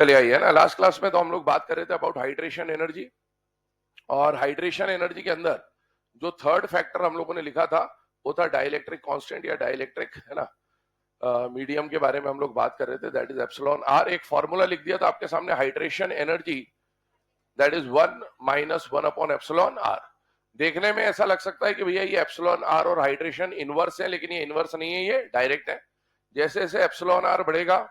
चलिए आइए ना, लास्ट क्लास में तो हम लोग बात कर रहे थे अबाउट हाइड्रेशन एनर्जी, और हाइड्रेशन एनर्जी के अंदर जो थर्ड फैक्टर हम लोगों ने लिखा था वो था डाइलेक्ट्रिक कांस्टेंट या डाइलेक्ट्रिक, है ना, मीडियम के बारे में हम लोग बात कर रहे थे, दैट इज एप्सिलॉन आर। एक फॉर्मूला लिख दिया था आपके सामने, hydration energy that is 1 - 1 upon epsilon r. देखने में ऐसा लग सकता है कि भैया ये एप्सिलॉन आर और हाइड्रेशन इनवर्स है, लेकिन ये इनवर्स नहीं है, ये डायरेक्ट है। जैसे जैसे एप्सिलॉन आर बढ़ेगा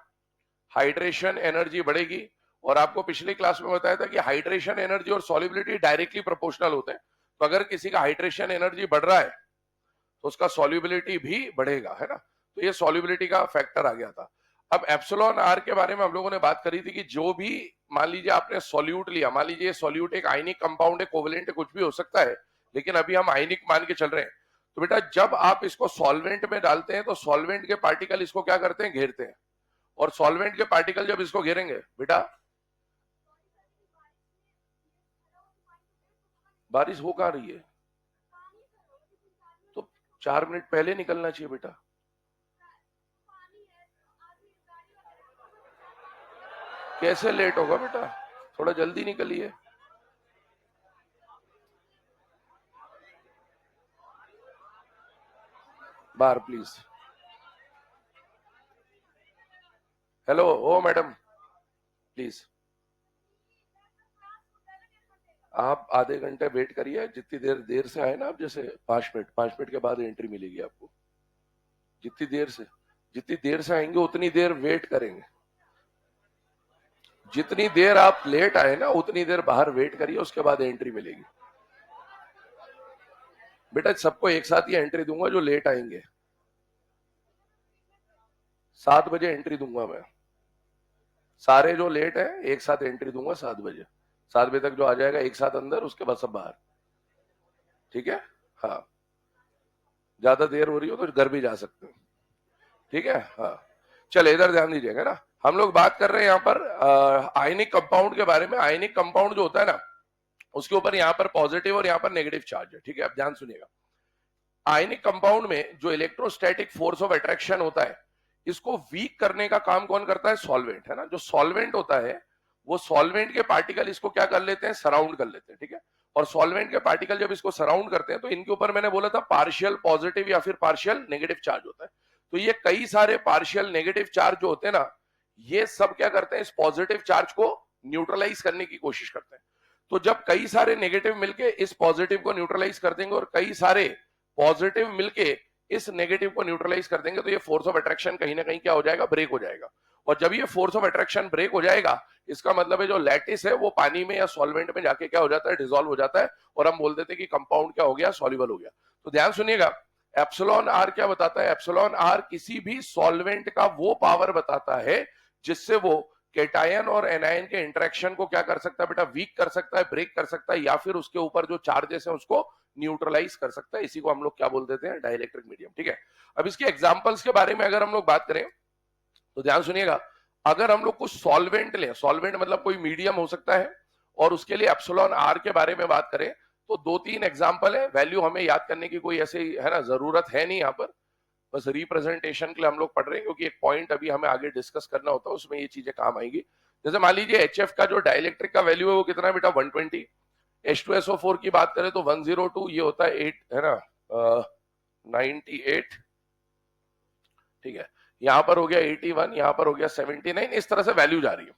हाइड्रेशन एनर्जी बढ़ेगी, और आपको पिछली क्लास में बताया था कि हाइड्रेशन एनर्जी और सॉल्युबिलिटी डायरेक्टली प्रोपोर्शनल होते हैं। तो अगर किसी का हाइड्रेशन एनर्जी बढ़ रहा है तो उसका सॉल्युबिलिटी भी बढ़ेगा, है ना। तो ये सॉल्युबिलिटी का फैक्टर आ गया था। अब एप्सिलॉन आर के बारे में हम लोगों ने बात करी थी कि जो भी, मान लीजिए आपने सॉल्यूट लिया, मान लीजिए सॉल्यूट एक आयनिक कंपाउंड है, कोवेलेंट है, कुछ भी हो सकता है, लेकिन अभी हम आयनिक मान के चल रहे हैं। तो बेटा जब आप इसको सॉल्वेंट में डालते हैं तो सॉल्वेंट के पार्टिकल इसको क्या करते हैं, घेरते हैं, और सॉल्वेंट के पार्टिकल जब इसको घेरेंगे, बेटा बारिश हो कहां रही है, तो 4 मिनट पहले निकलना चाहिए बेटा। कैसे लेट होगा बेटा, थोड़ा जल्दी निकलिए। बाहर please. Hello oh madam please, आप आधे घंटे वेट करिए, जितनी देर देर से आए ना आप, जैसे 5 मिनट के बाद एंट्री मिलेगी आपको। जितनी देर से आएंगे उतनी देर वेट करेंगे। जितनी देर आप लेट आए ना उतनी देर बाहर वेट करिए, उसके बाद एंट्री मिलेगी। बेटा सबको एक साथ ही एंट्री दूंगा जो लेट आएंगे। 7 बजे एंट्री दूंगा मैं, सारे जो लेट है एक साथ एंट्री दूंगा 7 बजे। 7 बजे तक जो आ जाएगा एक साथ अंदर, उसके बाद सब बाहर, ठीक है। हाँ, ज्यादा देर हो रही हो तो घर भी जा सकते हो, ठीक है। हाँ, चले इधर ध्यान दीजिएगा ना। हम लोग बात कर रहे हैं यहाँ पर आयनिक कंपाउंड के बारे में। आयनिक कंपाउंड जो होता है ना, उसके ऊपर यहाँ पर पॉजिटिव और यहाँ पर नेगेटिव चार्ज है, ठीक है। अब ध्यान सुनिएगा, आयनिक कंपाउंड में जो इलेक्ट्रोस्टैटिक फोर्स ऑफ अट्रैक्शन होता है, इसको वीक करने का काम कौन करता है, सॉल्वेंट, है ना। जो सॉल्वेंट होता है वो सॉल्वेंट के पार्टिकल इसको क्या कर लेते हैं, सराउंड कर लेते हैं, ठीक है। और सॉल्वेंट के पार्टिकल जब इसको सराउंड करते हैं तो इनके ऊपर मैंने बोला था पार्शियल पॉजिटिव या फिर पार्शियल नेगेटिव चार्ज होता है। तो ये कई सारे पार्शियल नेगेटिव चार्ज जो होते हैं ना, ये सब क्या करते हैं, इस पॉजिटिव चार्ज को न्यूट्रलाइज करने की कोशिश करते हैं। तो जब कई सारे नेगेटिव मिलके इस पॉजिटिव को न्यूट्रलाइज कर देंगे और कई सारे पॉजिटिव मिलके इस नेगेटिव को न्यूट्रलाइज कर देंगे, तो ये फोर्स ऑफ अट्रैक्शन कहीं ना कहीं क्या हो जाएगा, ब्रेक हो जाएगा। और जब ये फोर्स ऑफ अट्रैक्शन ब्रेक हो जाएगा, इसका मतलब है जो लैटिस है वो पानी में या सॉल्वेंट में जाके क्या हो जाता है, डिसॉल्व हो जाता है, और हम बोल देते हैं कि कंपाउंड क्या हो गया, सॉल्युबल हो गया। तो ध्यान सुनिएगा, एप्सिलॉन आर क्या बताता है, एप्सिलॉन आर किसी भी सॉल्वेंट का वो पावर बताता है जिससे वो केटायन और एनायन के इंटरेक्शन को क्या कर सकता है बेटा, वीक कर सकता है, ब्रेक कर सकता है, या फिर उसके ऊपर जो चार्जेस है उसको न्यूट्रलाइज कर सकता है। इसी को हम लोग क्या बोल देते हैं, डाइलेक्ट्रिक मीडियम, ठीक है। अब इसके एग्जांपल्स के बारे में अगर हम लोग बात करें तो ध्यान सुनिएगा, अगर हम लोग कुछ सॉल्वेंट लें, सॉल्वेंट मतलब कोई मीडियम हो सकता है, और उसके लिए एप्सिलॉन आर के बारे में बात करें तो 2-3 एग्जांपल है। वैल्यू हमें याद करने की कोई ऐसे, है ना, जरूरत है नहीं, यहाँ पर बस रिप्रेजेंटेशन के लिए हम लोग पढ़ रहे हैं, क्योंकि एक पॉइंट अभी हमें आगे डिस्कस करना होता है, उसमें ये चीजें काम आएंगी। जैसे मान लीजिए एचएफ का जो डाइलेक्ट्रिक का वैल्यू है वो कितना है बेटा, 120। H2SO4 की बात करें तो 102, ये होता है 8, है ना, 98, ठीक है। यहां पर हो गया 81, यहां पर हो गया 79, इस तरह से वैल्यू जा रही है।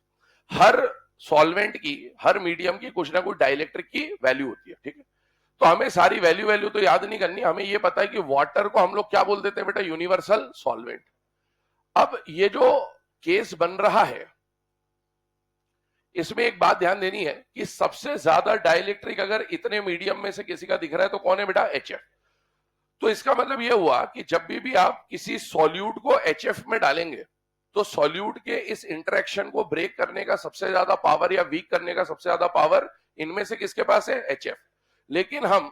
हर सॉल्वेंट की, हर मीडियम की कुछ ना कुछ डाइलेक्ट्रिक की वैल्यू होती है, ठीक है। तो हमें सारी वैल्यू वैल्यू तो याद नहीं करनी, हमें ये पता है कि वाटर को हम लोग क्या बोल देते हैं बेटा, यूनिवर्सल सॉल्वेंट। अब ये जो केस बन रहा है, इसमें एक बात ध्यान देनी है कि सबसे ज्यादा डाइलेक्ट्रिक अगर इतने मीडियम में से किसी का दिख रहा है तो कौन है बेटा, एचएफ। तो इसका मतलब यह हुआ कि जब भी आप किसी सॉल्यूट को एचएफ में डालेंगे तो सॉल्यूट के इस इंटरेक्शन को ब्रेक करने का सबसे ज्यादा पावर या वीक करने का सबसे ज्यादा पावर इनमें से किसके पास है, एचएफ। लेकिन हम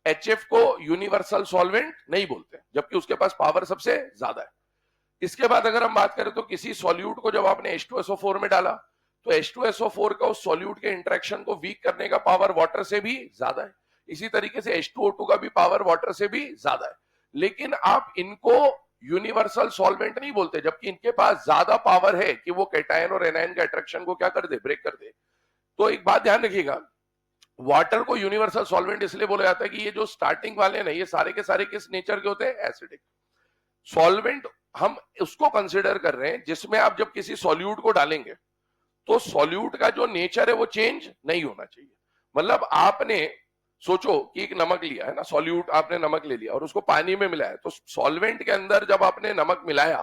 एचएफ को यूनिवर्सल सॉल्वेंट नहीं बोलते, जबकि उसके पास पावर सबसे ज्यादा है। इसके बाद अगर हम बात करें तो किसी सॉल्यूट को जब आपने H2SO4 में डाला तो H2SO4 का उस सॉल्यूट के इंटरेक्शन को वीक करने का पावर वाटर से भी ज्यादा है। इसी तरीके से H2O2 का भी पावर वाटर से भी ज्यादा है। लेकिन आप इनको यूनिवर्सल सॉल्वेंट नहीं बोलते, जबकि इनके पास ज्यादा पावर है कि वो कैटायन और एनायन के अट्रैक्शन को क्या कर दे, ब्रेक कर दे। तो एक बात ध्यान रखिएगा, वाटर को यूनिवर्सल सॉल्वेंट इसलिए बोला जाता है कि ये जो स्टार्टिंग वाले हैं ना, ये सारे के सारे किस नेचर के होते हैं, एसिडिक। सॉल्वेंट हम उसको कंसिडर कर रहे हैं जिसमें आप जब किसी सॉल्यूट को डालेंगे तो सॉल्यूट का जो नेचर है वो चेंज नहीं होना चाहिए। मतलब आपने सोचो कि एक नमक लिया है ना, सॉल्यूट आपने नमक ले लिया और उसको पानी में मिलाया, तो सॉल्वेंट के अंदर जब आपने नमक मिलाया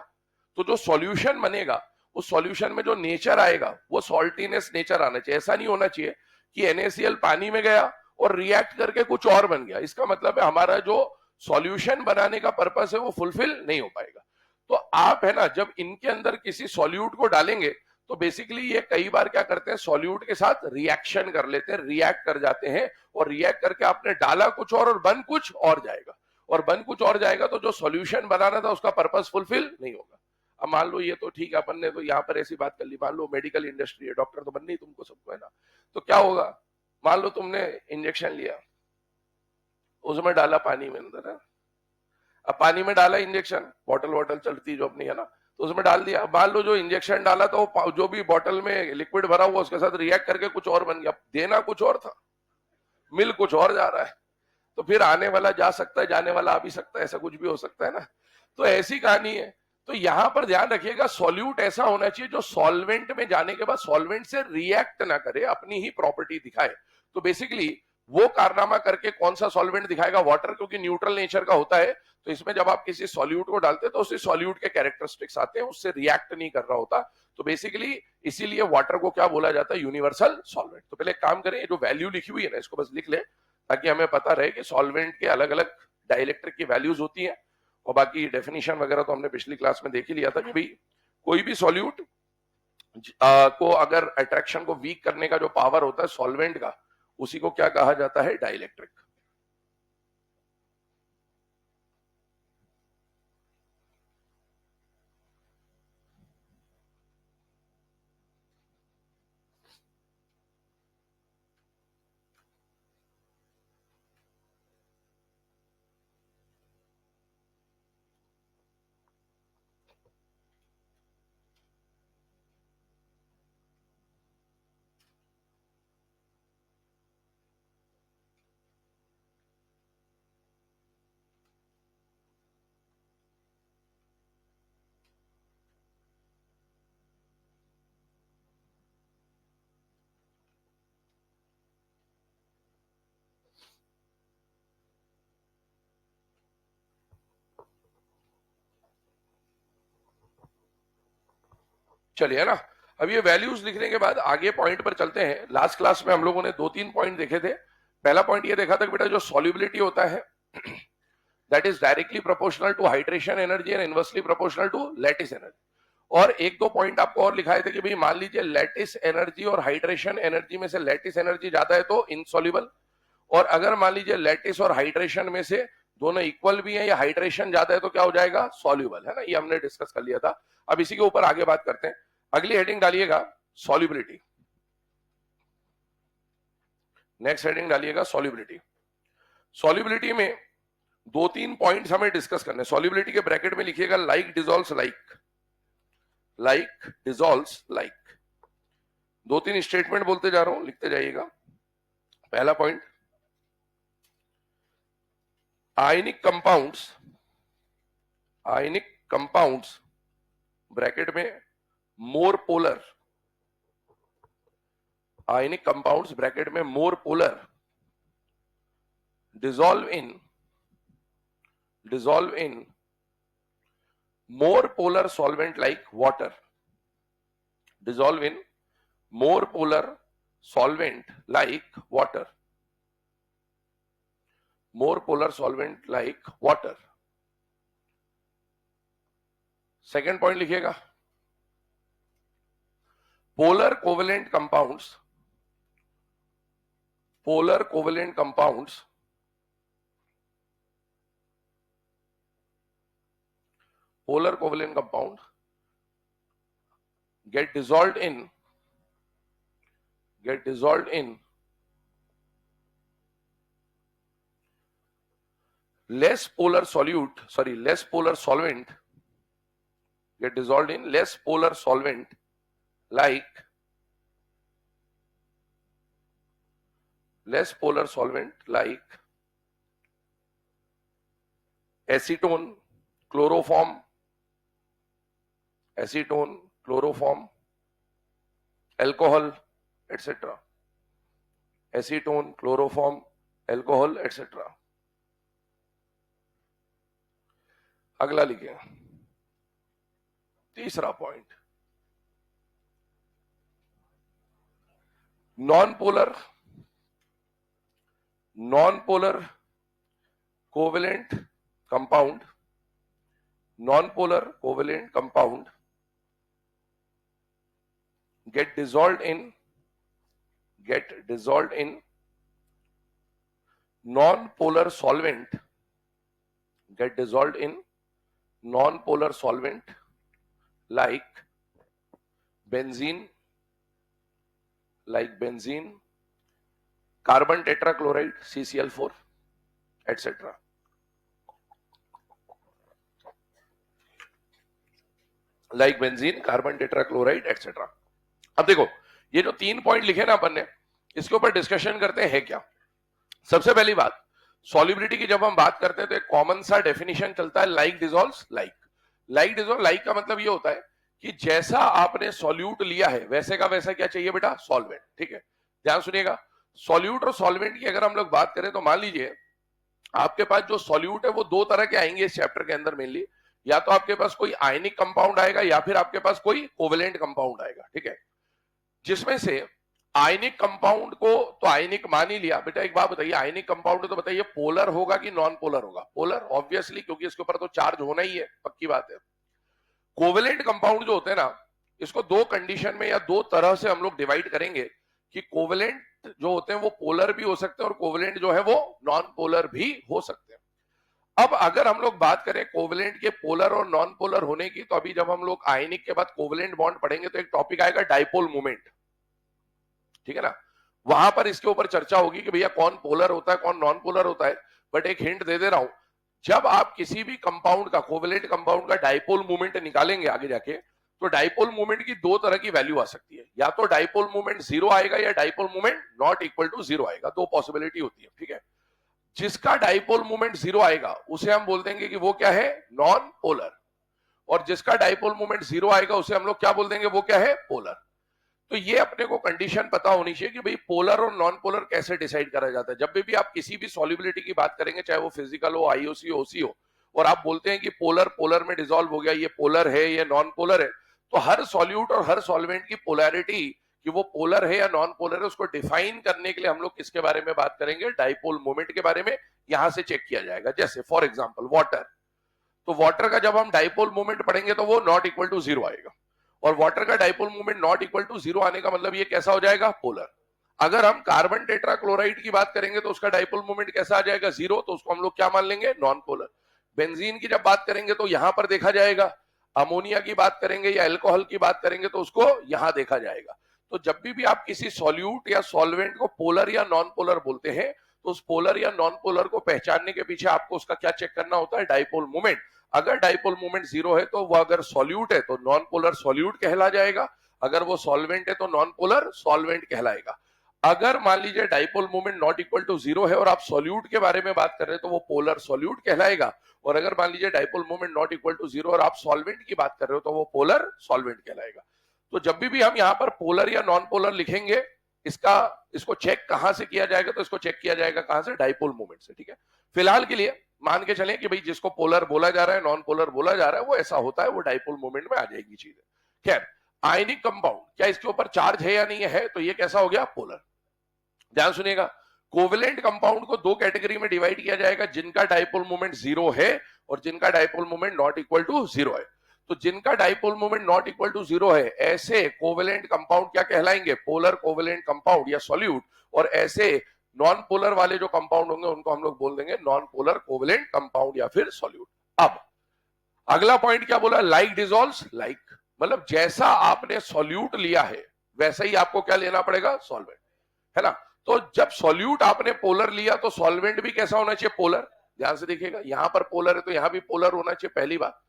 तो जो सॉल्यूशन बनेगा उस सॉल्यूशन में जो नेचर आएगा वो सॉल्टीनेस नेचर आना चाहिए। ऐसा नहीं होना चाहिए कि NaCl पानी में गया और रिएक्ट करके कुछ और बन गया। इसका मतलब है हमारा जो सॉल्यूशन बनाने का पर्पस है वो फुलफिल नहीं हो पाएगा। तो आप है ना, जब इनके अंदर किसी सॉल्यूट को डालेंगे तो बेसिकली ये कई बार क्या करते हैं, सॉल्यूट के साथ रिएक्शन कर लेते हैं, रिएक्ट कर जाते हैं, और रिएक्ट करके आपने डाला कुछ और बन कुछ और जाएगा, और बन कुछ और जाएगा तो जो सॉल्यूशन बनाना था उसका पर्पस फुलफिल नहीं होगा। अब मान लो ये तो ठीक है, अपन ने तो यहाँ पर ऐसी बात कर ली, मान लो मेडिकल इंडस्ट्री है, डॉक्टर तो बननी तुमको सबको है ना, तो क्या होगा, मान लो तुमने इंजेक्शन लिया, उसमें डाला पानी में अंदर है, अब पानी में डाला इंजेक्शन, बॉटल वॉटल चलती जो अपनी है ना, तो उसमें डाल दिया। मान लो जो इंजेक्शन डाला तो जो भी बॉटल में लिक्विड भरा हुआ उसके साथ रिएक्ट करके कुछ और बन गया, देना कुछ और था, मिल कुछ और जा रहा है, तो फिर आने वाला जा सकता है, जाने वाला आ भी सकता है, ऐसा कुछ भी हो सकता है ना। तो ऐसी कहानी है। तो यहां पर ध्यान रखिएगा, सॉल्यूट ऐसा होना चाहिए जो सॉल्वेंट में जाने के बाद सॉल्वेंट से रिएक्ट ना करे, अपनी ही प्रॉपर्टी दिखाए। तो बेसिकली वो कारनामा करके कौन सा सॉल्वेंट दिखाएगा, वाटर, क्योंकि न्यूट्रल नेचर का होता है। तो इसमें जब आप किसी सॉल्यूट को डालते हैं तो उसी सॉल्यूट के कैरेक्टरिस्टिक्स आते हैं, उससे रिएक्ट नहीं कर रहा होता। तो बेसिकली इसीलिए वाटर को क्या बोला जाता है, यूनिवर्सल सॉल्वेंट। तो पहले एक काम करें, जो वैल्यू लिखी हुई है ना इसको बस लिख ले, ताकि हमें पता रहे कि सॉल्वेंट के अलग अलग डाइलेक्ट्रिक की वैल्यूज होती है। और बाकी डेफिनेशन वगैरह तो हमने पिछली क्लास में देख ही लिया था कि भाई कोई भी सॉल्यूट को अगर अट्रैक्शन को वीक करने का जो पावर होता है सॉल्वेंट का, उसी को क्या कहा जाता है, डाइलेक्ट्रिक। चलिए है ना, अब ये वैल्यूज लिखने के बाद आगे पॉइंट पर चलते हैं। लास्ट क्लास में हम लोगों ने 2-3 पॉइंट देखे थे। पहला पॉइंट ये देखा था कि बेटा जो सॉल्युबिलिटी होता है that is directly proportional to hydration energy and inversely proportional to lattice energy. और एक दो पॉइंट आपको और लिखाए थे कि भाई मान लीजिए लैटिस एनर्जी और हाइड्रेशन एनर्जी में से लैटिस एनर्जी ज्यादा है तो इनसॉल्युबल, और अगर मान लीजिए लैटिस और हाइड्रेशन में से दोनों इक्वल भी है या हाइड्रेशन ज्यादा है तो क्या हो जाएगा, सॉल्युबल, है ना। ये हमने डिस्कस कर लिया था। अब इसी के ऊपर आगे बात करते हैं। अगली हेडिंग डालिएगा सॉल्युबिलिटी, नेक्स्ट हेडिंग डालिएगा सॉल्युबिलिटी। सॉल्युबिलिटी में 2-3 पॉइंट्स हमें डिस्कस करने। सॉल्युबिलिटी के ब्रैकेट में लिखिएगा like dissolves like, like dissolves like. 2-3 statement बोलते जा रहा हूं, लिखते जाइएगा। पहला point, ionic compounds, ionic compounds bracket में more polar, ionic compounds bracket में more polar dissolve in more polar solvent like water, dissolve in more polar solvent like water, more polar solvent like water। Second point लिखिएगा polar covalent compounds, polar covalent compounds polar covalent compound get dissolved in less polar solvent get dissolved in less polar solvent like acetone, chloroform, alcohol, etc. Acetone, chloroform, alcohol, etc. अगला लिखिए, तीसरा point, non polar covalent compound get dissolved in non-polar solvent like benzene, carbon tetrachloride CCl4, etc. like benzene, carbon tetrachloride, etc. अब देखो, ये जो 3 point लिखे ना अपन ने, इसके ऊपर डिस्कशन करते हैं क्या। सबसे पहली बात, सॉल्युबिलिटी की जब हम बात करते हैं तो एक कॉमन सा डेफिनेशन चलता है, लाइक डिसॉल्व्स लाइक। लाइक का मतलब ये होता है कि जैसा आपने सॉल्यूट लिया है वैसे का वैसा क्या चाहिए बेटा, सॉल्वेंट। ठीक है, ध्यान सुनिएगा, सॉल्यूट और सॉल्वेंट की अगर हम लोग बात करें तो मान लीजिए आपके पास जो सॉल्यूट है वो दो तरह के आएंगे इस चैप्टर के अंदर मेनली, या तो आपके पास कोई आयनिक कंपाउंड आएगा या फिर आपके पास कोई कोवेलेंट कंपाउंड आएगा। ठीक है, जिसमें से आयनिक कंपाउंड को तो आयनिक मान ही लिया। बेटा एक बात बताइए, आयनिक कंपाउंड तो बताइए पोलर होगा कि नॉन पोलर होगा? पोलर ऑब्वियसली, क्योंकि इसके ऊपर तो चार्ज होना ही है, पक्की बात है। कोवेलेंट कंपाउंड जो होते हैं ना, इसको दो कंडीशन में या दो तरह से हम लोग डिवाइड करेंगे कि कोवेलेंट जो होते हैं वो पोलर भी हो सकते हैं और कोवेलेंट जो है वो नॉन पोलर भी हो सकते हैं। अब अगर हम लोग बात करें कोवेलेंट के पोलर और नॉन पोलर होने की, तो अभी जब हम लोग आयनिक के बाद कोवेलेंट बॉन्ड पढ़ेंगे तो एक टॉपिक आएगा डाइपोल मोमेंट। ठीक है ना, वहां पर इसके ऊपर चर्चा होगी कि भैया कौन पोलर होता है कौन नॉन पोलर होता है। बट एक हिंट दे दे रहा हूं, जब आप किसी भी कंपाउंड का, कोवेलेंट कंपाउंड का डाइपोल मोमेंट निकालेंगे आगे जाके, तो डाइपोल मोमेंट की दो तरह की वैल्यू आ सकती है, या तो डाइपोल मोमेंट 0 आएगा या dipole moment not equal to 0 आएगा, दो पॉसिबिलिटी होती है। ठीक है, जिसका डाइपोल मोमेंट 0 आएगा उसे हम बोल देंगे कि वो क्या है, नॉन पोलर, और जिसका डाइपोल मोमेंट 0 आएगा उसे हम लोग क्या बोल देंगे, वो क्या है, पोलर। तो ये अपने को कंडीशन पता होनी चाहिए कि भाई पोलर और नॉन पोलर कैसे डिसाइड करा जाता है। जब भी आप किसी भी सॉल्युबिलिटी की बात करेंगे, चाहे वो फिजिकल हो, आईओसी हो, ओसी हो, और आप बोलते हैं कि पोलर में डिसॉल्व हो गया, ये पोलर है ये नॉन पोलर है, तो हर सॉल्यूट और हर सॉल्वेंट की पोलैरिटी कि वो पोलर है या नॉन पोलर है उसको डिफाइन करने के लिए हम लोग किसके बारे में बात करेंगे, डाइपोल मोमेंट के बारे में। यहां से चेक किया जाएगा, जैसे फॉर एग्जांपल वाटर, तो वाटर का जब हम डाइपोल मोमेंट पढ़ेंगे तो वो नॉट इक्वल टू 0 आएगा, और वाटर का dipole moment not equal to 0 आने का मतलब ये कैसा हो जाएगा, पोलर। अगर हम कार्बन टेट्राक्लोराइड की बात करेंगे तो उसका डाइपोल मोमेंट कैसा आ जाएगा, 0, तो उसको हम लोग क्या मान लेंगे, नॉन पोलर। बेंजीन की जब बात करेंगे तो यहां पर देखा जाएगा, अमोनिया की बात करेंगे या अल्कोहल की बात करेंगे तो उसको यहां देखा जाएगा। तो जब भी आप किसी सॉल्यूट या सॉल्वेंट को पोलर या नॉन पोलर बोलते हैं, तो उस पोलर या नॉन पोलर को पहचानने के पीछे आपको उसका क्या चेक करना होता है, डाइपोल मोमेंट। अगर डाइपोल मोमेंट 0 है तो वो अगर सॉल्यूट है तो नॉन पोलर सॉल्यूट कहला जाएगा, अगर वो सॉल्वेंट है तो नॉन पोलर सॉल्वेंट कहलाएगा। अगर मान लीजिए dipole moment not equal to 0 है और आप सॉल्यूट के बारे में बात कर रहे हैं तो वो पोलर सॉल्यूट कहलाएगा, और अगर मान लीजिए dipole moment not equal to 0 और आप सॉल्वेंट की बात कर रहे हो तो वो पोलर सॉल्वेंट कहलाएगा। तो जब भी हम यहाँ पर पोलर या नॉन पोलर लिखेंगे, इसको चेक कहां से किया जाएगा, तो इसको चेक किया जाएगा कहां से, डाइपोल मोमेंट से। ठीक है, फिलहाल के लिए मान के चलें कि भाई जिसको पोलर बोला जा रहा है, नॉन पोलर बोला जा रहा है, वो ऐसा होता है, वो डाइपोल मोमेंट में आ जाएगी चीज। खैर, आयनिक कंपाउंड क्या इसके ऊपर चार्ज है या नहीं है, तो ये कैसा हो गया, पोलर। ध्यान सुनिएगा, कोवेलेंट कंपाउंड को दो कैटेगरी में डिवाइड किया जाएगा, जिनका डाइपोल मोमेंट 0 है और जिनका dipole moment not equal to 0 है। तो जिनका dipole moment not equal to 0 है, ऐसे कोवेलेंट कंपाउंड क्या कहलाएंगे, पोलर कोवेलेंट कंपाउंड या सॉल्यूट, और ऐसे नॉन पोलर वाले जो कंपाउंड होंगे उनको हम लोग बोल देंगे नॉन पोलर कोवेलेंट कंपाउंड या फिर सॉल्यूट। अब अगला पॉइंट क्या बोला, लाइक डिसॉल्व्स लाइक, मतलब जैसा आपने सॉल्यूट लिया है वैसा ही आपको क्या लेना पड़ेगा, सॉल्वेंट, है ना। तो जब सॉल्यूट आपने पोलर लिया तो सॉल्वेंट भी कैसा होना चाहिए, पोलर। ध्यान से देखिएगा, यहां पर पोलर है तो यहां भी पोलर होना चाहिए, पहली बात।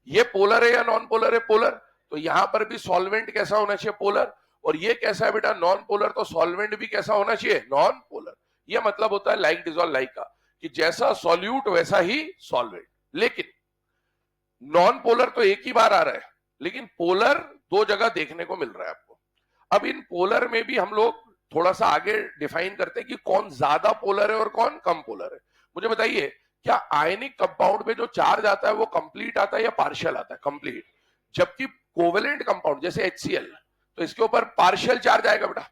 ये पोलर है या नॉन पोलर है? पोलर। तो यहां पर भी सॉल्वेंट कैसा होना चाहिए? पोलर। और ये कैसा है बेटा? Non polar. तो सॉल्वेंट भी कैसा होना चाहिए? Non polar. ये मतलब होता है लाइक डिजॉल्व लाइक का, कि जैसा सॉल्यूट वैसा ही सॉल्वेंट। लेकिन नॉन पोलर तो एक ही बार आ रहा है, लेकिन पोलर दो जगह देखने को मिल रहा है आपको। अब इन पोलर में भी हम लोग थोड़ा सा आगे डिफाइन करते हैं कि कौन ज्यादा पोलर है और कौन कम पोलर है। मुझे बताइए, क्या आयनिक कंपाउंड में जो चार्ज आता है वो कंप्लीट आता है या पार्शियल आता है? कंप्लीट। जबकि कोवेलेंट कंपाउंड जैसे HCl, तो इसके ऊपर पार्शियल चार्ज आएगा बेटा।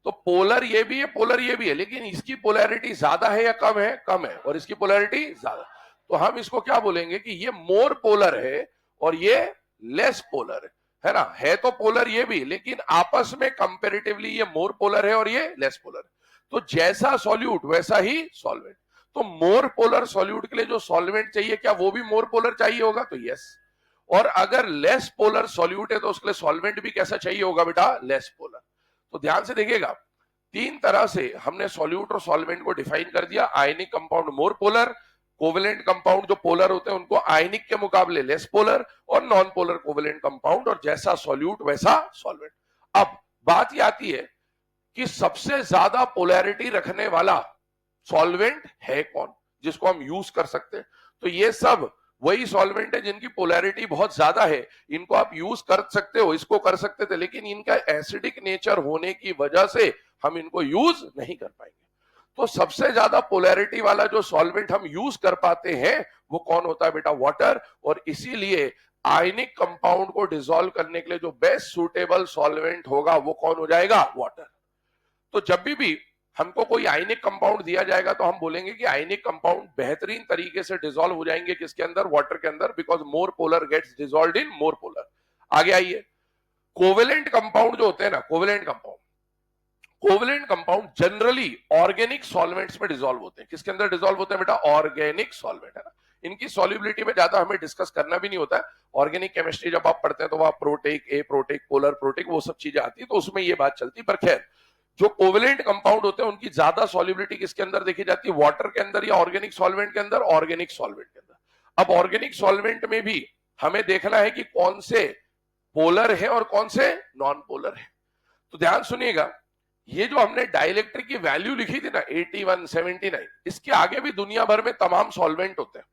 तो पोलर ये भी है, पोलर ये भी है, लेकिन इसकी पोलैरिटी ज्यादा है या कम है? कम है। और इसकी पोलैरिटी ज्यादा। तो हम इसको क्या बोलेंगे कि ये मोर पोलर है और ये लेस पोलर है ना? है तो पोलर ये भी, लेकिन आपस में कंपैरेटिवली ये मोर पोलर है और ये लेस पोलर है। तो जैसा सॉल्यूट वैसा ही सॉल्वेंट। तो मोर पोलर सॉल्यूट के लिए जो सॉल्वेंट चाहिए, क्या वो भी मोर पोलर चाहिए होगा? तो यस। और अगर लेस पोलर सॉल्यूट है तो उसके लिए सॉल्वेंट भी कैसा चाहिए होगा बेटा? Less polar. तो ध्यान से देखिएगा, तीन तरह से हमने सॉल्यूट और सॉल्वेंट को डिफाइन कर दिया। Ionic compound more polar, covalent compound जो पोलर होते हैं उनको आयनिक के मुकाबले लेस पोलर, और नॉन पोलर कोवेलेंट कंपाउंड, और जैसा सॉल्यूट वैसा सॉल्वेंट। अब बात ये आती है कि सबसे ज्यादा पोलैरिटी रखने वाला सॉल्वेंट है कौन जिसको हम यूज कर सकते हैं? तो ये सब वही सॉल्वेंट है जिनकी पोलैरिटी बहुत ज्यादा है। इनको आप यूज कर सकते हो, इसको कर सकते थे, लेकिन इनका एसिडिक नेचर होने की वजह से हम इनको यूज नहीं कर पाएंगे। तो सबसे ज्यादा पोलैरिटी वाला जो सॉल्वेंट हम यूज कर पाते हैं वो कौन होता है बेटा? वाटर। और इसीलिए आयनिक कंपाउंड को डिसॉल्व करने के लिए जो बेस्ट सुटेबल सॉल्वेंट होगा वो कौन हो जाएगा? वाटर। तो जब भी हमको कोई आयनिक कंपाउंड दिया जाएगा तो हम बोलेंगे कि आयनिक कंपाउंड बेहतरीन तरीके से डिसॉल्व हो जाएंगे किसके अंदर? वाटर के अंदर, because more polar gets dissolved in more polar. आगे आइए, कोवेलेंट कंपाउंड जो होते हैं ना, covalent compound generally organic solvents में डिसॉल्व होते हैं। किसके अंदर डिसॉल्व होते हैं बेटा? ऑर्गेनिक सॉल्वेंट, है ना? इनकी सॉल्युबिलिटी में ज्यादा हमें डिस्कस करना भी नहीं होता है। ऑर्गेनिक केमिस्ट्री जब आप पढ़ते हैं तो वहां प्रोटिक, ए प्रोटिक, पोलर प्रोटिक, वो सब चीजें आती है, तो उसमें ये बात चलती है। पर खैर, जो कोवेलेंट कंपाउंड होते हैं उनकी ज्यादा सॉल्युबिलिटी किसके अंदर देखी जाती है? वाटर के अंदर या ऑर्गेनिक सॉल्वेंट के अंदर? ऑर्गेनिक सॉल्वेंट के अंदर। अब ऑर्गेनिक सॉल्वेंट में भी हमें देखना है कि कौन से पोलर है और कौन से नॉन पोलर है। तो ध्यान सुनिएगा, ये जो हमने डाइलेक्ट्रिक की वैल्यू लिखी थी ना 81, 79, इसके आगे भी दुनिया भर में तमाम सॉल्वेंट होते हैं,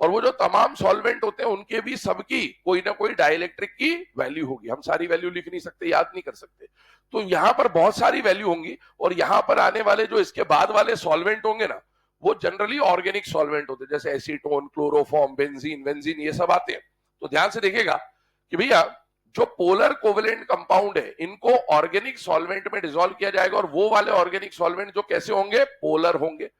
और वो जो तमाम सॉल्वेंट होते हैं उनके भी सबकी कोई ना कोई डाइलेक्ट्रिक की वैल्यू होगी। हम सारी वैल्यू लिख नहीं सकते, याद नहीं कर सकते। तो यहां पर बहुत सारी वैल्यू होंगी, और यहां पर आने वाले जो इसके बाद वाले सॉल्वेंट होंगे ना, वो जनरली ऑर्गेनिक सॉल्वेंट होते हैं, जैसे एसीटोन, क्लोरोफॉर्म, बेंजीन, वेंजीन, ये सब आते हैं। तो ध्यान से देखिएगा कि भैया जो पोलर कोवेलेंट कंपाउंड है इनको ऑर्गेनिक सॉल्वेंट में डिसॉल्व किया जाएगा, और वो वाले ऑर्गेनिक सॉल्वेंट जो कैसे होंगे? पोलर होंगे।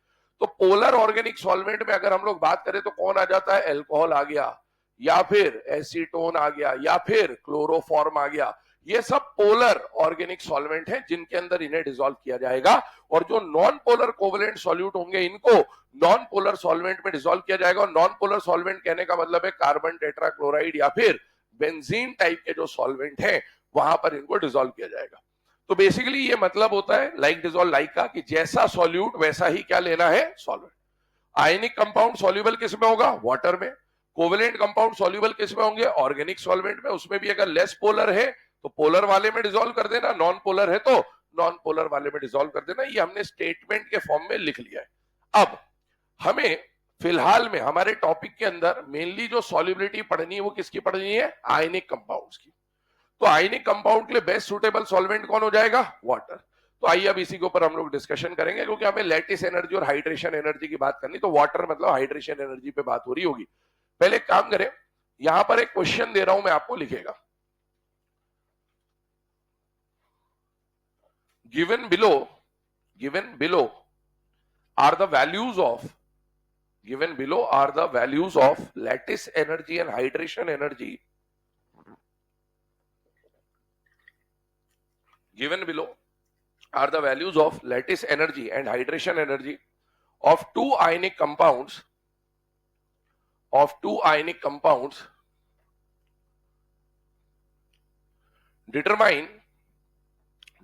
तो पोलर ऑर्गेनिक सॉल्वेंट में अगर हम लोग बात करें तो कौन आ जाता है? अल्कोहल आ गया, या फिर एसीटोन आ गया, या फिर क्लोरोफॉर्म आ गया। ये सब पोलर ऑर्गेनिक सॉल्वेंट हैं जिनके अंदर इन्हें डिसॉल्व किया जाएगा। और जो नॉन पोलर कोवेलेंट सॉल्यूट होंगे इनको नॉन पोलर सॉल्वेंट में डिसॉल्व किया जाएगा। और नॉन पोलर सॉल्वेंट कहने का मतलब है कार्बन टेट्राक्लोराइड या फिर बेंजीन टाइप के जो सॉल्वेंट हैं वहां पर इनको डिसॉल्व किया जाएगा। तो बेसिकली ये मतलब होता है लाइक डिसॉल्व लाइक का, कि जैसा सॉल्यूट वैसा ही क्या लेना है? सॉल्वेंट। आयनिक कंपाउंड सॉल्युबल किस में होगा? वाटर में। कोवेलेंट कंपाउंड सॉल्युबल किस में होंगे? ऑर्गेनिक सॉल्वेंट में। उसमें भी अगर लेस पोलर है तो पोलर वाले में डिसॉल्व कर देना, नॉन पोलर है तो नॉन पोलर वाले में डिसॉल्व कर देना। ये हमने स्टेटमेंट के फॉर्म में लिख लिया है। अब हमें फिलहाल में हमारे टॉपिक के अंदर मेनली जो सॉल्युबिलिटी पढ़नी है वो किसकी पढ़नी है? आयनिक कंपाउंड्स की। तो आयनिक कंपाउंड के लिए बेस्ट सुटेबल सॉल्वेंट कौन हो जाएगा? वाटर। तो आइए अब इसी के ऊपर हम लोग डिस्कशन करेंगे, क्योंकि हमें लैटिस एनर्जी और हाइड्रेशन एनर्जी की बात करनी, तो वाटर मतलब हाइड्रेशन एनर्जी पे बात हो रही होगी। पहले एक काम करें, यहां पर एक क्वेश्चन दे रहा हूं मैं आपको, लिखेगा given below are the values of lattice energy and hydration energy. Given below are the values of lattice energy and hydration energy of two ionic compounds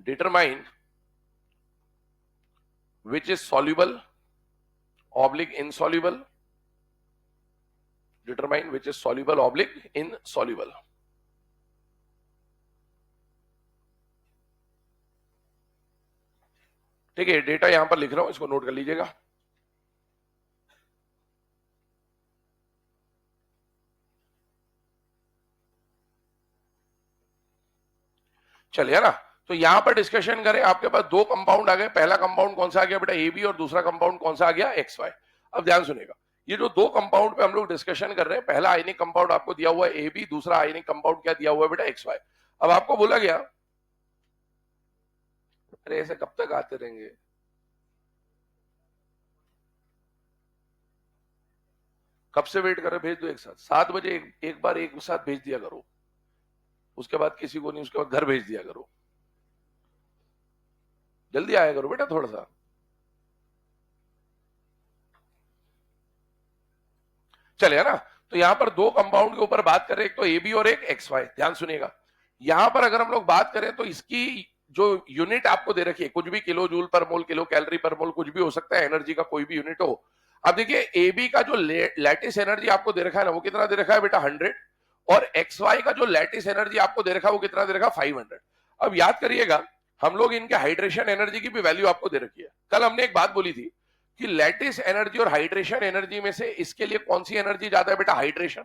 determine which is soluble / insoluble determine which is soluble oblique insoluble. ठीक है, data यहां पर लिख रहा हूं, इसको note कर लीजिएगा। चलिए ना, तो यहां पर डिस्कशन करें, आपके पास दो कंपाउंड आ गए। पहला कंपाउंड कौन सा आ गया बेटा, ए बी, और दूसरा कंपाउंड कौन सा आ गया, एक्स वाई। अब ध्यान सुनिएगा, ये जो दो कंपाउंड पे हम लोग डिस्कशन कर रहे हैं, पहला आयनिक कंपाउंड आपको दिया हुआ है ए बी, दूसरा आयनिक कंपाउंड क्या दिया हुआ है बेटा, एक्स वाई। अब आपको बोला गया, अरे ऐसे कब तक आते रहेंगे, कब से वेट कर रहे, भेज दो एक साथ 7 बजे, एक बार एक साथ भेज दिया करो, उसके बाद किसी को नहीं, उसके बाद घर भेज दिया करो, जल्दी आया करो बेटा थोड़ा सा। चलेगा ना, तो यहां पर दो कंपाउंड के ऊपर बात करें, एक तो ए बी और एक एक्स वाई। ध्यान सुनिएगा, यहां पर अगर हम लोग बात करें तो इसकी जो यूनिट आपको दे रखी है, कुछ भी किलो जूल पर मोल, किलो कैलोरी पर मोल, कुछ भी हो सकता है, एनर्जी का कोई भी यूनिट हो। अब देखिए, ए बी का जो लैटिस एनर्जी आपको दे रखा है ना, वो कितना दे रखा है बेटा, 100, और एक्स वाई का जो लैटिस एनर्जी आपको दे रखा है वो कितना दे रखा है, 500। अब याद करिएगा, हम लोग इनके हाइड्रेशन एनर्जी की भी वैल्यू आपको दे रखी है। कल हमने एक बात बोली थी कि लैटिस एनर्जी और हाइड्रेशन एनर्जी में से इसके लिए कौन सी एनर्जी ज्यादा है बेटा, हाइड्रेशन।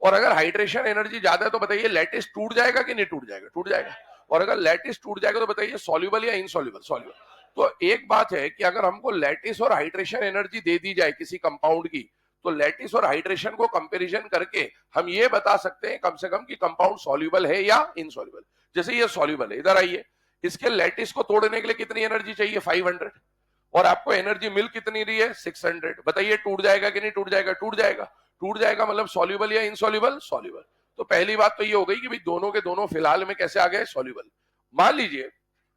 और अगर हाइड्रेशन एनर्जी ज्यादा है तो बताइए लैटिस टूट जाएगा कि नहीं टूट जाएगा, टूट जाएगा। और अगर लैटिस टूट जाएगा तो बताइए सॉल्युबल या इनसॉल्युबल, सॉल्युबल। तो एक बात है कि अगर हमको लैटिस और हाइड्रेशन एनर्जी दे दी जाए किसी कंपाउंड की, तो लैटिस और हाइड्रेशन को कंपैरिजन करके हम ये बता सकते हैं कम से कम कि कंपाउंड सॉल्युबल है या इनसॉल्युबल। जैसे ये सॉल्युबल है, इधर आइए, इसके लैटिस को तोड़ने के लिए कितनी एनर्जी चाहिए, 500, और आपको एनर्जी मिल कितनी रही है, 600। बताइए टूट जाएगा कि नहीं टूट जाएगा, टूट जाएगा। टूट जाएगा मतलब सॉल्युबल या इनसॉल्युबल, सॉल्युबल। तो पहली बात तो ये हो गई कि भाई दोनों के दोनों फिलहाल में कैसे आ गए, सॉल्युबल। मान लीजिए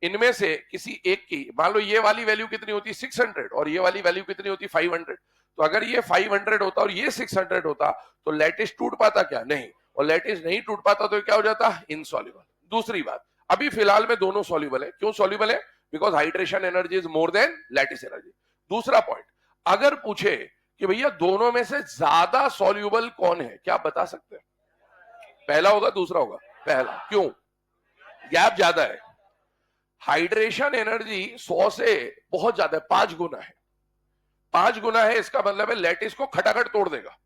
इनमें से किसी एक की, मान लो ये वाली वैल्यू कितनी होती, 600, और ये वाली वैल्यू कितनी होती, 500। तो अगर ये 500 होता और ये 600 होता तो लैटिस टूट पाता क्या, नहीं। और लैटिस नहीं टूट पाता तो क्या हो जाता, इनसॉल्युबल। दूसरी बात, अभी फिलहाल में दोनों सॉल्युबल है। क्यों सॉल्युबल है, because hydration energy is more than lattice energy. दूसरा पॉइंट, अगर पूछे कि भैया दोनों में से ज्यादा सॉल्युबल कौन है, क्या आप बता सकते हैं, पहला होगा दूसरा होगा, पहला। क्यों, गैप ज्यादा है, हाइड्रेशन एनर्जी 100 से बहुत ज्यादा है, 5 गुना है, 5 गुना है। इसका मतलब है लैटिस को खटाखट तोड़ देगा,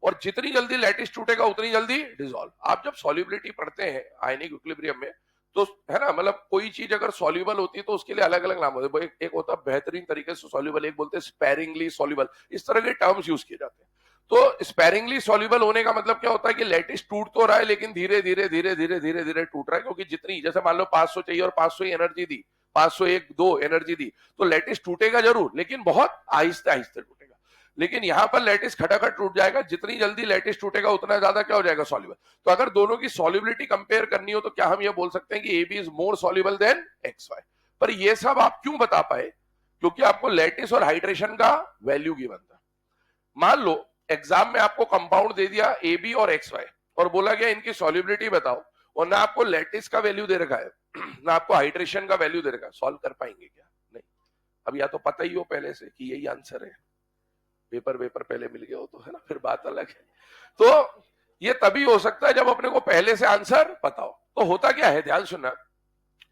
और जितनी जल्दी लैटिस टूटेगा उतनी जल्दी डिसॉल्व। आप जब सॉल्युबिलिटी पढ़ते हैं आयनिक इक्विलिब्रियम में, तो है ना, मतलब कोई चीज अगर सॉल्युबल होती है तो उसके लिए अलग अलग नाम होते हैं। एक होता है बेहतरीन तरीके से सॉल्युबल, एक बोलते हैं स्पेरिंगली सॉल्युबल, इस तरह के टर्म्स यूज किए जाते हैं। तो स्पेरिंगली सॉल्युबल होने का मतलब क्या होता है कि लैटिस टूट तो रहा है लेकिन धीरे धीरे धीरे धीरे धीरे धीरे टूट रहा है, क्योंकि जितनी, जैसे मान लो 500 चाहिए और 500 ही एनर्जी दी, 501 2 एनर्जी दी, तो लैटिस टूटेगा जरूर लेकिन बहुत आहिस्ते आहिस्ते टूटेगा। लेकिन यहां पर लैटिस खटाखट टूट जाएगा, जितनी जल्दी लैटिस टूटेगा उतना ज्यादा क्या हो जाएगा, सॉल्युबल। तो अगर दोनों की सॉल्युबिलिटी कंपेयर करनी हो तो क्या हम ये बोल सकते हैं कि A B is more soluble than X Y. पर ये सब आप क्यों बता पाए, क्योंकि आपको लैटिस और हाइड्रेशन का वैल्यू गिवन था। मान लो एग्जाम में आपको कंपाउंड दे दिया ए बी और एक्स वाई, और बोला गया इनकी सॉल्युबिलिटी बताओ, और ना आपको लैटिस का वैल्यू दे रखा है ना आपको हाइड्रेशन का वैल्यू दे रखा है, सॉल्व कर पाएंगे क्या, नहीं। अब या तो पता ही हो पहले से कि यही आंसर है, पेपर पहले मिल गया हो तो, है ना, फिर बात अलग है। तो ये तभी हो सकता है जब अपने को पहले से आंसर पता हो। तो होता क्या है, ध्यान सुनना,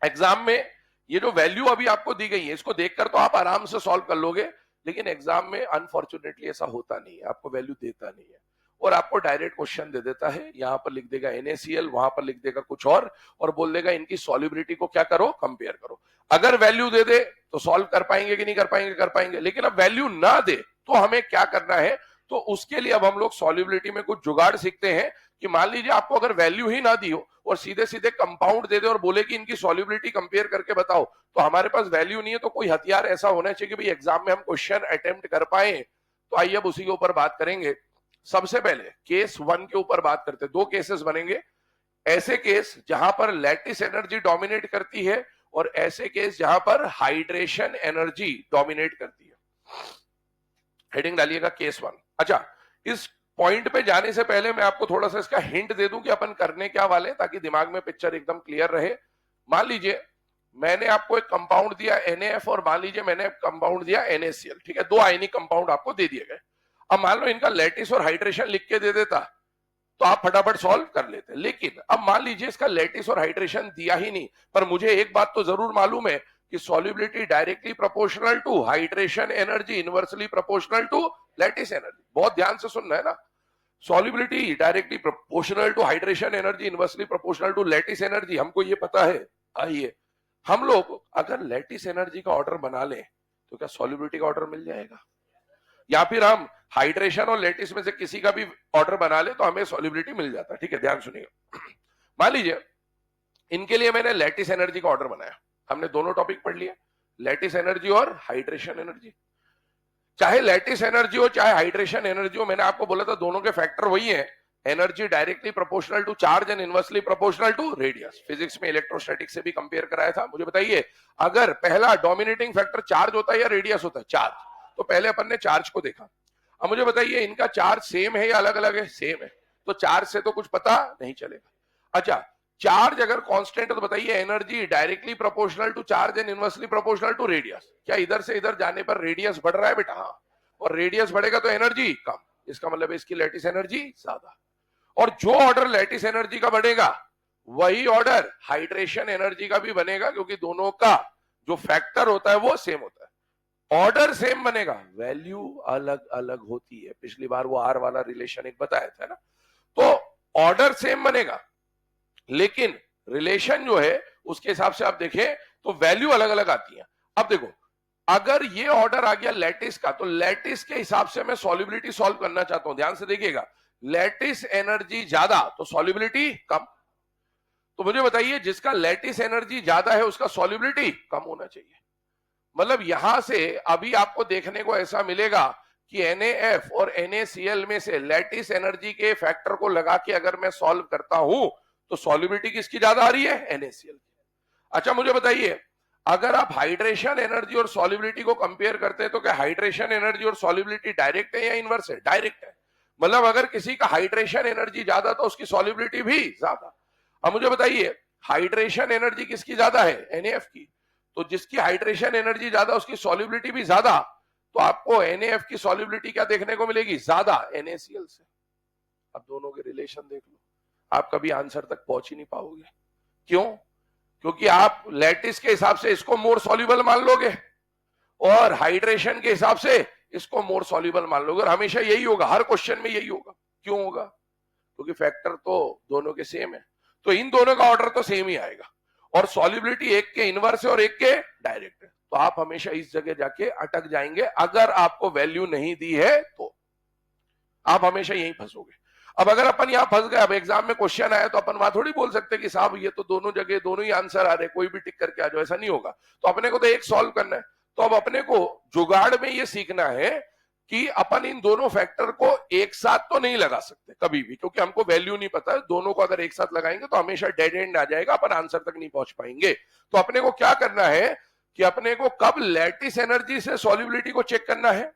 एग्जाम में ये जो वैल्यू अभी आपको दी गई है इसको देखकर तो आप आराम से सॉल्व कर लोगे, लेकिन एग्जाम में अनफॉर्चुनेटली ऐसा होता नहीं है, आपको वैल्यू देता नहीं है, और आपको डायरेक्ट क्वेश्चन दे देता है। यहां पर लिख देगा NaCl, वहां पर लिख देगा कुछ और बोल देगा इनकी सॉल्युबिलिटी को क्या करो, कंपेयर करो। अगर वैल्यू दे दे तो सॉल्व कर पाएंगे कि नहीं कर पाएंगे, कर पाएंगे। लेकिन अब वैल्यू ना दे तो हमें क्या करना है, तो उसके लिए अब हम लोग सॉल्युबिलिटी में कुछ जुगाड़ सीखते हैं कि मान लीजिए आपको अगर वैल्यू ही ना दी हो और सीधे सीधे कंपाउंड दे दे और बोले कि इनकी सॉल्युबिलिटी कंपेयर करके बताओ, तो हमारे पास वैल्यू नहीं है। तो कोई हथियार ऐसा होना चाहिए कि भाई एग्जाम में हम क्वेश्चन अटेम्प्ट कर पाए। तो आइए अब उसी के ऊपर बात करेंगे। सबसे पहले केस 1 के ऊपर बात करते हैं। दो केसेस बनेंगे, ऐसे केस जहां पर लैटिस एनर्जी डोमिनेट करती है और ऐसे केस जहां पर हाइड्रेशन एनर्जी डोमिनेट करती है। हेडिंग डालिएगा केस 1। अच्छा, इस पॉइंट पे जाने से पहले मैं आपको थोड़ा सा इसका हिंट दे दूं कि अपन करने क्या वाले, ताकि दिमाग में पिक्चर एकदम क्लियर रहे। मान लीजिए मैंने आपको एक कंपाउंड दिया NaF और मान लीजिए मैंने कंपाउंड दिया NaCl, ठीक है, दो आयनिक कंपाउंड आपको दे दिए गए। अब मान लो इनका लैटिस और हाइड्रेशन लिख के दे देता तो आप फटाफट सॉल्व कर लेते, लेकिन अब मान लीजिए इसका लैटिस और हाइड्रेशन दिया ही नहीं, पर मुझे एक बात तो जरूर मालूम है कि solubility directly proportional to hydration energy inversely proportional to lattice energy. बहुत ध्यान से सुनना है ना, solubility directly proportional to hydration energy inversely proportional to lattice energy, हमको ये पता है। आइए हम लोग अगर लैटिस एनर्जी का ऑर्डर बना लें तो क्या सॉल्युबिलिटी का ऑर्डर मिल जाएगा, या फिर हम हाइड्रेशन और लैटिस में से किसी का भी ऑर्डर बना ले तो हमें सॉल्युबिलिटी मिल जाता है। ठीक है, ध्यान सुनिएगा। मान लीजिए इनके लिए मैंने लैटिस एनर्जी का ऑर्डर बनाया, हमने दोनों टॉपिक पढ़ लिया, लैटिस एनर्जी और हाइड्रेशन एनर्जी। चाहे लैटिस एनर्जी हो चाहे हाइड्रेशन एनर्जी हो, मैंने आपको बोला था दोनों के फैक्टर वही है, energy directly proportional to charge and inversely proportional to radius. Physics में इलेक्ट्रोस्टैटिक्स से भी कंपेयर कराया था। मुझे बताइए अगर पहला डोमिनेटिंग फैक्टर चार्ज होता है या रेडियस होता है? चार्ज। तो पहले अपन ने चार्ज को देखा। अब मुझे बताइए इनका चार्ज सेम है या अलग अलग है? सेम है, तो चार्ज से तो कुछ पता नहीं चलेगा। अच्छा, चार्ज अगर कांस्टेंट है तो बताइए energy directly proportional to charge and inversely proportional to radius. क्या इधर से इधर जाने पर रेडियस बढ़ रहा है बेटा? हाँ, और रेडियस बढ़ेगा तो एनर्जी कम, इसका मतलब इसकी लैटिस एनर्जी ज्यादा। और जो ऑर्डर लैटिस एनर्जी का बढ़ेगा वही ऑर्डर हाइड्रेशन एनर्जी का भी बनेगा, क्योंकि दोनों का जो फैक्टर होता है वो सेम होता है। ऑर्डर सेम बनेगा, वैल्यू अलग अलग होती है। पिछली बार वो आर वाला रिलेशन एक बताया था ना। तो ऑर्डर सेम बनेगा लेकिन रिलेशन जो है उसके हिसाब से आप देखें तो वैल्यू अलग अलग आती है। अब देखो अगर ये ऑर्डर आ गया लैटिस का, तो लैटिस के हिसाब से मैं सॉल्युबिलिटी सॉल्व करना चाहता हूं। ध्यान से देखिएगा, लैटिस एनर्जी ज्यादा तो सॉल्युबिलिटी कम। तो मुझे बताइए जिसका लैटिस एनर्जी ज्यादा है उसका सॉल्युबिलिटी कम होना चाहिए। मतलब यहां से अभी आपको देखने को ऐसा मिलेगा कि NaF और NaCl में से लैटिस एनर्जी के फैक्टर को लगा के अगर मैं सॉल्व करता हूं तो सॉल्युबिलिटी किसकी ज्यादा आ रही है? NaCl की। अच्छा मुझे बताइए अगर आप हाइड्रेशन एनर्जी और सॉल्युबिलिटी को कंपेयर करते हैं तो क्या हाइड्रेशन एनर्जी और सॉल्युबिलिटी डायरेक्ट है या इनवर्स है? डायरेक्ट है। मतलब अगर किसी का हाइड्रेशन एनर्जी ज्यादा तो उसकी सॉल्युबिलिटी भी ज्यादा। अब मुझे बताइए हाइड्रेशन एनर्जी किसकी ज्यादा है? NaF की। तो जिसकी हाइड्रेशन एनर्जी ज्यादा उसकी सॉल्युबिलिटी भी ज्यादा, तो आपको NaF की सॉल्युबिलिटी क्या देखने को मिलेगी? ज्यादा NaCl से। अब दोनों के रिलेशन देख लो, आप कभी आंसर तक पहुंच ही नहीं पाओगे। क्यों? क्योंकि आप लैटिस के हिसाब से इसको मोर सॉल्युबल मान लोगे और हाइड्रेशन के हिसाब से इसको मोर सॉल्युबल मान लोगे, और हमेशा यही होगा, हर क्वेश्चन में यही होगा। क्यों होगा? क्योंकि फैक्टर तो दोनों के सेम है, तो इन दोनों का ऑर्डर तो सेम ही आएगा, और सॉल्युबिलिटी एक के इनवर्स है और एक के डायरेक्ट है। तो आप हमेशा इस जगह जाके अटक जाएंगे। अगर आपको वैल्यू नहीं दी है तो आप हमेशा यहीं फंसोगे। अब अगर अपन यहां फंस गए, अब एग्जाम में क्वेश्चन आया तो अपन वहां थोड़ी बोल सकते कि साहब ये तो दोनों जगह दोनों ही आंसर आ रहे, कोई भी टिक करके आ जाओ, ऐसा नहीं होगा। तो अपने को तो एक सॉल्व करना है। तो अब अपने को जुगाड़ में ये सीखना है कि अपन इन दोनों फैक्टर को एक साथ तो नहीं लगा सकते कभी भी, क्योंकि हमको वैल्यू नहीं पता है। दोनों को अगर एक साथ लगाएंगे तो हमेशा डेड एंड आ जाएगा, अपन आंसर तक नहीं पहुंच पाएंगे। तो अपने को क्या करना है कि अपने को कब लैटिस एनर्जी से सॉल्युबिलिटी को चेक करना है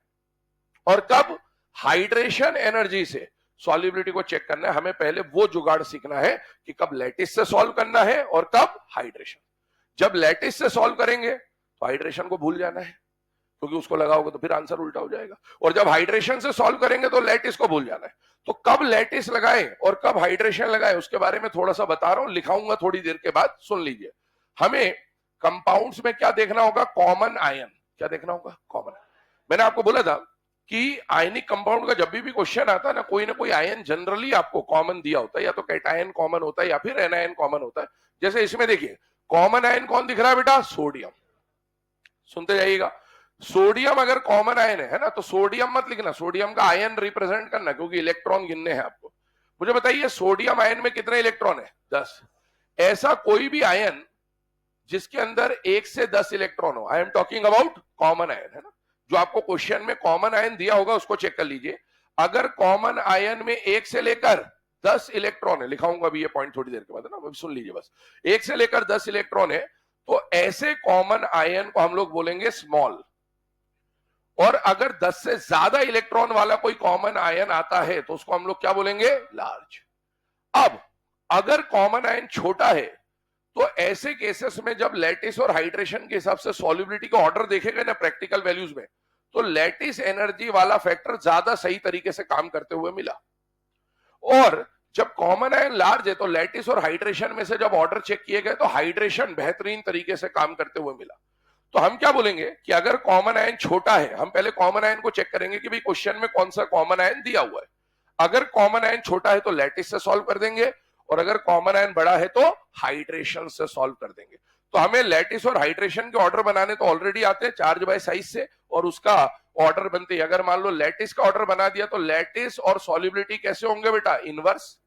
और कब हाइड्रेशन एनर्जी से सॉल्युबिलिटी को चेक करना है। हमें पहले वो जुगाड़ सीखना है कि कब लैटिस से सॉल्व करना है और कब हाइड्रेशन। जब लैटिस से सॉल्व करेंगे तो हाइड्रेशन को भूल जाना है, क्योंकि उसको लगाओगे तो फिर आंसर उल्टा हो जाएगा। और जब हाइड्रेशन से सॉल्व करेंगे तो लैटिस को भूल जाना है। तो कब लैटिस लगाएं और कब हाइड्रेशन लगाएं उसके बारे में थोड़ा सा बता रहा हूं, लिखाऊंगा थोड़ी देर के बाद, सुन लीजिए। हमें कंपाउंड्स में क्या देखना होगा? Common ion. क्या देखना होगा? कॉमन। मैंने आपको बोला था कि आयनिक कंपाउंड का जब भी क्वेश्चन आता है ना कोई आयन जनरली आपको कॉमन दिया होता है, या तो कैटायन कॉमन होता है या फिर एनायन कॉमन होता है। जैसे इसमें देखिए कॉमन आयन कौन दिख रहा है बेटा? सोडियम। सुनते जाइएगा, सोडियम अगर कॉमन आयन है ना, तो सोडियम मत लिखना, सोडियम का आयन रिप्रेजेंट करना, क्योंकि इलेक्ट्रॉन गिनने हैं आपको। मुझे बताइए सोडियम आयन में कितने इलेक्ट्रॉन है? 10। ऐसा कोई भी आयन जिसके अंदर 1 से 10 इलेक्ट्रॉन हो, I am talking about common ion, है ना। जो आपको क्वेश्चन में कॉमन आयन दिया होगा उसको चेक कर लीजिए। अगर कॉमन आयन में 1 से लेकर 10 इलेक्ट्रॉन है, लिखाऊंगा अभी ये पॉइंट थोड़ी देर के बाद, है ना, सुन लीजिए बस। 1 से लेकर 10 इलेक्ट्रॉन है, तो ऐसे कॉमन आयन को हम लोग बोलेंगे स्मॉल। और अगर 10 से ज्यादा इलेक्ट्रॉन वाला कोई कॉमन आयन आता है तो उसको हम लोग क्या बोलेंगे? लार्ज। अब अगर कॉमन आयन छोटा है तो ऐसे केसेस में जब लैटिस और हाइड्रेशन के हिसाब से सॉल्युबिलिटी का ऑर्डर देखेगा ना प्रैक्टिकल वैल्यूज में, तो लैटिस एनर्जी वाला फैक्टर ज्यादा सही तरीके से काम करते हुए मिला। और जब कॉमन आयन लार्ज है तो लैटिस और हाइड्रेशन में से जब ऑर्डर चेक किए गए तो हाइड्रेशन बेहतरीन तरीके से काम करते हुए मिला। तो हम क्या बोलेंगे कि अगर कॉमन आयन छोटा है, हम पहले कॉमन आयन को चेक करेंगे कि भाई क्वेश्चन में कौन सा कॉमन आयन दिया हुआ है। अगर कॉमन आयन छोटा है तो लैटिस से सॉल्व कर देंगे, और अगर कॉमन आयन बड़ा है तो हाइड्रेशन से सॉल्व कर देंगे। तो हमें लैटिस और हाइड्रेशन के ऑर्डर बनाने तो ऑलरेडी आते हैं चार्ज बाय साइज से, और उसका ऑर्डर बनते हैं। अगर मान लो लैटिस का ऑर्डर बना दिया तो लैटिस और सॉल्युबिलिटी कैसे होंगे बेटा, इनवर्स।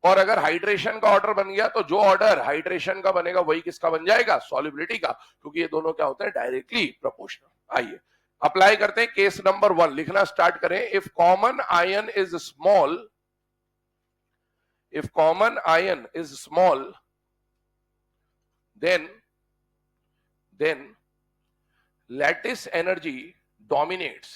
और अगर हाइड्रेशन का ऑर्डर बन गया तो जो ऑर्डर हाइड्रेशन का बनेगा वही किसका बन जाएगा, सॉल्युबिलिटी का, क्योंकि ये दोनों क्या होते हैं, डायरेक्टली प्रोपोर्शनल। आइए अप्लाई करते हैं केस नंबर 1, लिखना स्टार्ट करें। If common ion is small, if common ion is small, then lattice energy dominates.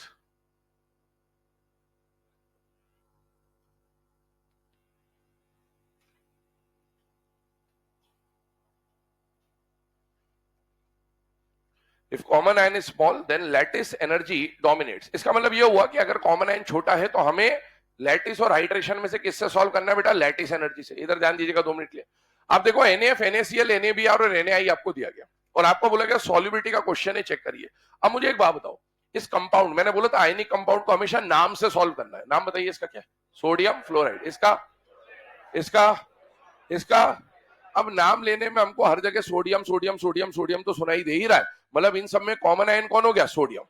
If common ion is small, then lattice energy dominates. इसका मतलब ये हुआ कि अगर कॉमन आयन छोटा है तो हमें लैटिस और हाइड्रेशन में से किससे सॉल्व करना है बेटा, लैटिस एनर्जी से। इधर ध्यान दीजिएगा 2 मिनट के लिए। आप देखो NaF, NaCl, NaBr और NaI आपको दिया गया, और आपको बोला गया सॉल्युबिलिटी का क्वेश्चन है, चेक करिए। अब मुझे एक बात बताओ, इस कंपाउंड, मैंने बोला था आयनिक कंपाउंड को हमेशा नाम से सॉल्व करना है। नाम बताइए इसका क्या है, सोडियम फ्लोराइड। इसका इसका अब नाम लेने में हमको हर जगह सोडियम सोडियम सोडियम सोडियम तो सुनाई दे ही रहा है, मतलब इन सब में कॉमन आयन कौन हो गया, सोडियम।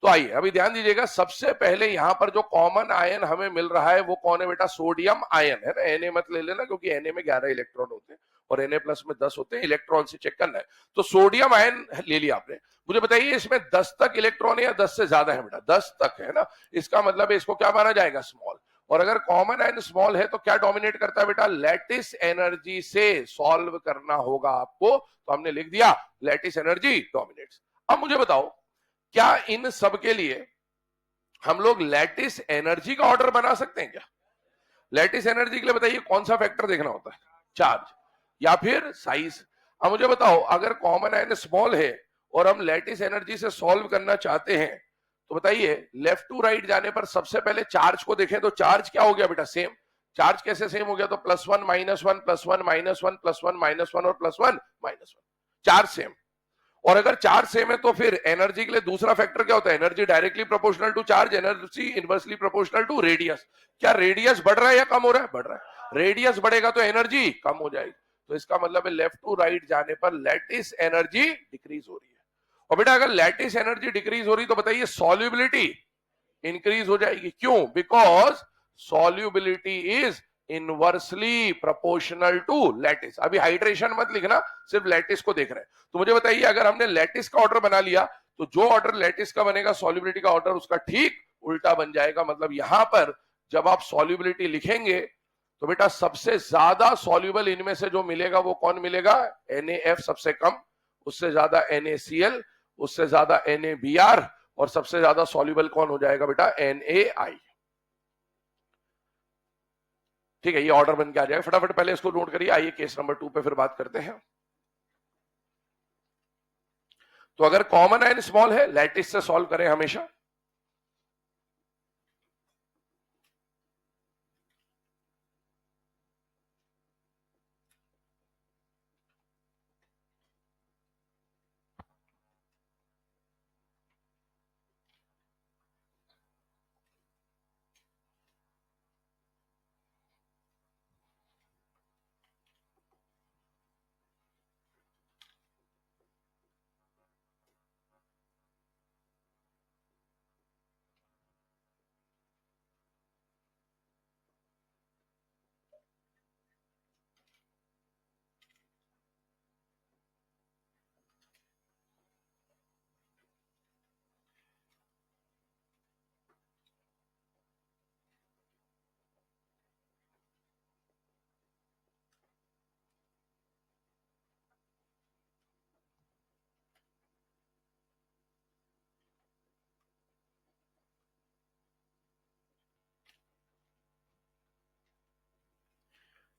तो आइए अभी ध्यान दीजिएगा, सबसे पहले यहां पर जो कॉमन आयन हमें मिल रहा है वो कौन है बेटा, सोडियम आयन है ना। Na मत ले लेना, क्योंकि Na में 11 इलेक्ट्रॉन होते हैं और Na प्लस में 10 होते हैं, इलेक्ट्रॉन से चेक करना है। तो सोडियम आयन ले लिया आपने। मुझे बताइए इसमें 10 तक इलेक्ट्रॉन है या 10 से ज्यादा है बेटा, 10 तक है ना। इसका मतलब है इसको क्या माना जाएगा, स्मॉल। और अगर कॉमन आयन स्मॉल है तो क्या डोमिनेट करता है बेटा, लैटिस एनर्जी से सॉल्व करना होगा आपको। तो हमने लिख दिया लैटिस एनर्जी डोमिनेट्स। अब मुझे बताओ, क्या इन सब के लिए हम लोग लैटिस एनर्जी का ऑर्डर बना सकते हैं क्या? लैटिस एनर्जी के लिए बताइए कौन सा फैक्टर देखना होता है, चार्ज या फिर साइज। अब मुझे बताओ, अगर कॉमन आयन स्मॉल है और हम लैटिस एनर्जी से सॉल्व करना चाहते हैं, तो बताइए लेफ्ट टू राइट जाने पर सबसे पहले चार्ज को देखें तो चार्ज क्या हो गया बेटा, सेम। चार्ज कैसे सेम हो गया, तो +1 -1 +1 -1 +1 -1 और +1 -1, चार्ज सेम। और अगर चार्ज सेम है तो फिर एनर्जी के लिए दूसरा फैक्टर क्या होता है, energy directly proportional to charge, energy inversely proportional to radius. क्या रेडियस बढ़ रहा है या कम हो रहा है, बढ़ रहा है। रेडियस बढ़ेगा तो एनर्जी कम हो जाएगी। तो इसका मतलब है लेफ्ट टू राइट जाने पर लैटिस एनर्जी डिक्रीज हो रही है। और बेटा अगर लैटिस एनर्जी डिक्रीज हो रही तो बताइए सॉल्युबिलिटी इंक्रीज हो जाएगी। क्यों, because solubility is inversely proportional to lattice. अभी हाइड्रेशन मत लिखना, सिर्फ लैटिस को देख रहे हैं। तो मुझे बताइए, अगर हमने लैटिस का ऑर्डर बना लिया तो जो ऑर्डर लैटिस का बनेगा सॉल्युबिलिटी का ऑर्डर उसका ठीक उल्टा बन जाएगा। मतलब यहां पर जब आप सॉल्युबिलिटी लिखेंगे तो बेटा सबसे ज्यादा सॉल्युबल इनमें से जो मिलेगा वो कौन मिलेगा, NaF सबसे कम, उससे ज्यादा NaCl, उससे ज्यादा NaBr, और सबसे ज्यादा सॉल्युबल कौन हो जाएगा बेटा, NaI। ठीक है, ये ऑर्डर बन के आ जाएगा। फटाफट पहले इसको नोट करिए। आइए केस नंबर 2 पे फिर बात करते हैं। तो अगर कॉमन आयन स्मॉल है, लैटिस से सॉल्व करें हमेशा।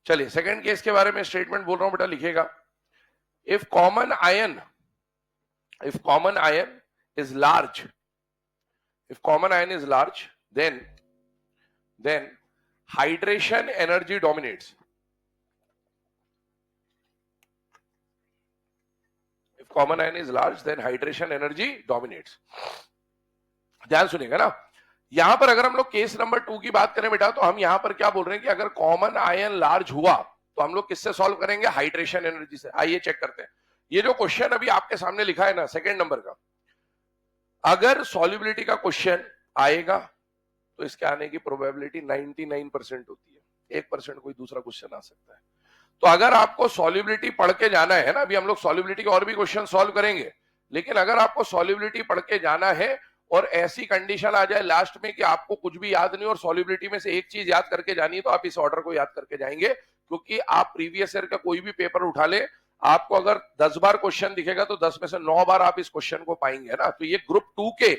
चलिए सेकंड केस के बारे में स्टेटमेंट बोल रहा हूं बेटा, लिखिएगा। If common ion is large if common ion is large, then hydration energy dominates. If common ion is large, then hydration energy dominates. ध्यान सुनिएगा ना, यहां पर अगर हम लोग केस नंबर 2 की बात करें बेटा, तो हम यहां पर क्या बोल रहे हैं कि अगर कॉमन आयन लार्ज हुआ तो हम लोग किससे सॉल्व करेंगे? हाइड्रेशन एनर्जी से। आइए चेक करते हैं। ये जो क्वेश्चन अभी आपके सामने लिखा है ना, सेकंड नंबर का, अगर सॉल्युबिलिटी का क्वेश्चन आएगा तो इसके आने की प्रोबेबिलिटी 99% होती है, 1% कोई दूसरा क्वेश्चन आ सकता है। तो अगर आपको सॉल्युबिलिटी पढ़ के जाना है ना, अभी हम लोग सॉल्युबिलिटी के और भी क्वेश्चन सॉल्व करेंगे, लेकिन अगर आपको सॉल्युबिलिटी पढ़ के जाना है और ऐसी कंडीशन आ जाए लास्ट में कि आपको कुछ भी याद नहीं और सॉल्युबिलिटी में से एक चीज याद करके जानी है, तो आप इस ऑर्डर को याद करके जाएंगे। क्योंकि आप प्रीवियस ईयर का कोई भी पेपर उठा ले, आपको अगर 10 बार क्वेश्चन दिखेगा तो 10 में से 9 बार आप इस क्वेश्चन को पाएंगे ना। तो ये ग्रुप 2 के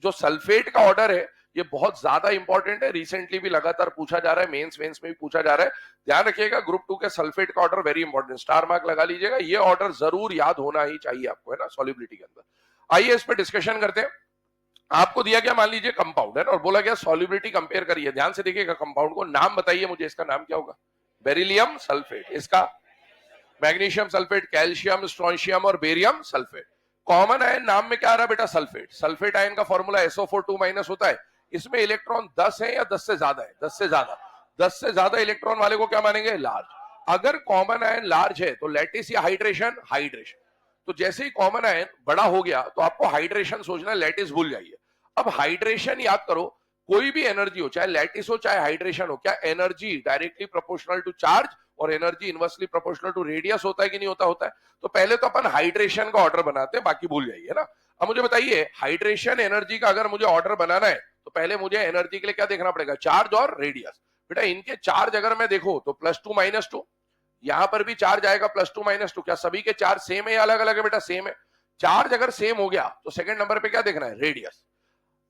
जो सल्फेट का ऑर्डर है, ये बहुत ज्यादा इंपॉर्टेंट है। रिसेंटली भी लगातार पूछा जा रहा है, मेंस वेंस में भी पूछा जा रहा है। ध्यान रखिएगा, ग्रुप 2 के सल्फेट का order very important, star mark लगा लीजिएगा, ये ऑर्डर जरूर याद होना ही चाहिए आपको, है ना, सॉल्युबिलिटी के अंदर। आइए इस पर डिस्कशन करते हैं। आपको दिया गया मान लीजिए कंपाउंड है और बोला गया सॉल्युबिलिटी कंपेयर करिए। ध्यान से देखिएगा, कंपाउंड को नाम बताइए मुझे, इसका नाम क्या होगा? बेरिलियम सल्फेट, इसका मैग्नीशियम सल्फेट, कैल्शियम, स्ट्रोंशियम और बेरियम सल्फेट। कॉमन आयन नाम में क्या आ रहा है बेटा? सल्फेट। सल्फेट आयन का फॉर्मूला SO4 2- होता है। इसमें इलेक्ट्रॉन 10 है या 10 से ज्यादा है? 10 से ज्यादा। 10 से ज्यादा इलेक्ट्रॉन वाले को क्या मानेंगे? लार्ज। अगर कॉमन आयन लार्ज है तो लैटिस या हाइड्रेशन? हाइड्रेशन। तो जैसे ही कॉमन आयन बड़ा हो गया तो आपको हाइड्रेशन सोचना, लैटिस भूल जाइए। अब हाइड्रेशन याद करो, कोई भी एनर्जी हो, चाहे लैटिस हो चाहे हाइड्रेशन हो, क्या energy directly proportional to charge और energy inversely proportional to radius होता है कि नहीं होता? होता है। तो पहले तो अपन हाइड्रेशन का ऑर्डर बनाते हैं, बाकी भूल जाइए ना। अब मुझे बताइए, हाइड्रेशन एनर्जी का अगर मुझे ऑर्डर बनाना है तो पहले मुझे एनर्जी के लिए क्या देखना पड़ेगा? चार्ज और रेडियस। बेटा इनके चार्ज अगर मैं देखो तो +2 -2, यहां पर भी चार्ज आएगा +2 - 2। क्या सभी के चार्ज सेम है या अलग अलग है? बेटा सेम है। चार्ज अगर सेम हो गया तो सेकंड नंबर पे क्या देखना है? रेडियस।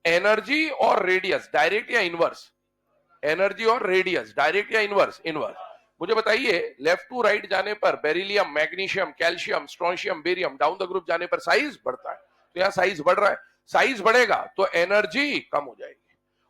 एनर्जी और रेडियस डायरेक्ट या इनवर्स? एनर्जी और रेडियस डायरेक्ट या इनवर्स? इनवर्स। मुझे बताइए, लेफ्ट टू राइट जाने पर beryllium, magnesium, calcium, strontium, barium, down the group जाने पर साइज बढ़ता है। तो यहाँ साइज बढ़ रहा है, साइज बढ़ेगा तो एनर्जी कम हो जाएगी।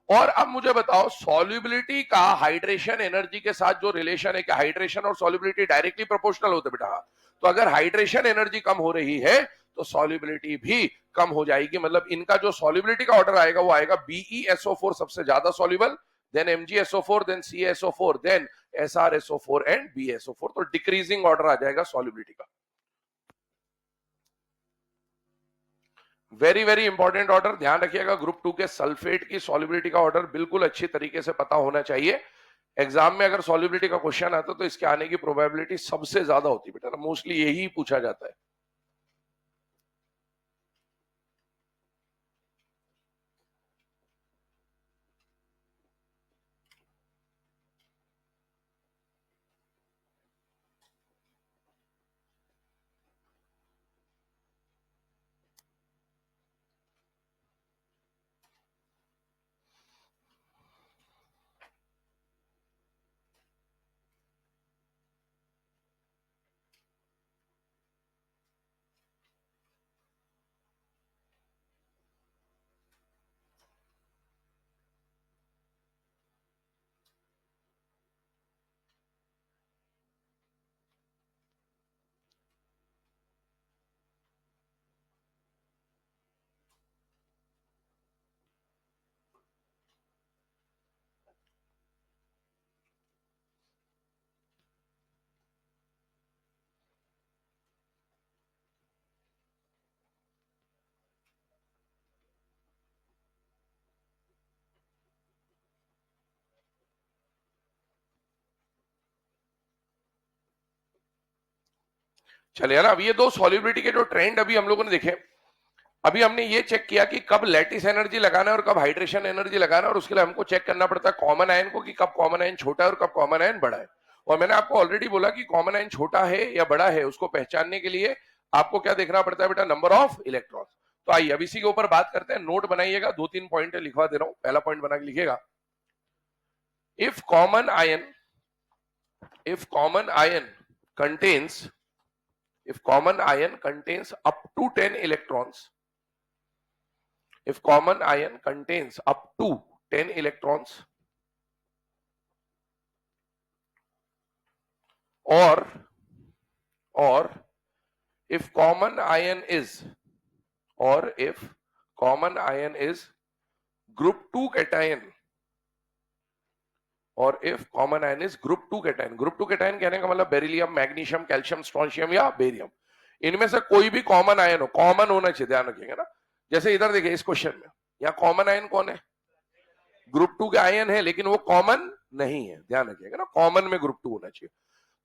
और अब मुझे बताओ, सॉल्युबिलिटी का हाइड्रेशन एनर्जी के साथ जो रिलेशन है, कि हाइड्रेशन और सॉल्युबिलिटी डायरेक्टली प्रोपोर्शनल होते बेटा? तो अगर हाइड्रेशन एनर्जी कम हो रही है तो सॉल्युबिलिटी भी कम हो जाएगी। मतलब इनका जो सॉल्युबिलिटी का ऑर्डर आएगा वो आएगा BeSO4 सबसे ज्यादा soluble, then MgSO4, then CaSO4, then SrSO4 and BeSO4। तो डिक्रीजिंग ऑर्डर आ जाएगा सॉल्युबिलिटी का। वेरी वेरी इंपॉर्टेंट ऑर्डर, ध्यान रखिएगा। ग्रुप 2 के सल्फेट की सॉल्युबिलिटी का ऑर्डर बिल्कुल अच्छी तरीके से पता होना चाहिए। एग्जाम में अगर सॉल्युबिलिटी का क्वेश्चन आता तो इसके आने की प्रोबेबिलिटी सबसे ज्यादा होती है बेटा, मोस्टली यही पूछा जाता है। चलिए ना, अब ये दो सॉल्युबिलिटी के जो ट्रेंड अभी हम लोगों ने देखे, अभी हमने ये चेक किया कि कब लैटिस एनर्जी लगाना है और कब हाइड्रेशन एनर्जी लगाना है। और उसके लिए हमको चेक करना पड़ता है कॉमन आयन को, कि कब कॉमन आयन छोटा है और कब कॉमन आयन बड़ा है। और मैंने आपको ऑलरेडी बोला कि कॉमन आयन छोटा है या बड़ा है उसको पहचानने के लिए आपको क्या देखना पड़ता है बेटा? Number of electron. तो आइए अब इसी के ऊपर बात करते हैं। नोट बनाइएगा, 2-3 पॉइंट लिखवा दे रहा हूं। पहला पॉइंट बना के लिखिएगा, if common ion contains if common ion contains up to 10 electrons, if common ion contains up to 10 electrons or if common ion is group 2 cation और if common ion is group 2 cation, group 2 cation कहने का मतलब beryllium, magnesium, calcium, strontium या barium, इनमें से कोई भी common ion हो, कॉमन होना चाहिए, ध्यान रखिएगा ना। जैसे इधर देखिए इस क्वेश्चन में यहाँ कॉमन आयन कौन है, ग्रुप 2 के आयन है, लेकिन वो कॉमन नहीं है, ध्यान रखिएगा ना, कॉमन में ग्रुप 2 होना चाहिए।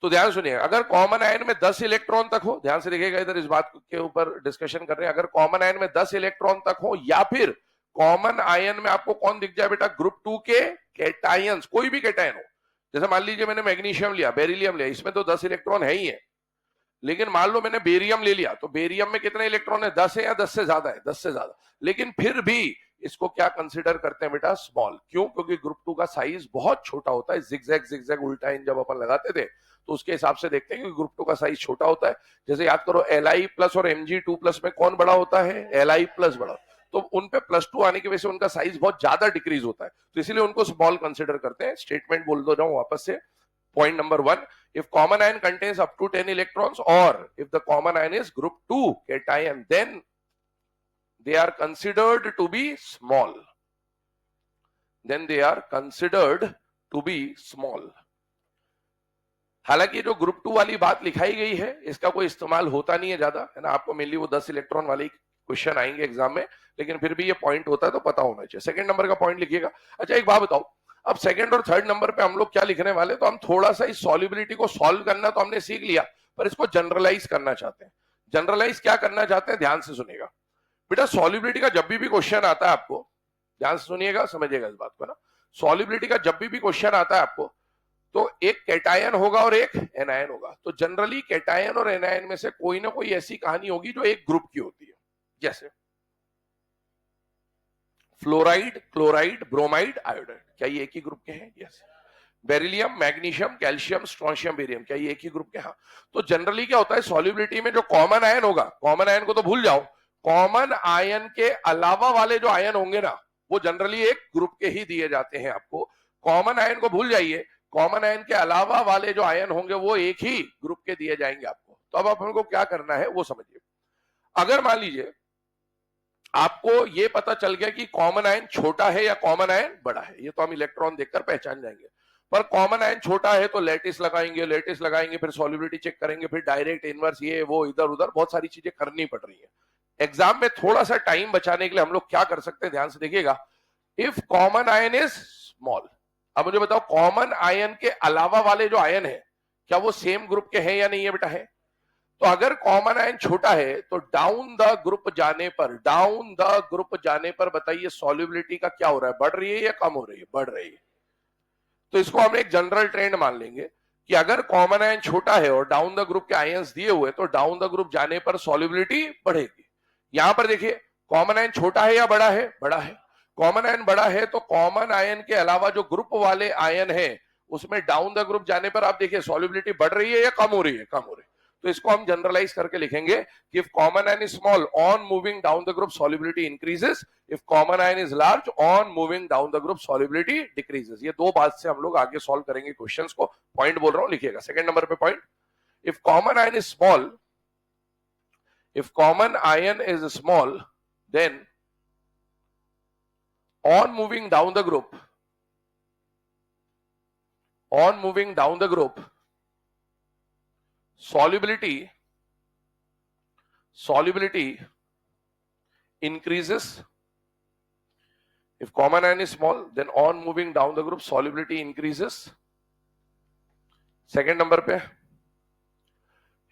तो ध्यान सुनिए, अगर कॉमन आयन में 10 इलेक्ट्रॉन तक हो, ध्यान से देखिएगा, इधर इस बात के ऊपर डिस्कशन कर रहे हैं, अगर कॉमन आयन में 10 इलेक्ट्रॉन तक हो या फिर कॉमन आयन में आपको कौन दिख जाए बेटा, ग्रुप 2 के कैटायंस, कोई भी कैटायन हो, जैसे मान लीजिए मैंने मैग्नीशियम लिया, बेरिलियम लिया, इसमें तो 10 इलेक्ट्रॉन है ही है, लेकिन मान लो मैंने बेरियम ले लिया, तो बेरियम में कितने इलेक्ट्रॉन है, 10 है या 10 से ज्यादा है, 10 से ज्यादा, लेकिन फिर भी इसको क्या कंसीडर करते हैं बेटा, स्मॉल। क्यों? क्योंकि ग्रुप 2 का साइज बहुत छोटा होता है, जिगजैग उल्टा इन जब अपन लगाते थे तो उसके हिसाब से देखते हैं कि ग्रुप 2 का साइज छोटा होता है। जैसे याद करो Li प्लस और Mg2 प्लस में कौन बड़ा होता है, Li प्लस बड़ा, तो उन पे +2 आने की वजह से उनका साइज बहुत ज्यादा डिक्रीज होता है, तो इसीलिए उनको स्मॉल कंसिडर करते हैं। स्टेटमेंट बोल दो रहा हूं वापस से, point number 1, if common ion contains up to 10 electrons or if the common ion is group 2 cation, then they are considered to be small, हालांकि जो ग्रुप 2 वाली बात लिखाई गई है इसका कोई इस्तेमाल होता नहीं है ज्यादा, है ना, आपको मेनली वो 10 इलेक्ट्रॉन वाले क्वेश्चन आएंगे एग्जाम में, लेकिन फिर भी ये पॉइंट होता है तो पता होना चाहिए। सेकंड नंबर का पॉइंट लिखिएगा। अच्छा एक बात बताओ, अब सेकंड और थर्ड नंबर पे हम लोग क्या लिखने वाले, तो हम थोड़ा सा इस सॉल्युबिलिटी को सॉल्व करना तो हमने सीख लिया, पर इसको जनरलाइज करना चाहते हैं। जनरलाइज क्या करना चाहते हैं, ध्यान से सुनिएगा बेटा, सॉल्युबिलिटी का जब भी क्वेश्चन आता है आपको, ध्यान से सुनिएगा, समझिएगा इस बात को ना, सॉल्युबिलिटी का जब भी क्वेश्चन आता है आपको, तो एक कैटायन होगा और एक एनायन होगा, तो जनरली कैटायन और एनायन में से कोई ना कोई ऐसी कहानी होगी जो एक ग्रुप की होती है, जैसे फ्लोराइड, क्लोराइड, ब्रोमाइड, आयोडाइड, क्या ये एक ही ग्रुप के हैं? Yes. Beryllium, magnesium, calcium, strontium, barium, क्या ये एक ही ग्रुप के? हाँ। तो जनरली क्या होता है, सॉल्युबिलिटी में जो कॉमन आयन होगा, कॉमन आयन को तो भूल जाओ, कॉमन आयन के अलावा वाले जो आयन होंगे ना, वो जनरली एक ग्रुप के ही दिए जाते हैं आपको। कॉमन आयन को भूल जाइए, कॉमन आयन के अलावा वाले जो आयन होंगे वो एक ही ग्रुप के दिए जाएंगे आपको। तो अब हमको क्या करना है वो समझिए। अगर मान लीजिए आपको ये पता चल गया कि कॉमन आयन छोटा है या कॉमन आयन बड़ा है, ये तो हम इलेक्ट्रॉन देखकर पहचान जाएंगे, पर कॉमन आयन छोटा है तो लेटिस लगाएंगे, फिर सॉल्युबिलिटी चेक करेंगे, फिर डायरेक्ट इनवर्स, ये वो इधर उधर बहुत सारी चीजें करनी पड़ रही है। एग्जाम में थोड़ा सा टाइम बचाने के लिए हम लोग क्या कर सकते हैं, ध्यान से देखिएगा। If common ion is small, अब मुझे बताओ कॉमन आयन के अलावा वाले जो आयन है क्या वो सेम ग्रुप के हैं या नहीं है बेटा? है। तो अगर कॉमन आयन छोटा है तो डाउन द ग्रुप जाने पर बताइए सॉल्युबिलिटी का क्या हो रहा है, बढ़ रही है या कम हो रही है? बढ़ रही है। तो इसको हम एक जनरल ट्रेंड मान लेंगे कि अगर कॉमन आयन छोटा है और डाउन द ग्रुप के आयन्स दिए हुए, तो डाउन द ग्रुप जाने पर सॉल्युबिलिटी बढ़ेगी। यहां पर देखिए कॉमन आयन छोटा है या बड़ा है? बड़ा है। कॉमन आयन बड़ा है तो कॉमन आयन के अलावा जो ग्रुप वाले आयन है उसमें डाउन द ग्रुप जाने पर आप देखिए सॉल्युबिलिटी बढ़ रही है या कम हो रही है? कम हो रही है। तो इसको हम जनरलाइज करके लिखेंगे कि if common ion is small, on moving down the group solubility increases, if common ion is large, on moving down the group solubility decreases. ये दो बात से हम लोग आगे सॉल्व करेंगे क्वेश्चंस को। पॉइंट बोल रहा हूं, लिखिएगा। सेकंड नंबर पे point, if common ion is small, if common ion is small, then on moving down the group, solubility increases. If common ion is small, then on moving down the group solubility increases. Second number पे,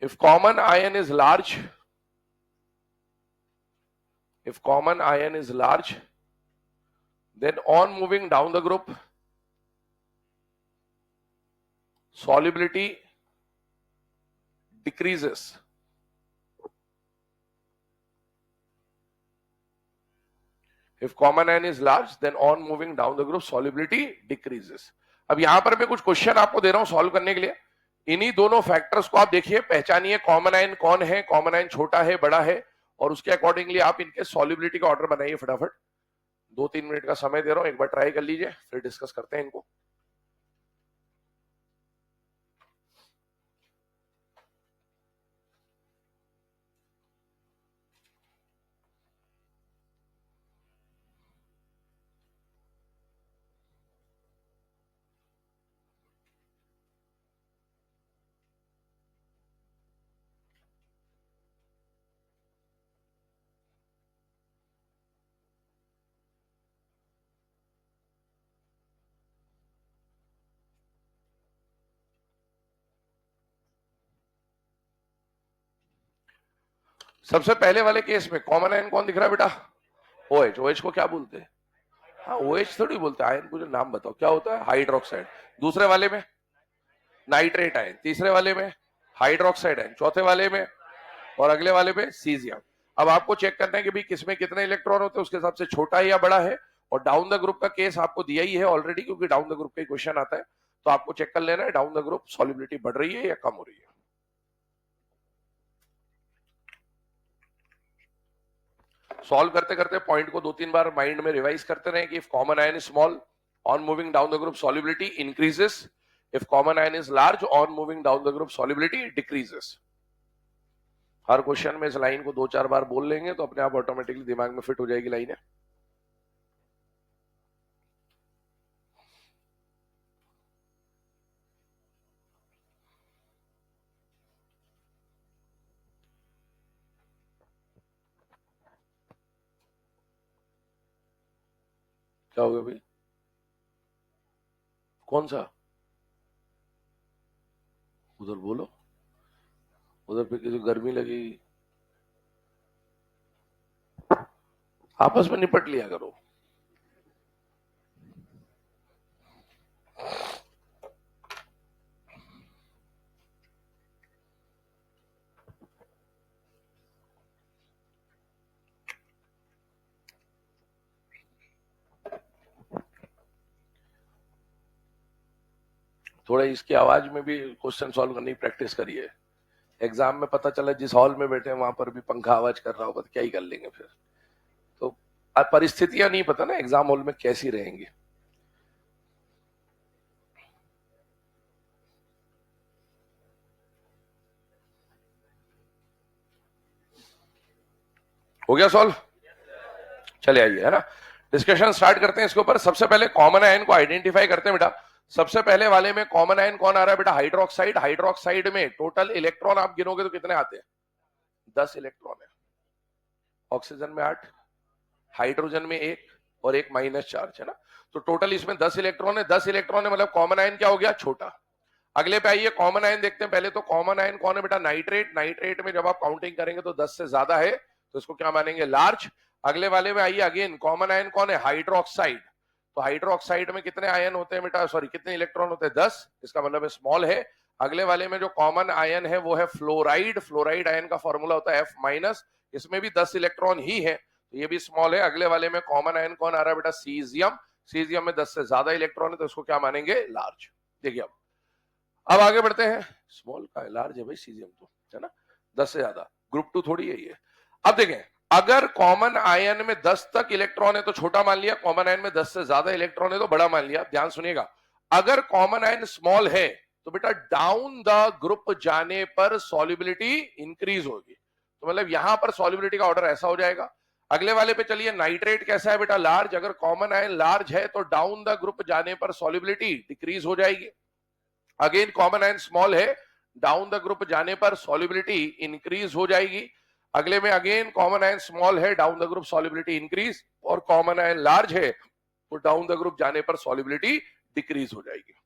if common ion is large, then on moving down the group solubility decreases. If common ion is large, then on moving down the group solubility decreases. अब यहां पर मैं कुछ question आपको दे रहा हूं solve करने के लिए। इन्हीं दोनों फैक्टर्स को आप देखिए, पहचानिए कॉमन आयन कौन है, कॉमन आयन छोटा है बड़ा है, और उसके अकॉर्डिंगली आप इनके सॉल्युबिलिटी का ऑर्डर बनाइए फटाफट। 2-3 मिनट का समय दे रहा हूं, एक बार ट्राई कर लीजिए, फिर डिस्कस करते हैं इनको। सबसे पहले वाले केस में कॉमन आयन कौन दिख रहा है बेटा? OH। OH को क्या बोलते हैं? हाँ, OH थोड़ी बोलते हैं, आयन को जो नाम बताओ क्या होता है? हाइड्रोक्साइड। दूसरे वाले में नाइट्रेट आयन, तीसरे वाले में हाइड्रोक्साइड आयन, चौथे वाले में और अगले वाले में सीजियम। अब आपको चेक करना है कि भाई किसमें कितने इलेक्ट्रॉन होते हैं, उसके हिसाब से छोटा है या बड़ा है। और डाउन द ग्रुप का केस आपको दिया ही है ऑलरेडी, क्योंकि डाउन द ग्रुप का क्वेश्चन आता है, तो आपको चेक कर लेना है डाउन द ग्रुप सॉल्युबिलिटी बढ़ रही है या कम हो रही है। सॉल्व करते करते पॉइंट को 2-3 बार माइंड में रिवाइज करते रहे कि if common ion is small, on moving down the group solubility increases, if common ion is large, on moving down the group solubility decreases. Her question में इस लाइन को 2-4 बार बोल लेंगे तो अपने आप ऑटोमेटिकली दिमाग में फिट हो जाएगी लाइनें। क्या हो गया भाई? कौन सा? उधर बोलो, उधर पे किसी गर्मी लगेगी, आपस में निपट लिया करो। थोड़ा इसकी आवाज में भी क्वेश्चन सॉल्व करने की प्रैक्टिस करिए। एग्जाम में पता चला जिस हॉल में बैठे हैं वहां पर भी पंखा आवाज कर रहा होगा तो क्या ही कर लेंगे फिर। तो परिस्थितियां नहीं पता ना एग्जाम हॉल में कैसी रहेंगी। हो गया सॉल्व? चले आइए, है ना, डिस्कशन स्टार्ट करते हैं इसके ऊपर। सबसे पहले कॉमन आयन को आइडेंटिफाई करते हैं बेटा। सबसे पहले वाले में कॉमन आयन कौन आ रहा है बेटा? हाइड्रोक्साइड। हाइड्रोक्साइड में टोटल इलेक्ट्रॉन आप गिनोगे तो कितने आते हैं? 10 इलेक्ट्रॉन है। ऑक्सीजन में 8, हाइड्रोजन में 1 और एक माइनस चार्ज, है ना। तो टोटल इसमें 10 इलेक्ट्रॉन है। 10 इलेक्ट्रॉन है मतलब कॉमन आयन क्या हो गया? छोटा। अगले पे आइए, कॉमन आयन देखते हैं पहले। तो कॉमन आयन कौन है बेटा? नाइट्रेट। नाइट्रेट में जब आप काउंटिंग करेंगे तो 10 से ज्यादा है तो इसको क्या मानेंगे? लार्ज। अगले वाले में आइए, अगेन कॉमन आयन कौन है? हाइड्रोक्साइड। तो हाइड्रोक्साइड में कितने आयन होते हैं बेटा? सॉरी, कितने इलेक्ट्रॉन होते हैं? 10। इसका मतलब स्मॉल है। अगले वाले में जो कॉमन आयन है वो है फ्लोराइड। फ्लोराइड आयन का फॉर्मूला होता है F-। इसमें भी 10 इलेक्ट्रॉन ही है तो ये भी स्मॉल है। अगले वाले में कॉमन आयन कौन आ रहा है बेटा? सीजियम। सीजियम में 10 से ज्यादा इलेक्ट्रॉन है तो इसको क्या मानेंगे? लार्ज। देखिए अब आगे बढ़ते हैं। स्मॉल का लार्ज है भाई सीजियम तो, है ना, 10 से ज्यादा। ग्रुप 2 थोड़ी है ये। अब देखें, अगर कॉमन आयन में 10 तक इलेक्ट्रॉन है तो छोटा मान लिया, कॉमन आयन में 10 से ज्यादा इलेक्ट्रॉन है तो बड़ा मान लिया। ध्यान सुनिएगा, अगर कॉमन आयन स्मॉल है तो बेटा डाउन द ग्रुप जाने पर सॉल्युबिलिटी इंक्रीज होगी। तो मतलब यहां पर सॉल्युबिलिटी का ऑर्डर ऐसा हो जाएगा। अगले वाले पे चलिए, नाइट्रेट कैसा है बेटा? लार्ज। अगर कॉमन आयन लार्ज है तो डाउन द ग्रुप जाने पर सॉल्युबिलिटी डिक्रीज हो जाएगी। अगेन कॉमन आयन स्मॉल है, डाउन द ग्रुप जाने पर सॉल्युबिलिटी इंक्रीज हो जाएगी। अगले में अगेन कॉमन आयन स्मॉल है, down the group solubility increase, और कॉमन आयन लार्ज है तो डाउन द ग्रुप जाने पर सॉल्युबिलिटी डिक्रीज हो जाएगी।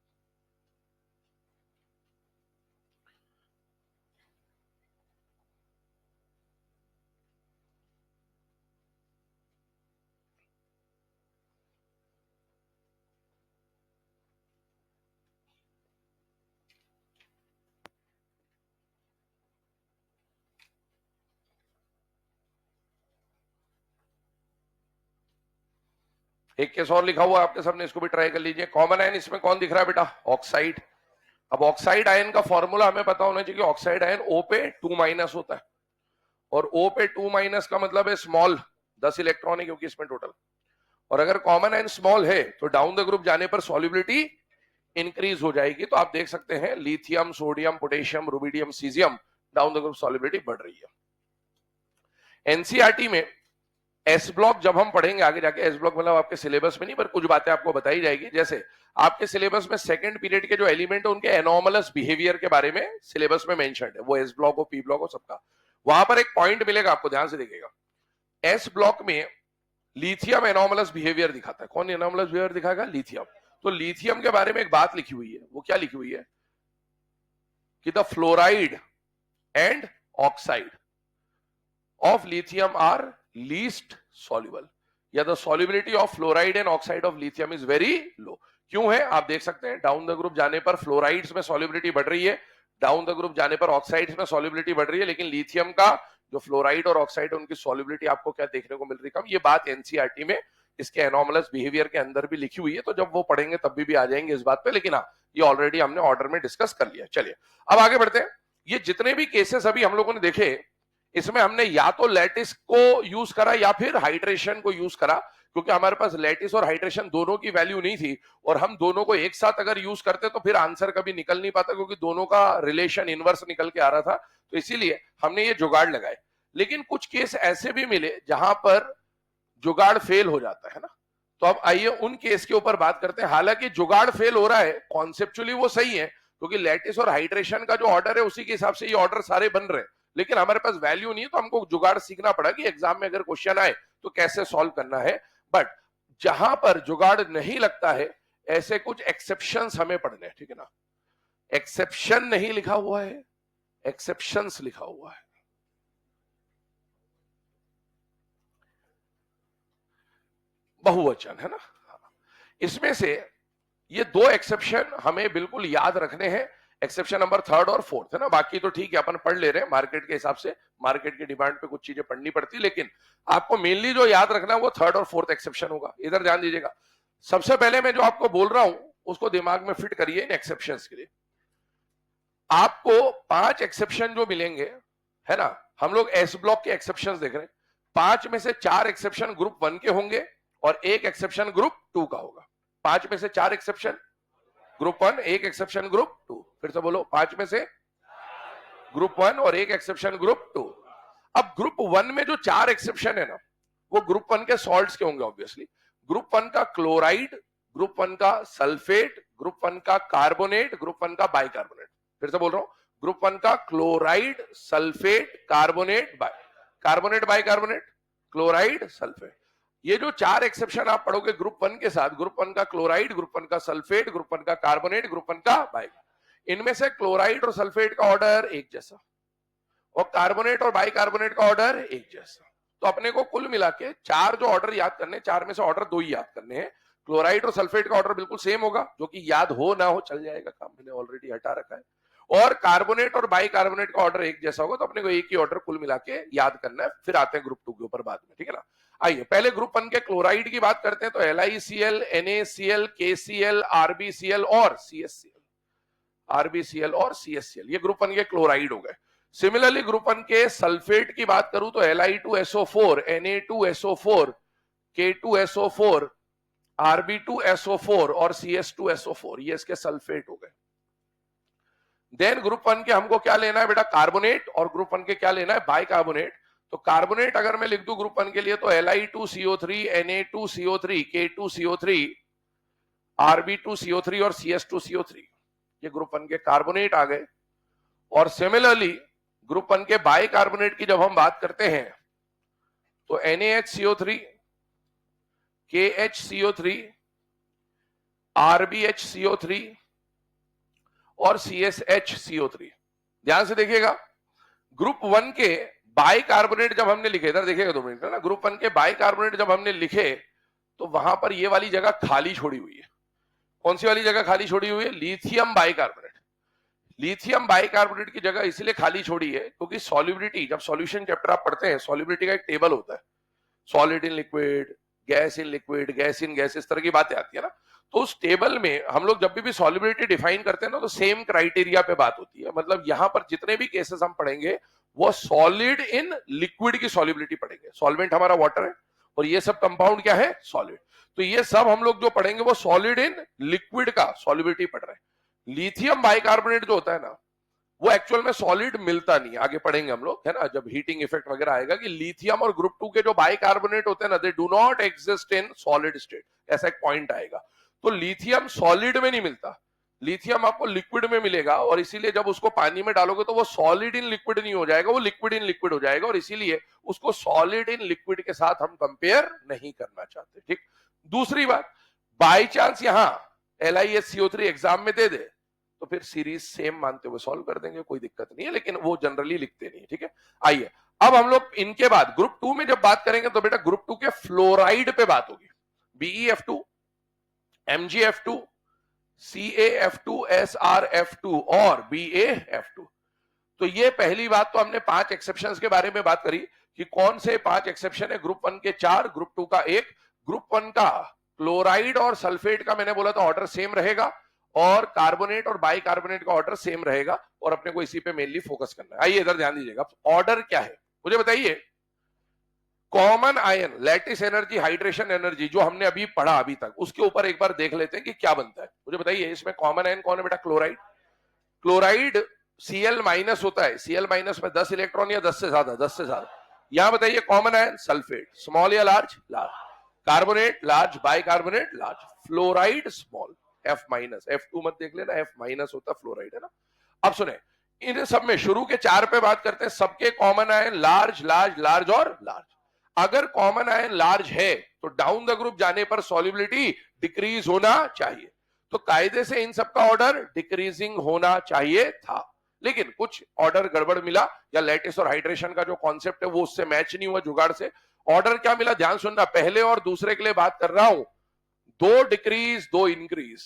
एक केस और लिखा हुआ आपके सामने, इसको भी ट्राई कर लीजिए। कॉमन आयन इसमें कौन दिख रहा है बेटा? ऑक्साइड। अब ऑक्साइड आयन का फॉर्मूला हमें पता होना चाहिए कि ऑक्साइड आयन O पे 2- होता है। और O पे 2 माइनस का मतलब है स्मॉल, 10 इलेक्ट्रॉन है क्योंकि इसमें टोटल। और अगर कॉमन एंड स्मॉल है तो डाउन द ग्रुप जाने पर सॉल्युबिलिटी इंक्रीज हो जाएगी। तो आप देख सकते हैं lithium, sodium, potassium, rubidium, caesium, down the group solubility बढ़ रही है। एनसीईआरटी में एस ब्लॉक जब हम पढ़ेंगे आगे जाके, एस ब्लॉक मतलब आपके सिलेबस में नहीं पर कुछ बातें आपको बताई जाएगी। जैसे आपके सिलेबस में सेकंड पीरियड के जो एलिमेंट है उनके एनोमलस बिहेवियर के बारे में सिलेबस में मेंशन है, वो एस ब्लॉक हो, पी ब्लॉक हो, सबका वहां पर एक पॉइंट मिलेगा आपको, ध्यान से देखिएगा। एस ब्लॉक में लिथियम एनोमलस बिहेवियर दिखाता है। कौन एनोमलस बिहेवियर दिखाएगा? लिथियम। तो लिथियम के बारे में एक बात लिखी हुई है, वो क्या लिखी हुई है कि the fluoride and oxide of lithium are least soluble, या the solubility of fluoride and oxide of lithium is very low. क्यों है? आप देख सकते हैं डाउन द ग्रुप जाने पर फ्लोराइड्स में सॉल्युबिलिटी बढ़ रही है, डाउन द ग्रुप जाने पर ऑक्साइड्स में सॉल्युबिलिटी बढ़ रही है, लेकिन लिथियम का जो फ्लोराइड और ऑक्साइड उनकी सॉल्युबिलिटी आपको क्या देखने को मिल रही है? कम। ये बात एनसीईआरटी में इसके एनोमलस बिहेवियर के अंदर भी लिखी हुई है, तो जब वो पढ़ेंगे तब भी आ जाएंगे इस बात पे, लेकिन हाँ ये ऑलरेडी हमने ऑर्डर में डिस्कस कर लिया। चलिए अब आगे बढ़ते हैं। ये जितने भी केसेस अभी हम लोगों ने देखे, इसमें हमने या तो लैटिस को यूज करा या फिर हाइड्रेशन को यूज करा, क्योंकि हमारे पास लैटिस और हाइड्रेशन दोनों की वैल्यू नहीं थी, और हम दोनों को एक साथ अगर यूज करते तो फिर आंसर कभी निकल नहीं पाता, क्योंकि दोनों का रिलेशन इनवर्स निकल के आ रहा था। तो इसीलिए हमने ये जुगाड़ लगाए। लेकिन कुछ केस ऐसे भी मिले जहां पर जुगाड़ फेल हो जाता है ना, तो अब आइए उन केस के ऊपर बात करते हैं। हालांकि जुगाड़ फेल हो रहा है, कॉन्सेप्चुअली वो सही है, क्योंकि लैटिस और हाइड्रेशन का जो ऑर्डर है उसी के हिसाब से ये ऑर्डर सारे बन रहे हैं, लेकिन हमारे पास वैल्यू नहीं है, तो हमको जुगाड़ सीखना पड़ा कि एग्जाम में अगर क्वेश्चन आए तो कैसे सॉल्व करना है। बट जहां पर जुगाड़ नहीं लगता है, ऐसे कुछ एक्सेप्शंस हमें पढ़ने हैं, ठीक है ना। एक्सेप्शन नहीं लिखा हुआ है, एक्सेप्शंस लिखा हुआ है। बहुवचन है ना। इसमें से ये दो एक्सेप्शन हमें बिल्कुल याद रखने हैं, एक्सेप्शन नंबर 3rd और 4th है ना। बाकी तो ठीक है अपन पढ़ ले रहे हैं मार्केट के हिसाब से, मार्केट की डिमांड पे कुछ चीजें पढ़नी पड़ती, लेकिन आपको मेनली जो याद रखना है वो 3rd और 4th एक्सेप्शन होगा। इधर ध्यान दीजिएगा। सबसे पहले मैं जो आपको बोल रहा हूं उसको दिमाग में फिट करिए इन एक्सेप्शंस के लिए। आपको 5 एक्सेप्शन जो मिलेंगे है ना, हम लोग एस ब्लॉक के एक्सेप्शन देख रहे हैं। 5 में से 4 एक्सेप्शन ग्रुप 1 के होंगे और 1 एक्सेप्शन ग्रुप 2 का होगा। 5 में से 4 एक्सेप्शन ग्रुप 1, 1 एक्सेप्शन ग्रुप 2। फिर से बोलो, 5 में से ग्रुप 1 और 1 एक्सेप्शन ग्रुप 2। अब ग्रुप 1 में जो 4 एक्सेप्शन है ना, वो ग्रुप 1 के सॉल्ट्स के होंगे ऑब्वियसली। ग्रुप 1 का क्लोराइड, ग्रुप 1 का सल्फेट, ग्रुप 1 का कार्बोनेट, ग्रुप 1 का बाइकार्बोनेट। फिर से बोल रहा हूं, ग्रुप 1 का chloride, sulphate, carbonate, bicarbonate, chloride, sulphate. ये जो 4 एक्सेप्शन आप पढ़ोगे ग्रुप 1 के साथ, ग्रुप 1 का क्लोराइड, ग्रुप 1 का सल्फेट, ग्रुप 1 का कार्बोनेट, ग्रुप 1 का बाइक, इनमें से क्लोराइड और सल्फेट का ऑर्डर एक जैसा और कार्बोनेट और बाइकार्बोनेट का ऑर्डर एक जैसा। तो अपने को कुल मिला के 4 जो ऑर्डर याद करने, 4 में से ऑर्डर 2 ही याद करने हैं। क्लोराइड और सल्फेट का ऑर्डर बिल्कुल सेम होगा, जो कि याद हो ना हो चल जाएगा काम, मैंने ऑलरेडी हटा रखा है। और कार्बोनेट और बाइकार्बोनेट का ऑर्डर एक जैसा होगा, तो अपने को एक ही ऑर्डर कुल मिला के याद करना है। फिर आते हैं ग्रुप 2 के ऊपर बाद में, ठीक है ना। आइए पहले ग्रुप 1 के क्लोराइड की बात करते हैं। तो LiCl, NaCl, KCl, RbCl और CSCl, RbCl और CSCl, ये ग्रुप 1 के क्लोराइड हो गए। सिमिलरली ग्रुप 1 के सल्फेट की बात करूं तो Li2SO4, Na2SO4, K2SO4, Rb2SO4 और CS2SO4, ये इसके सल्फेट हो गए। देन ग्रुप 1 के हमको क्या लेना है बेटा? कार्बोनेट। और ग्रुप 1 के क्या लेना है? बाइकार्बोनेट। तो कार्बोनेट अगर मैं लिख दूं ग्रुप 1 के लिए तो Li2CO3, Na2CO3, K2CO3, Rb2CO3 और CS2CO3, ये ग्रुप 1 के कार्बोनेट आ गए। और सिमिलरली ग्रुप 1 के बाइकार्बोनेट की जब हम बात करते हैं तो NaHCO3, KHCO3, RbHCO3 और CSHCO3। ध्यान से देखिएगा, ग्रुप 1 के बाइकार्बोनेट जब हमने लिखे, इधर देखिएगा 2 मिनट ना, ग्रुप 1 के बाइकार्बोनेट जब हमने लिखे तो वहां पर ये वाली जगह खाली छोड़ी हुई है। कौन सी वाली जगह खाली छोड़ी हुई है? Lithium bicarbonate. लिथियम बाइकार्बोनेट की जगह इसलिए खाली छोड़ी है क्योंकि सॉल्युबिलिटी, जब सॉल्यूशन चैप्टर आप पढ़ते हैं, सॉल्युबिलिटी का एक टेबल होता है, solid in liquid, gas in liquid, gas in gas, इस तरह की बातें आती है ना। तो उस टेबल में हम लोग जब भी सॉल्युबिलिटी डिफाइन करते हैं ना, तो सेम क्राइटेरिया पे बात होती है। मतलब यहां पर जितने भी केसेस हम पढ़ेंगे वो सॉलिड इन लिक्विड की सॉल्युबिलिटी पढ़ेंगे। सॉल्वेंट हमारा वाटर है और ये सब कंपाउंड क्या है, सॉलिड। तो ये सब हम लोग जो पढ़ेंगे वो सॉलिड इन लिक्विड का सॉल्युबिलिटी पढ़ रहे हैं। लिथियम बाइकार्बोनेट जो होता है ना, वो एक्चुअल में सॉलिड मिलता नहीं है, आगे पढ़ेंगे हम लोग, है ना, जब हीटिंग इफेक्ट वगैरह आएगा, कि लिथियम और ग्रुप 2 के जो बाइकार्बोनेट होते हैं ना, they do not exist in solid state, ऐसा एक पॉइंट आएगा। तो लिथियम सॉलिड में नहीं मिलता, लिथियम आपको लिक्विड में मिलेगा, और इसीलिए जब उसको पानी में डालोगे तो वो सॉलिड इन लिक्विड नहीं हो जाएगा, वो लिक्विड इन लिक्विड हो जाएगा, और इसीलिए उसको सॉलिड इन लिक्विड के साथ हम कंपेयर नहीं करना चाहते। ठीक। दूसरी बात, बाई चांस यहां LiSCO3 एग्जाम में दे दे तो फिर सीरीज सेम मानते हुए सॉल्व कर देंगे, कोई दिक्कत नहीं है, लेकिन वो जनरली लिखते नहीं। ठीक है। आइए अब हम लोग इनके बाद ग्रुप 2 में जब बात करेंगे तो बेटा ग्रुप 2 के फ्लोराइड पे बात होगी। BeF2, MgF2, CaF2, SrF2 और BaF2। तो ये पहली बात तो हमने 5 एक्सेप्शंस के बारे में बात करी कि कौन से 5 एक्सेप्शन है। ग्रुप 1 के 4, ग्रुप 2 का 1। ग्रुप 1 का क्लोराइड और सल्फेट का मैंने बोला था ऑर्डर सेम रहेगा, और कार्बोनेट और बाइकार्बोनेट का ऑर्डर सेम रहेगा, और अपने को इसी पे मेनली फोकस करना है। आइए इधर ध्यान दीजिएगा, ऑर्डर क्या है मुझे बताइए। Common ion, lattice energy, hydration energy, जो हमने अभी पढ़ा अभी तक, उसके ऊपर एक बार देख लेते हैं कि क्या बनता है। मुझे बताइए इसमें कॉमन आयन कौन है बेटा, क्लोराइड। क्लोराइड Cl माइनस होता है, Cl माइनस में 10 इलेक्ट्रॉन या 10 से ज्यादा, 10 से ज्यादा। यहां बताइए कॉमन आयन सल्फेट, स्मॉल या large, large. Carbonate large, bicarbonate large, fluoride small, F minus, F2 मत देख लेना, F माइनस होता फ्लोराइड, है ना। अब सुने, इन सब में शुरू के 4 पे बात करते हैं, सबके common ion large, large, large और लार्ज। अगर कॉमन आयन लार्ज है तो डाउन द ग्रुप जाने पर सॉल्युबिलिटी डिक्रीज होना चाहिए, तो कायदे से इन सबका ऑर्डर डिक्रीजिंग होना चाहिए था, लेकिन कुछ ऑर्डर गड़बड़ मिला, या लैटिस और हाइड्रेशन का जो कॉन्सेप्ट है वो उससे मैच नहीं हुआ जुगाड़ से। ऑर्डर क्या मिला, ध्यान सुनना, पहले और दूसरे के लिए बात कर रहा हूं, 2 डिक्रीज 2 इंक्रीज।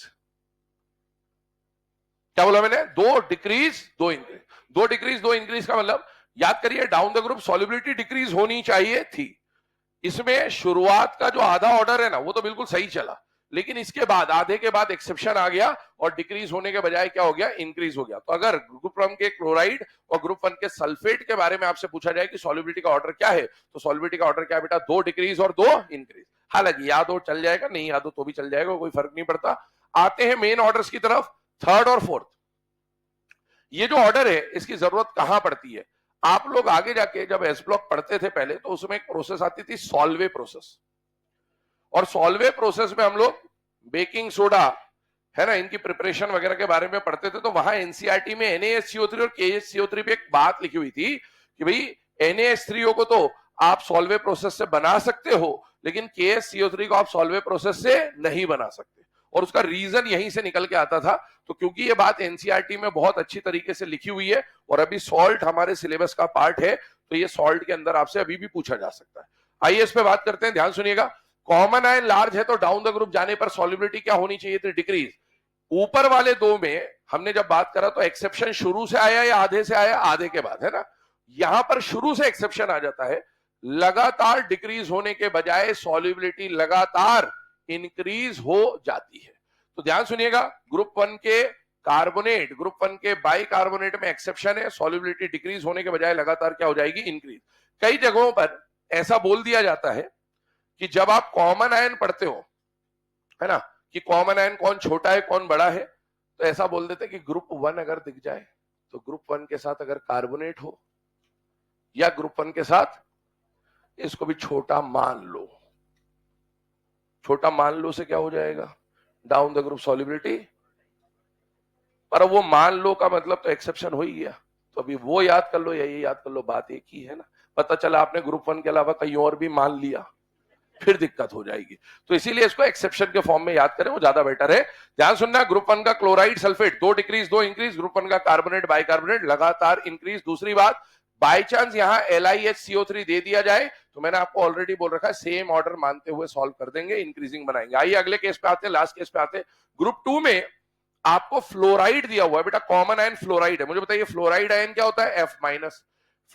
क्या बोला मैंने, 2 डिक्रीज 2 इंक्रीज। 2 डिक्रीज 2 इंक्रीज का मतलब याद करिए, down the group solubility decrease होनी चाहिए थी। इसमें शुरुआत का जो आधा ऑर्डर है ना वो तो बिल्कुल सही चला, लेकिन इसके बाद आधे के बाद एक्सेप्शन आ गया और डिक्रीज होने के बजाय क्या हो गया, इंक्रीज हो गया। तो अगर ग्रुप 1 के क्लोराइड और ग्रुप 1 के सल्फेट के बारे में आपसे पूछा जाए कि सॉल्युबिलिटी का ऑर्डर क्या है, तो सॉल्युबिलिटी का ऑर्डर क्या है बेटा, 2 डिक्रीज और 2 इंक्रीज। हालांकि याद हो चल जाएगा, नहीं याद हो तो भी चल जाएगा, कोई फर्क नहीं पड़ता। आते हैं मेन ऑर्डर्स की तरफ, थर्ड और फोर्थ। ये जो ऑर्डर है इसकी जरूरत कहां पड़ती है, आप लोग आगे जाके जब एस ब्लॉक पढ़ते थे पहले, तो उसमें एक प्रोसेस आती थी सॉल्वे प्रोसेस, और सॉल्वे प्रोसेस में हम लोग बेकिंग सोडा, है ना, इनकी प्रिपरेशन वगैरह के बारे में पढ़ते थे। तो वहां एनसीईआरटी में NaSCO3 और KHCO3 पे एक बात लिखी हुई थी कि भाई NaH3O को तो आप सॉल्वे प्रोसेस से बना सकते हो, लेकिन KHCO3 को आप सॉल्वे प्रोसेस से नहीं बना सकते, और उसका रीजन यहीं से निकल के आता था। तो क्योंकि ये बात एनसीईआरटी में बहुत अच्छी तरीके से लिखी हुई है, और अभी सॉल्ट हमारे सिलेबस का पार्ट है, तो ये सॉल्ट के अंदर आपसे अभी भी पूछा जा सकता है। आइए इस पे बात करते हैं, ध्यान सुनिएगा। कॉमन आयन लार्ज है तो डाउन द ग्रुप जाने पर सॉल्युबिलिटी क्या होनी चाहिए थी, डिक्रीज। ऊपर वाले 2 में हमने जब बात करा तो एक्सेप्शन शुरू से आया या आधे से आया, आधे के बाद, है ना। यहां पर शुरू से एक्सेप्शन आ जाता है, लगातार डिक्रीज होने के बजाय सॉल्युबिलिटी लगातार इंक्रीज हो जाती है। तो ध्यान सुनिएगा, ग्रुप 1 के कार्बोनेट, ग्रुप 1 के बाइकार्बोनेट में एक्सेप्शन है, सॉल्युबिलिटी डिक्रीज होने के बजाय लगातार क्या हो जाएगी, इंक्रीज। कई जगहों पर ऐसा बोल दिया जाता है कि जब आप कॉमन आयन पढ़ते हो, है ना, कि कॉमन आयन कौन छोटा है कौन बड़ा है, तो ऐसा बोल देते हैं कि ग्रुप 1 अगर दिख जाए तो ग्रुप 1 के साथ अगर कार्बोनेट हो, या ग्रुप 1 के साथ, इसको भी छोटा मान लो। छोटा मान लो से क्या हो जाएगा, डाउन द ग्रुप सॉल्युबिलिटी, पर वो मान लो का मतलब तो एक्सेप्शन हो ही गया। तो अभी वो याद कर लो या ये याद कर लो, बात एक ही है ना। पता चला आपने ग्रुप 1 के अलावा कहीं और भी मान लिया, फिर दिक्कत हो जाएगी। तो इसीलिए इसको एक्सेप्शन के फॉर्म में याद करें, वो ज्यादा बेटर है। ध्यान सुनना, ग्रुप 1 का chloride sulphate 2 decrease 2 increase, group 1 का कार्बोनेट बाइकार्बोनेट लगातार इंक्रीज। दूसरी बात, बाई चांस यहां LiHCO3 दे दिया जाए तो मैंने आपको ऑलरेडी बोल रखा है, सेम ऑर्डर मानते हुए सॉल्व कर देंगे, इंक्रीजिंग बनाएंगे। आइए अगले केस पे आते हैं, लास्ट केस पे आते हैं। ग्रुप 2 में आपको फ्लोराइड दिया हुआ है बेटा, कॉमन आयन फ्लोराइड है। मुझे बताइए फ्लोराइड आयन क्या होता है, F माइनस।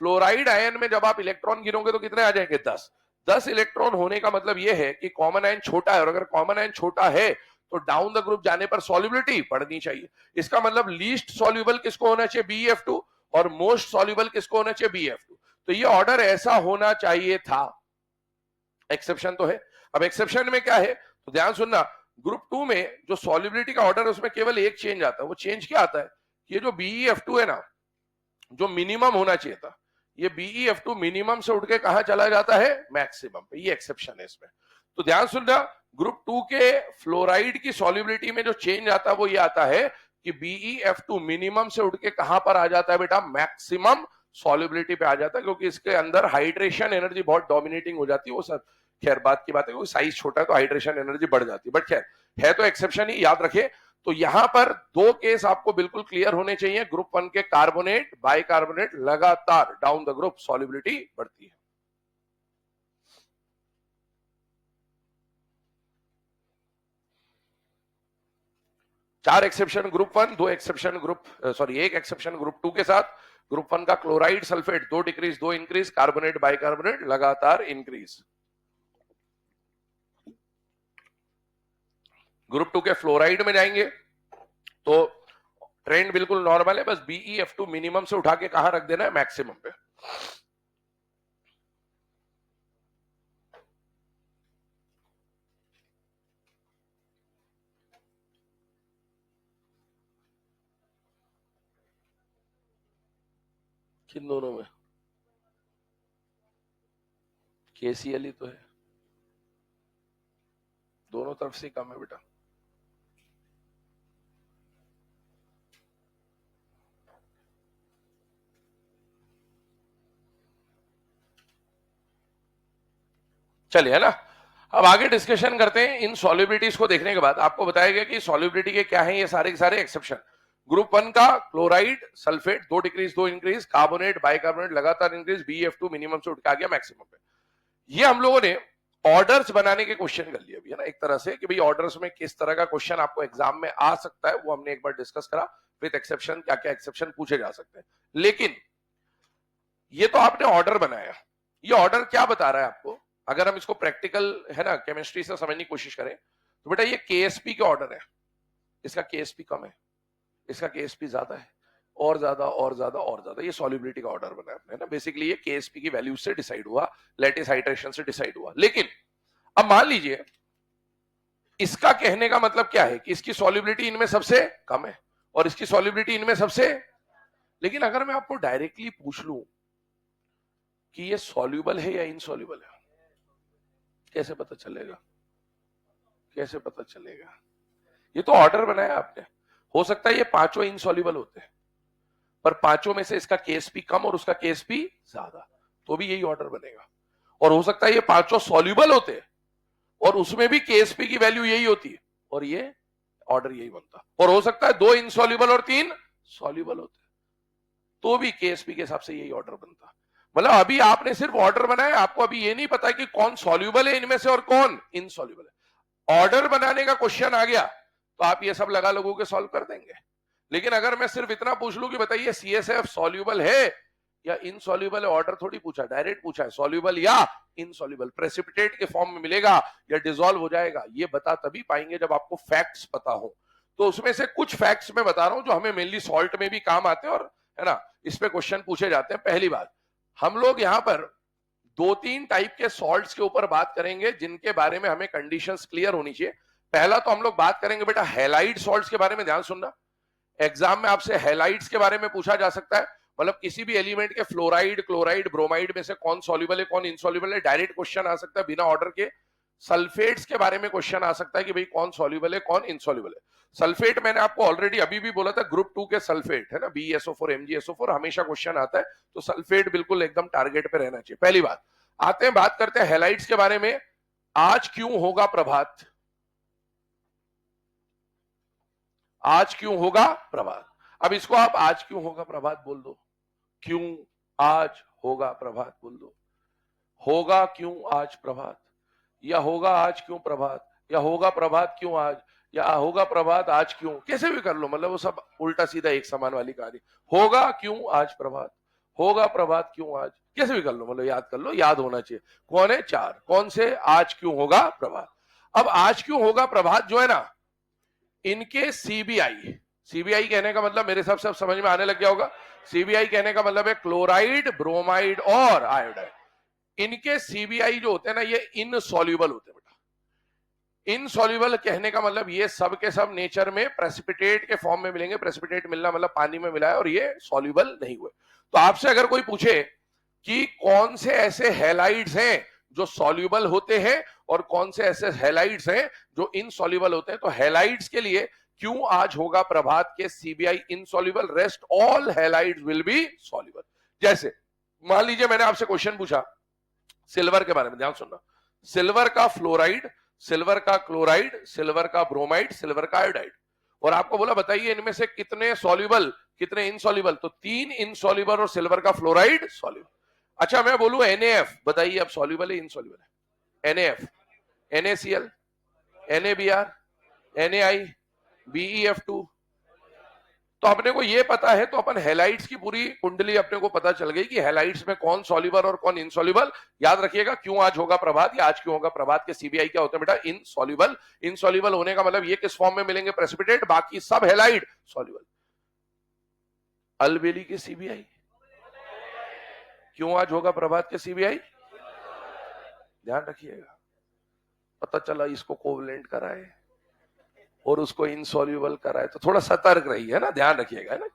फ्लोराइड आयन में जब आप इलेक्ट्रॉन गिनोगे तो कितने आ जाएंगे, 10। 10 इलेक्ट्रॉन होने का मतलब यह है कि कॉमन आयन छोटा है, और अगर कॉमन आयन छोटा है तो डाउन द ग्रुप जाने पर सॉल्युबिलिटी बढ़नी चाहिए। इसका मतलब लीस्ट सॉल्युबल किसको होना चाहिए, BeF2, और मोस्ट सॉल्युबल किसको होना चाहिए, BeF2। तो ये ऑर्डर ऐसा होना चाहिए था। एक्सेप्शन तो है। अब एक्सेप्शन में क्या है तो ध्यान सुनना, ग्रुप 2 में जो सॉल्युबिलिटी का ऑर्डर है उसमें केवल एक चेंज आता है। वो चेंज क्या आता है, ये जो BeF2 है ना, जो मिनिमम होना चाहिए था, ये BeF2 मिनिमम से उठ के कहां चला जाता है, मैक्सिमम पे। ये एक्सेप्शन है इसमें। तो ध्यान सुनना, ग्रुप 2 के फ्लोराइड की सॉल्युबिलिटी में जो चेंज आता है वो ये आता है कि BeF2 मिनिमम से उठ के कहां पर आ जाता है बेटा, मैक्सिमम सॉल्युबिलिटी पे आ जाता है, क्योंकि इसके अंदर हाइड्रेशन एनर्जी बहुत डोमिनेटिंग हो जाती है। वो सब खैर बात की बात है, क्योंकि साइज छोटा है तो हाइड्रेशन एनर्जी बढ़ जाती है, बट खैर है तो एक्सेप्शन ही, याद रखे। तो यहां पर दो केस आपको बिल्कुल क्लियर होने चाहिए। ग्रुप 1 के कार्बोनेट बाइकार्बोनेट लगातार डाउन द ग्रुप सॉल्युबिलिटी बढ़ती है। चार एक्सेप्शन ग्रुप 1, दो एक्सेप्शन ग्रुप एक एक्सेप्शन ग्रुप 2 के साथ। ग्रुप 1 का chloride sulphate 2 decrease 2 increase, carbonate bicarbonate लगातार इंक्रीज। ग्रुप 2 के फ्लोराइड में जाएंगे तो ट्रेंड बिल्कुल नॉर्मल है, बस BeF2 मिनिमम से उठा के कहां रख देना है, मैक्सिमम पे। किन दोनों में, KCl ही तो है, दोनों तरफ से कम है बेटा। चलिए, है ना। अब आगे डिस्कशन करते हैं। इन सॉल्युबिलिटीज को देखने के बाद आपको बताया गया कि सॉल्युबिलिटी के क्या है ये सारे के सारे एक्सेप्शन। ग्रुप 1 का chloride sulphate 2 decrease 2 increase, carbonate bicarbonate लगातार इंक्रीज, BeF2 मिनिमम से उठ के आ गया मैक्सिमम पे। ये हम लोगों ने ऑर्डर्स बनाने के क्वेश्चन कर लिए अभी, है ना, एक तरह से कि भाई ऑर्डर्स में किस तरह का क्वेश्चन आपको एग्जाम में आ सकता है, वो हमने एक बार डिस्कस करा। विद एक्सेप्शन क्या क्या एक्सेप्शन पूछे जा सकते हैं। लेकिन ये तो आपने ऑर्डर बनाया, ये ऑर्डर क्या बता रहा है आपको, अगर हम इसको प्रैक्टिकल, है ना, केमिस्ट्री से समझने की कोशिश करें तो बेटा ये KSP के ऑर्डर है। इसका KSP कम है, इसका KSP ज्यादा है, और ज्यादा और ज्यादा और ज्यादा। ये सॉल्युबिलिटी का ऑर्डर बना है ना। बेसिकली ये KSP की वैल्यू से डिसाइड हुआ, लैटिस हाइड्रेशन से डिसाइड हुआ। लेकिन अब मान लीजिए इसका कहने का मतलब क्या है कि इसकी सॉल्युबिलिटी इनमें सबसे कम है और इसकी सॉल्युबिलिटी इनमें सबसे। लेकिन अगर मैं आपको डायरेक्टली पूछ लूं कि ये सॉल्युबल है या इनसॉल्युबल है, कैसे पता चलेगा, कैसे पता चलेगा? ये तो ऑर्डर बनाया आपने। हो सकता है ये पांचों इनसॉल्युबल होते हैं, पर पांचों में से इसका KSP कम और उसका KSP ज्यादा, तो भी यही ऑर्डर बनेगा। और हो सकता है ये पांचों सॉल्युबल होते हैं और उसमें भी KSP की वैल्यू यही होती है और ये ऑर्डर यही बनता। और हो सकता है दो इनसॉल्युबल और तीन सॉल्युबल होते, तो भी KSP के हिसाब से यही ऑर्डर बनता। मतलब अभी आपने सिर्फ ऑर्डर बनाया, आपको अभी ये नहीं पता कि कौन सॉल्युबल है इनमें से और कौन इनसॉल्युबल है। ऑर्डर बनाने का क्वेश्चन आ गया तो आप ये सब लगा लगू के सॉल्व कर देंगे। लेकिन अगर मैं सिर्फ इतना पूछ लूं कि बताइए CSF सॉल्युबल है या इनसॉल्युबल है, ऑर्डर थोड़ी पूछा, डायरेक्ट पूछा है सॉल्युबल या इनसॉल्युबल, प्रेसिपिटेट के फॉर्म में मिलेगा या डिसॉल्व हो जाएगा, ये बता तभी पाएंगे जब आपको फैक्ट्स पता हो। तो उसमें से कुछ फैक्ट्स मैं बता रहा हूं जो हमें मेनली सॉल्ट में भी काम आते हैं और, है ना, इस पे क्वेश्चन पूछे जाते हैं। पहली बात, हम लोग यहां पर दो तीन टाइप के सॉल्ट्स के ऊपर बात करेंगे जिनके बारे में हमें कंडीशंस क्लियर होनी चाहिए। पहला तो हम लोग बात करेंगे बेटा हैलाइड सॉल्ट्स के बारे में। ध्यान सुनना, एग्जाम में आपसे हैलाइड्स के बारे में पूछा जा सकता है। मतलब किसी भी एलिमेंट के फ्लोराइड क्लोराइड ब्रोमाइड में से कौन सॉल्युबल है कौन इनसॉल्युबल है, डायरेक्ट क्वेश्चन आ सकता है बिना ऑर्डर के। सल्फेट्स के बारे में क्वेश्चन आ सकता है कि भाई कौन सॉल्युबल है कौन इनसॉल्युबल है। सल्फेट मैंने आपको ऑलरेडी अभी भी बोला था, ग्रुप 2 के सल्फेट, है ना, BeSO4 MgSO4 हमेशा क्वेश्चन आता है, तो सल्फेट बिल्कुल एकदम टारगेट पे रहना चाहिए। पहली बात। आते हैं, बात करते हैं हैलाइड्स के बारे में। आज क्यों होगा प्रभात, आज क्यों होगा प्रभात। अब इसको आप आज क्यों होगा प्रभात बोल दो, क्यों आज होगा प्रभात बोल दो, होगा क्यों आज प्रभात, या होगा आज क्यों प्रभात, या होगा प्रभात क्यों आज, या होगा प्रभात आज क्यों, कैसे भी कर लो, मतलब वो सब उल्टा सीधा एक समान वाली कहानी। होगा क्यों आज प्रभात, होगा प्रभात क्यों आज, कैसे भी कर लो, मतलब याद कर लो, याद होना चाहिए। कौन है? 4। कौन से? आज क्यों होगा प्रभात। अब आज क्यों होगा प्रभात जो है ना, इनके सीबीआई, सीबीआई कहने का मतलब मेरे हिसाब से अब समझ में आने लग गया होगा। सीबीआई कहने का मतलब है क्लोराइड, ब्रोमाइड और आयोडाइड। इनके सीबीआई जो होते हैं ना, ये इनसॉल्युबल होते हैं बेटा। इनसॉल्युबल कहने का मतलब ये सब के सब नेचर में प्रेसिपिटेट के फॉर्म में मिलेंगे। प्रेसिपिटेट मिलना मतलब पानी में मिला है, और ये सॉल्युबल नहीं हुए। तो आपसे अगर कोई पूछे कि कौन से ऐसे हैलाइड्स हैं जो सॉल्युबल होते हैं और कौन से ऐसे हैलाइड्स हैं जो इनसॉल्युबल होते हैं, तो हैलाइड्स के लिए क्यों आज होगा प्रभात के CBI insoluble, rest all halides will be soluble. जैसे मान लीजिए मैंने आपसे क्वेश्चन पूछा सिल्वर के बारे में, ध्यान सुनना। सिल्वर का फ्लोराइड, सिल्वर का क्लोराइड, सिल्वर का ब्रोमाइड, सिल्वर का आयोडाइड, और आपको बोला बताइए इनमें से कितने सॉल्युबल कितने इनसॉल्युबल, तो 3 इनसॉल्युबल और सिल्वर का फ्लोराइड सॉल्युबल। अच्छा मैं बोलूं NaF, बताइए अब सॉल्युबल है इनसॉल्युबल है? NaF, NaCl, NaBr, Na, BeF2। तो अपने को ये पता है, तो अपन हैलाइड्स की पूरी कुंडली अपने को पता चल गई कि हैलाइड्स में कौन सॉल्युबल और कौन इनसॉल्युबल। याद रखिएगा क्यों आज होगा प्रभात या आज क्यों होगा प्रभात के सीबीआई क्या होते हैं बेटा? इनसॉल्युबल। इनसॉल्युबल होने का मतलब ये किस फॉर्म में मिलेंगे? प्रेसिपिटेट, बाकी सब हैलाइड सॉल्युबल। अलबेली के सीबीआई क्यों आज होगा प्रभात के सीबीआई? ध्यान रखिएगा, पता चला इसको कोवलेंट कराए और उसको इनसॉल्युबल कराए, तो थोड़ा सतर्क रहिए, है ना, ध्यान रखिएगा, है ना।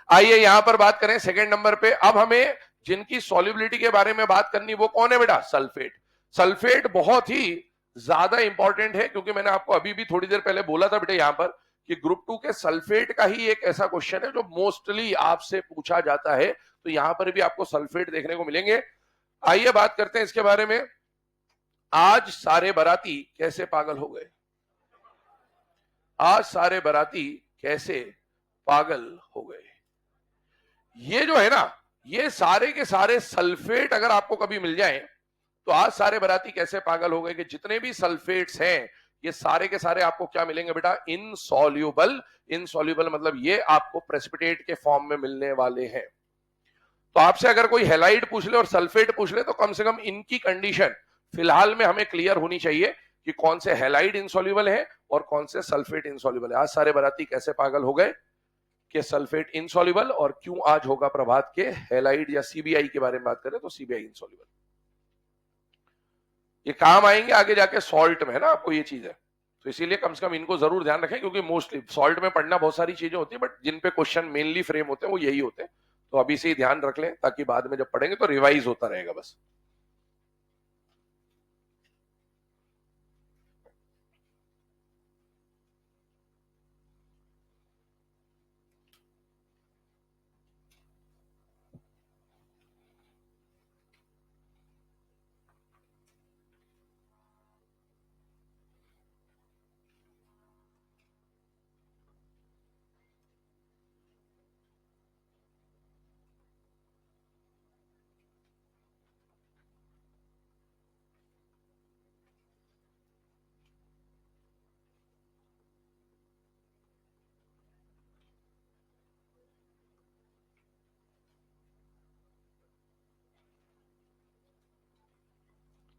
आइए यहां पर बात करें सेकंड नंबर पे। अब हमें जिनकी सॉल्युबिलिटी के बारे में बात करनी, वो कौन है बेटा? सल्फेट। सल्फेट बहुत ही ज्यादा इंपॉर्टेंट है, क्योंकि मैंने आपको अभी भी थोड़ी देर पहले बोला था बेटा यहां पर कि ग्रुप 2 के सल्फेट का ही एक ऐसा क्वेश्चन है जो मोस्टली आपसे पूछा जाता है। तो यहां पर भी आपको सल्फेट देखने को मिलेंगे। आइए बात करते हैं इसके बारे में। आज सारे बाराती कैसे पागल हो गए? आज सारे बाराती कैसे पागल हो गए? ये जो है ना, ये सारे के सारे सल्फेट अगर आपको कभी मिल जाए, तो आज सारे बाराती कैसे पागल हो गए कि जितने भी सल्फेट्स हैं ये सारे के सारे आपको क्या मिलेंगे बेटा? इनसॉल्युबल। इनसॉल्युबल मतलब ये आपको प्रेसिपिटेट के फॉर्म में मिलने वाले हैं। तो आपसे अगर कोई हैलाइड पूछ ले और सल्फेट पूछ ले, तो कम से कम इनकी कंडीशन फिलहाल में हमें क्लियर होनी चाहिए कि कौन से हैलाइड इनसॉल्युबल है और कौन से सल्फेट इनसॉल्युबल है। आज सारे बाराती कैसे पागल हो गए कि सल्फेट इनसॉल्युबल, और क्यों आज होगा प्रभात के हैलाइड या सीबीआई के बारे में बात करें तो सीबीआई इनसॉल्युबल। ये काम आएंगे आगे जाके सॉल्ट में, है ना, आपको ये चीज है, तो इसीलिए कम से कम इनको जरूर ध्यान रखें, क्योंकि मोस्टली सॉल्ट में पढ़ना बहुत सारी चीजें होती है, बट जिन पे क्वेश्चन मेनली फ्रेम होते हैं वो यही होते हैं। तो अभी से ही ध्यान रख लें, ताकि बाद में जब पढ़ेंगे तो रिवाइज होता रहेगा बस।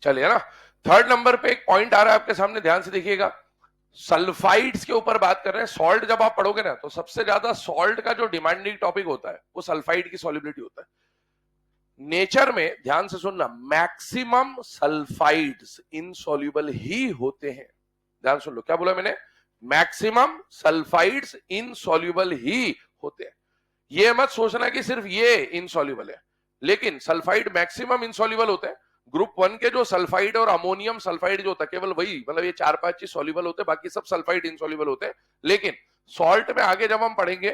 चलिए ना, थर्ड नंबर पे एक पॉइंट आ रहा है आपके सामने, ध्यान से देखिएगा। सल्फाइड्स के ऊपर बात कर रहे हैं। सॉल्ट जब आप पढ़ोगे ना, तो सबसे ज्यादा सॉल्ट का जो डिमांडिंग टॉपिक होता है वो सल्फाइड की सॉल्युबिलिटी होता है। नेचर में, ध्यान से सुनना, मैक्सिमम सल्फाइड्स इनसॉल्युबल ही होते हैं। ध्यान सुन लो, क्या बोला मैंने? मैक्सिमम सल्फाइड्स इनसॉल्युबल ही होते हैं। ये मत सोचना कि सिर्फ ये इनसॉल्युबल है, लेकिन सल्फाइड मैक्सिमम इनसॉल्युबल होते हैं। ग्रुप 1 के जो सल्फाइड और अमोनियम सल्फाइड जो होता है, केवल वही, मतलब ये 4-5 चीज सॉल्युबल होते हैं, बाकी सब सल्फाइड इनसॉल्युबल होते हैं। लेकिन सॉल्ट में आगे जब हम पढ़ेंगे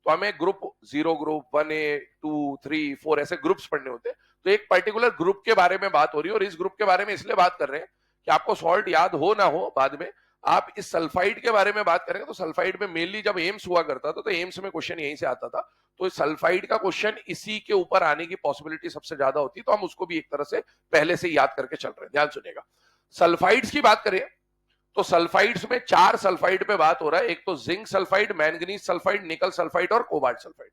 तो हमें ग्रुप 0, ग्रुप 1A, 2, 3, 4 ऐसे ग्रुप्स पढ़ने होते हैं। तो एक पर्टिकुलर ग्रुप के बारे में बात हो रही है, और इस ग्रुप के बारे में इसलिए बात कर रहे हैं कि आपको सॉल्ट याद हो ना हो बाद में, आप इस सल्फाइड के बारे में बात करेंगे। तो सल्फाइड में मेनली जब एम्स हुआ करता था, तो एम्स में क्वेश्चन यहीं से आता था। तो सल्फाइड का क्वेश्चन इसी के ऊपर आने की पॉसिबिलिटी सबसे ज्यादा होती है, तो हम उसको भी एक तरह से पहले से याद करके चल रहे हैं। ध्यान सुनिएगा, सल्फाइड्स की बात करें तो सल्फाइड्स में 4 सल्फाइड पे बात हो रहा है। एक तो जिंक सल्फाइड, मैंगनीज सल्फाइड, निकल सल्फाइड और कोबाल्ट सल्फाइड।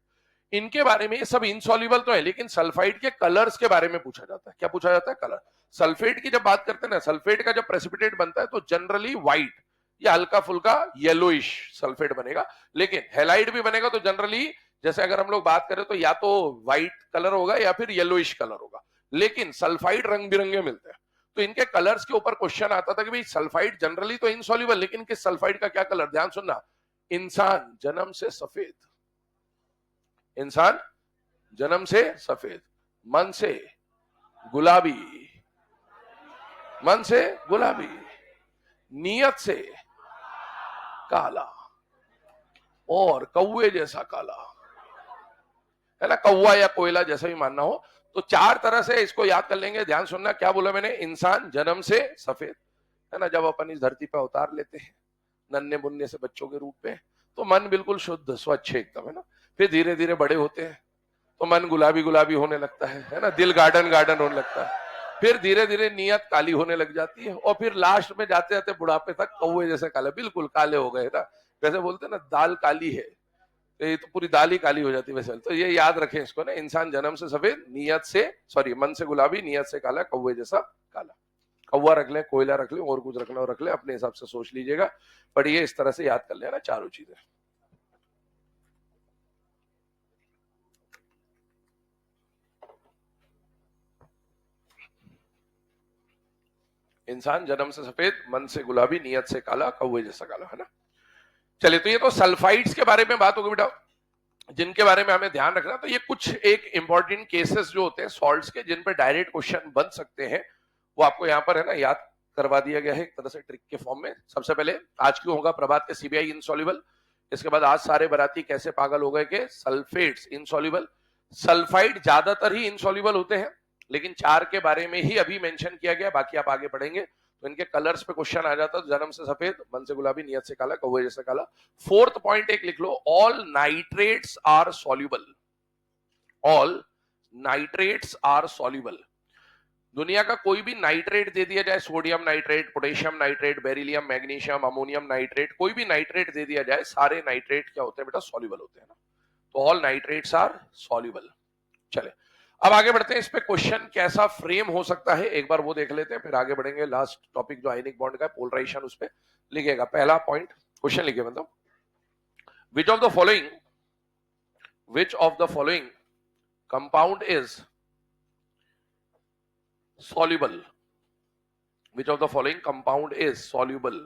इनके बारे में, ये सब इनसॉल्युबल तो है, लेकिन सल्फाइड के कलर्स के बारे में पूछा जाता है। क्या पूछा जाता है? कलर। सल्फेट की जब बात करते हैं ना, सल्फेट का जब प्रेसिपिटेट बनता है तो जनरली व्हाइट या हल्का फुल्का येलोइश सल्फेट बनेगा, लेकिन हेलाइड भी बनेगा तो जनरली, जैसे अगर हम लोग बात करें तो या तो व्हाइट कलर होगा या फिर येलोइश कलर होगा, लेकिन सल्फाइड रंग बिरंगे मिलते हैं। तो इनके कलर्स के ऊपर क्वेश्चन आता था कि भाई सल्फाइड जनरली तो इनसॉल्युबल, लेकिन किस सल्फाइड का क्या कलर? ध्यान सुनना, इंसान जन्म से सफेद, इंसान जन्म से सफेद, मन से गुलाबी, मन से गुलाबी, नियत से काला, और कौवे जैसा काला, है ना, कौवा या कोयला जैसा भी मानना हो। तो चार तरह से इसको याद कर लेंगे। ध्यान सुनना, क्या बोला मैंने? इंसान जन्म से सफेद, है ना, जब अपन इस धरती पर अवतार लेते हैं नन्हे मुन्ने से बच्चों के रूप में, तो मन बिल्कुल शुद्ध स्वच्छ एकदम, है ना। फिर धीरे धीरे बड़े होते हैं तो मन गुलाबी गुलाबी होने लगता है ना, दिल गार्डन गार्डन होने लगता है। फिर धीरे धीरे नियत काली होने लग जाती है, और फिर लास्ट में जाते जाते बुढ़ापे तक कौवे जैसे काले, बिल्कुल काले हो गए ना। वैसे बोलते हैं ना, दाल काली है तो ये तो पूरी दाल ही काली हो जाती है वैसे। तो ये याद रखें इसको ना, इंसान जन्म से सफेद, नियत से, सॉरी, मन से गुलाबी, नियत से काला, कौवे जैसा काला। कौवा रख ले, कोयला रख ले, और कुछ रखना हो रख ले, अपने हिसाब से सोच लीजिएगा, पर ये इस तरह से याद कर लेना चारों चीजें। इंसान जन्म से सफेद, मन से गुलाबी, नियत से काला, कौवे जैसा काला, है ना। चलिए, तो ये तो सल्फाइड्स के बारे में बात होगी बेटा, जिनके बारे में हमें ध्यान रखना। तो ये कुछ एक इंपॉर्टेंट केसेस जो होते हैं सॉल्ट्स के, जिन पे डायरेक्ट क्वेश्चन बन सकते हैं, वो आपको यहाँ पर, है ना, याद करवा दिया गया है एक तरह से ट्रिक के फॉर्म में। सबसे पहले आज क्यों होगा प्रभात के सीबीआई इनसॉल्युबल, इसके बाद आज सारे बराती कैसे पागल हो गए के सल्फेट्स इनसॉल्युबल। सल्फाइड ज्यादातर ही इनसॉल्युबल होते हैं, लेकिन चार के बारे में ही अभी मेंशन किया गया, बाकी आप आगे पढ़ेंगे। तो इनके कलर्स पे क्वेश्चन आ जाता है, जन्म से सफेद, मन से गुलाबी, नियत से काला, कौवे जैसे काला। फोर्थ पॉइंट एक लिख लो, all nitrates are soluble, all nitrates are soluble. दुनिया का कोई भी नाइट्रेट दे दिया जाए, sodium nitrate, potassium nitrate, beryllium, magnesium, ammonium nitrate, कोई भी नाइट्रेट दे दिया जाए, सारे नाइट्रेट क्या होते हैं बेटा? सॉल्युबल होते हैं ना। तो ऑल नाइट्रेट्स आर सॉल्युबल। चले, अब आगे बढ़ते हैं। इस पे क्वेश्चन कैसा फ्रेम हो सकता है एक बार वो देख लेते हैं, फिर आगे बढ़ेंगे। लास्ट टॉपिक जो आयनिक बॉन्ड का है, पोलराइजेशन, उस पे लिखिएगा। पहला पॉइंट क्वेश्चन लिखिए, मतलब which of the following, which of the following compound is soluble, which of the following compound is soluble?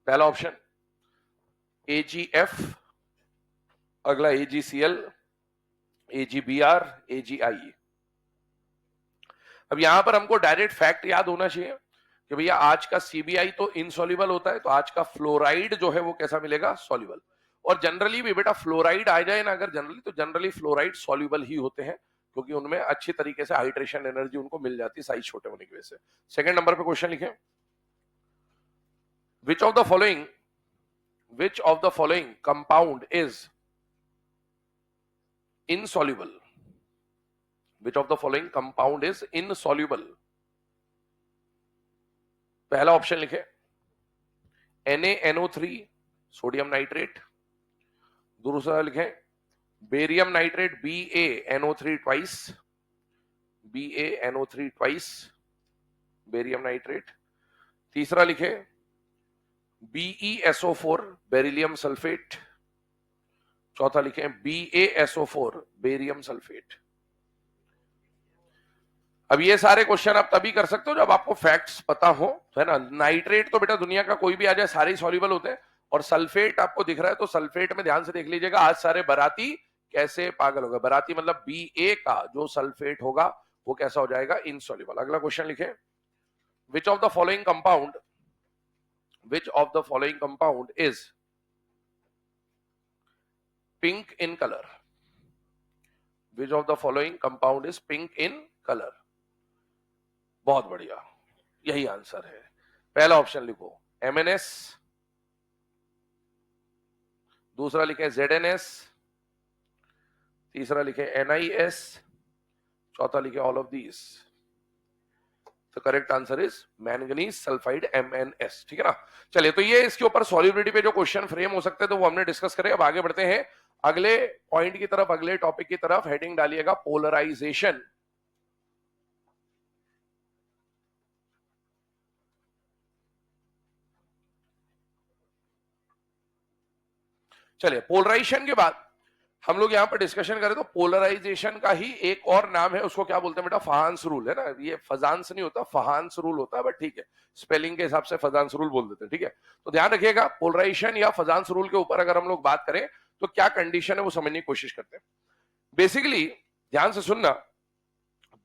पहला ऑप्शन AgF, अगला AgCl, AgBr, AgI। अब यहां पर हमको डायरेक्ट फैक्ट याद होना चाहिए कि भैया आज का सीबीआई तो इनसॉल्युबल होता है, तो आज का फ्लोराइड जो है वो कैसा मिलेगा? सॉल्युबल। और जनरली भी बेटा फ्लोराइड आ जाए ना अगर जनरली, तो जनरली फ्लोराइड सॉल्युबल ही होते हैं, क्योंकि उनमें अच्छी तरीके से हाइड्रेशन एनर्जी उनको मिल जाती है साइज छोटे होने की वजह से। सेकंड नंबर पे क्वेश्चन लिखें, which of the following, which of the following compound is insoluble, which of the following compound is insoluble. पहला ऑप्शन लिखे NaNO3 सोडियम नाइट्रेट, दूसरा लिखें barium nitrate BaNO3 twice, BaNO3 twice barium nitrate, तीसरा लिखे BeSO4 beryllium sulphate, चौथा लिखे BaSO4 barium sulphate. अब ये सारे क्वेश्चन आप तभी कर सकते हो जब आपको फैक्ट्स पता हो, है ना। नाइट्रेट तो बेटा दुनिया का कोई भी आ जाए सारे ही सॉल्युबल होते हैं, और सल्फेट आपको दिख रहा है तो सल्फेट में ध्यान से देख लीजिएगा, आज सारे बराती कैसे पागल होगा। बराती मतलब Ba का जो सल्फेट होगा वो कैसा हो जाएगा? इनसॉल्युबल। अगला क्वेश्चन लिखे, which of the following compound, which of the following compound is pink in colour, which of the following compound is pink in colour. बहुत बढ़िया, यही आंसर है। पहला ऑप्शन लिखो MnS, दूसरा लिखे ZnS, तीसरा लिखे NiS, चौथा लिखे ऑल ऑफ दीज। तो correct answer is manganese sulphide MnS, ठीक है ना। चलिए, तो ये इसके ऊपर सॉल्युबिलिटी पे जो क्वेश्चन फ्रेम हो सकते हैं तो वो हमने डिस्कस करे। अब आगे बढ़ते हैं, अगले पॉइंट की तरफ, अगले टॉपिक की तरफ हेडिंग डालिएगा पोलराइजेशन। चलिए, पोलराइजेशन के बाद हम लोग यहां पर डिस्कशन करें तो पोलराइजेशन का ही एक और नाम है, उसको क्या बोलते हैं बेटा? फहान्स रूल है ना। ये फजांस नहीं होता, फहान्स रूल होता है, बट ठीक है, स्पेलिंग के हिसाब से फजांस रूल बोल देते हैं, ठीक है। तो ध्यान रखिएगा, पोलराइजेशन या फजांस रूल के ऊपर अगर हम लोग बात करें तो क्या कंडीशन है वो समझने की कोशिश करते हैं। बेसिकली ध्यान से सुनना,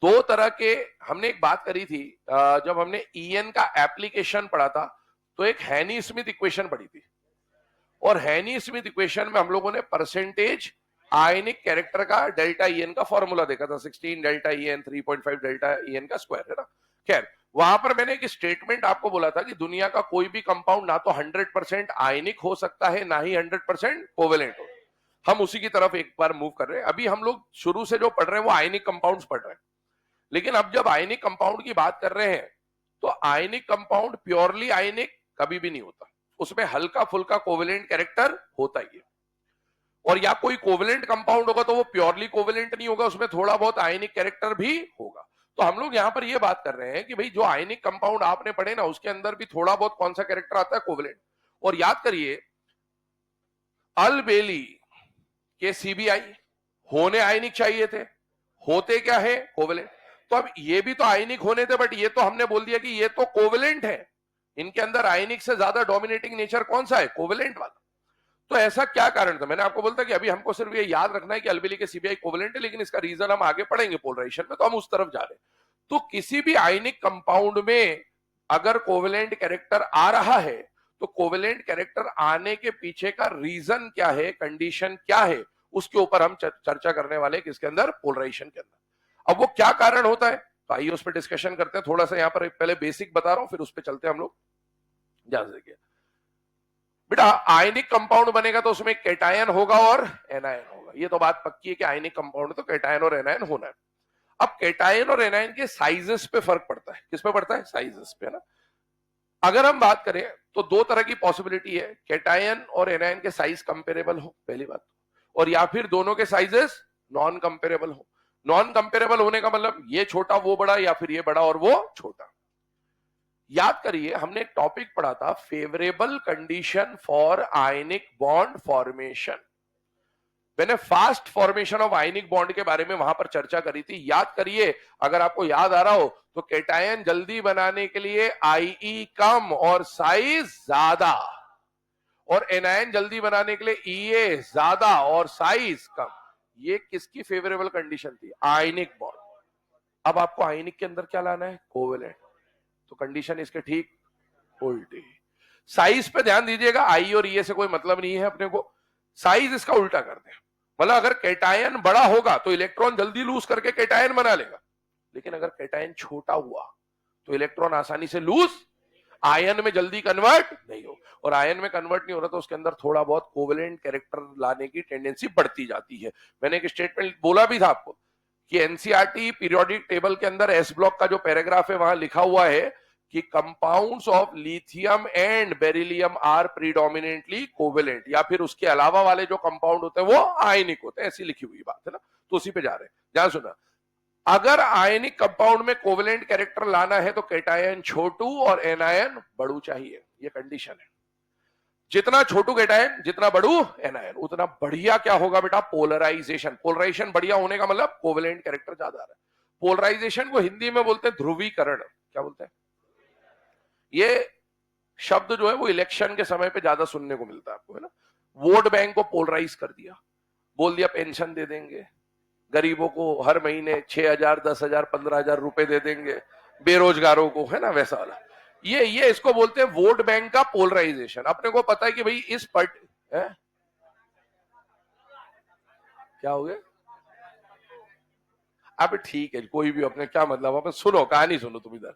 दो तरह के, हमने एक बात करी थी जब हमने ईएन का एप्लीकेशन पढ़ा था, तो एक हैनी स्मिथ इक्वेशन पढ़ी थी, और हैनी स्मिथ इक्वेशन में हम लोगों ने परसेंटेज आयनिक कैरेक्टर का डेल्टा ईएन का फॉर्मूला देखा था, 16 डेल्टा ईएन 3.5 डेल्टा ईएन का स्क्वायर, है ना। खैर, वहां पर मैंने एक स्टेटमेंट आपको बोला था कि दुनिया का कोई भी कंपाउंड ना तो 100% आयनिक हो सकता है, ना ही 100% कोवेलेंट हो। हम उसी की तरफ एक बार मूव कर रहे हैं। अभी हम लोग शुरू से जो पढ़ रहे हैं वो आयनिक कंपाउंड्स पढ़ रहे हैं, लेकिन अब जब आयनिक कंपाउंड की बात कर रहे हैं तो आयनिक कंपाउंड प्योरली आयनिक कभी भी नहीं होता, उसमें हल्का फुल्का कोवेलेंट कैरेक्टर होता ही है। और या कोई कोवेलेंट कंपाउंड होगा तो वो प्योरली कोवेलेंट नहीं होगा, उसमें थोड़ा बहुत आयनिक कैरेक्टर भी होगा। तो हम लोग यहां पर ये बात कर रहे हैं कि भाई जो आयनिक कंपाउंड आपने पढ़े ना, उसके अंदर भी थोड़ा बहुत कौन सा कैरेक्टर आता है? कोवेलेंट। और याद करिए, अलबेली के सीबीआई होने आयनिक चाहिए थे, होते क्या है? कोवेलेंट। तो अब ये भी तो आयनिक होने थे, बट ये तो हमने बोल दिया कि ये तो कोवेलेंट है। इनके अंदर आयनिक से ज्यादा डोमिनेटिंग नेचर कौन सा है? कोवेलेंट वाला। तो ऐसा क्या कारण था? मैंने आपको बोलता कि अभी हमको सिर्फ ये याद रखना है कि अलबेली के सीबीआई कोवेलेंट है, लेकिन इसका रीजन हम आगे पढ़ेंगे पोलराइजेशन में, तो हम उस तरफ जा रहे हैं। तो किसी भी आयनिक कंपाउंड में अगर कोवेलेंट कैरेक्टर आ रहा है, तो कोवेलेंट कैरेक्टर आने के पीछे का रीजन क्या है, कंडीशन क्या है, उसके ऊपर हम चर्चा करने वाले हैं किसके अंदर? पोलराइजेशन के अंदर। अब वो क्या कारण होता है, तो आइए उस पर डिस्कशन करते हैं। थोड़ा सा यहां पर पहले बेसिक बता रहा हूं, फिर उस पर चलते हैं हम लोग। ध्यान से देखिए बेटा, आयनिक कंपाउंड बनेगा तो उसमें कैटायन होगा और एनायन होगा। ये तो बात पक्की है कि आयनिक कंपाउंड तो कैटायन और एनायन होना है। अब कैटायन और एनायन के साइजेस पे फर्क पड़ता है। किस पे पड़ता है? साइजेस पे, ना। अगर हम बात करें तो दो तरह की पॉसिबिलिटी है, कैटायन और एनायन के साइज कंपेरेबल हो, पहली बात, और या फिर दोनों के साइजेस नॉन कंपेरेबल हो। नॉन कंपेरेबल होने का मतलब ये छोटा वो बड़ा, या फिर ये बड़ा और वो छोटा। याद करिए, हमने एक टॉपिक पढ़ा था, favourable condition for ionic bond formation. मैंने fast formation of ionic bond के बारे में वहां पर चर्चा करी थी। याद करिए, अगर आपको याद आ रहा हो तो कैटायन जल्दी बनाने के लिए आईई कम और साइज ज्यादा, और एनायन जल्दी बनाने के लिए ईए ज्यादा और साइज कम। ये किसकी फेवरेबल कंडीशन थी? Ionic bond. अब आपको आयनिक के अंदर क्या लाना है? कोवेलेंट। तो कंडीशन इसके ठीक उल्टी। साइज पे ध्यान दीजिएगा, आई और ई से कोई मतलब नहीं है अपने को, साइज इसका उल्टा कर दे। मतलब अगर कैटायन बड़ा होगा तो इलेक्ट्रॉन जल्दी लूज करके कैटायन बना लेगा, लेकिन अगर कैटायन छोटा हुआ तो इलेक्ट्रॉन आसानी से लूज आयन में जल्दी कन्वर्ट नहीं हो, और आयन में कन्वर्ट नहीं हो रहा तो उसके अंदर थोड़ा बहुत कोवेलेंट कैरेक्टर लाने की टेंडेंसी बढ़ती जाती है। मैंने एक स्टेटमेंट बोला भी था आपको कि एनसीईआरटी पीरियोडिक टेबल के अंदर एस ब्लॉक का जो पैराग्राफ है वहां लिखा हुआ है कि compounds of lithium and beryllium are predominantly covalent, या फिर उसके अलावा वाले जो कंपाउंड होते हैं वो आयनिक होते हैं, ऐसी लिखी हुई बात है ना। तो उसी पे जा रहे हैं। ध्यान सुना, अगर आयनिक कंपाउंड में कोवेलेंट कैरेक्टर लाना है तो कैटायन छोटू और एनायन बड़ू चाहिए, ये कंडीशन है। जितना छोटू कैटायन, जितना बड़ू एनायन, उतना बढ़िया क्या होगा बेटा? पोलराइजेशन। पोलराइजेशन बढ़िया होने का मतलब कोवेलेंट कैरेक्टर ज्यादा आ रहा है। पोलराइजेशन को हिंदी में बोलते हैं ध्रुवीकरण। क्या बोलते हैं? ये शब्द जो है वो इलेक्शन के समय पे ज्यादा सुनने को मिलता है आपको, है ना। वोट बैंक को पोलराइज कर दिया, बोल दिया पेंशन दे देंगे, गरीबों को हर महीने 6,000 10,000 15,000 रुपए दे देंगे, बेरोजगारों को, है ना, वैसा वाला। ये इसको बोलते हैं वोट बैंक का पोलराइजेशन। अपने को पता है कि भाई इस है? क्या हो गया? अब ठीक है, कोई भी अपने क्या मतलब, आप सुनो, कहानी सुनो तुम इधर।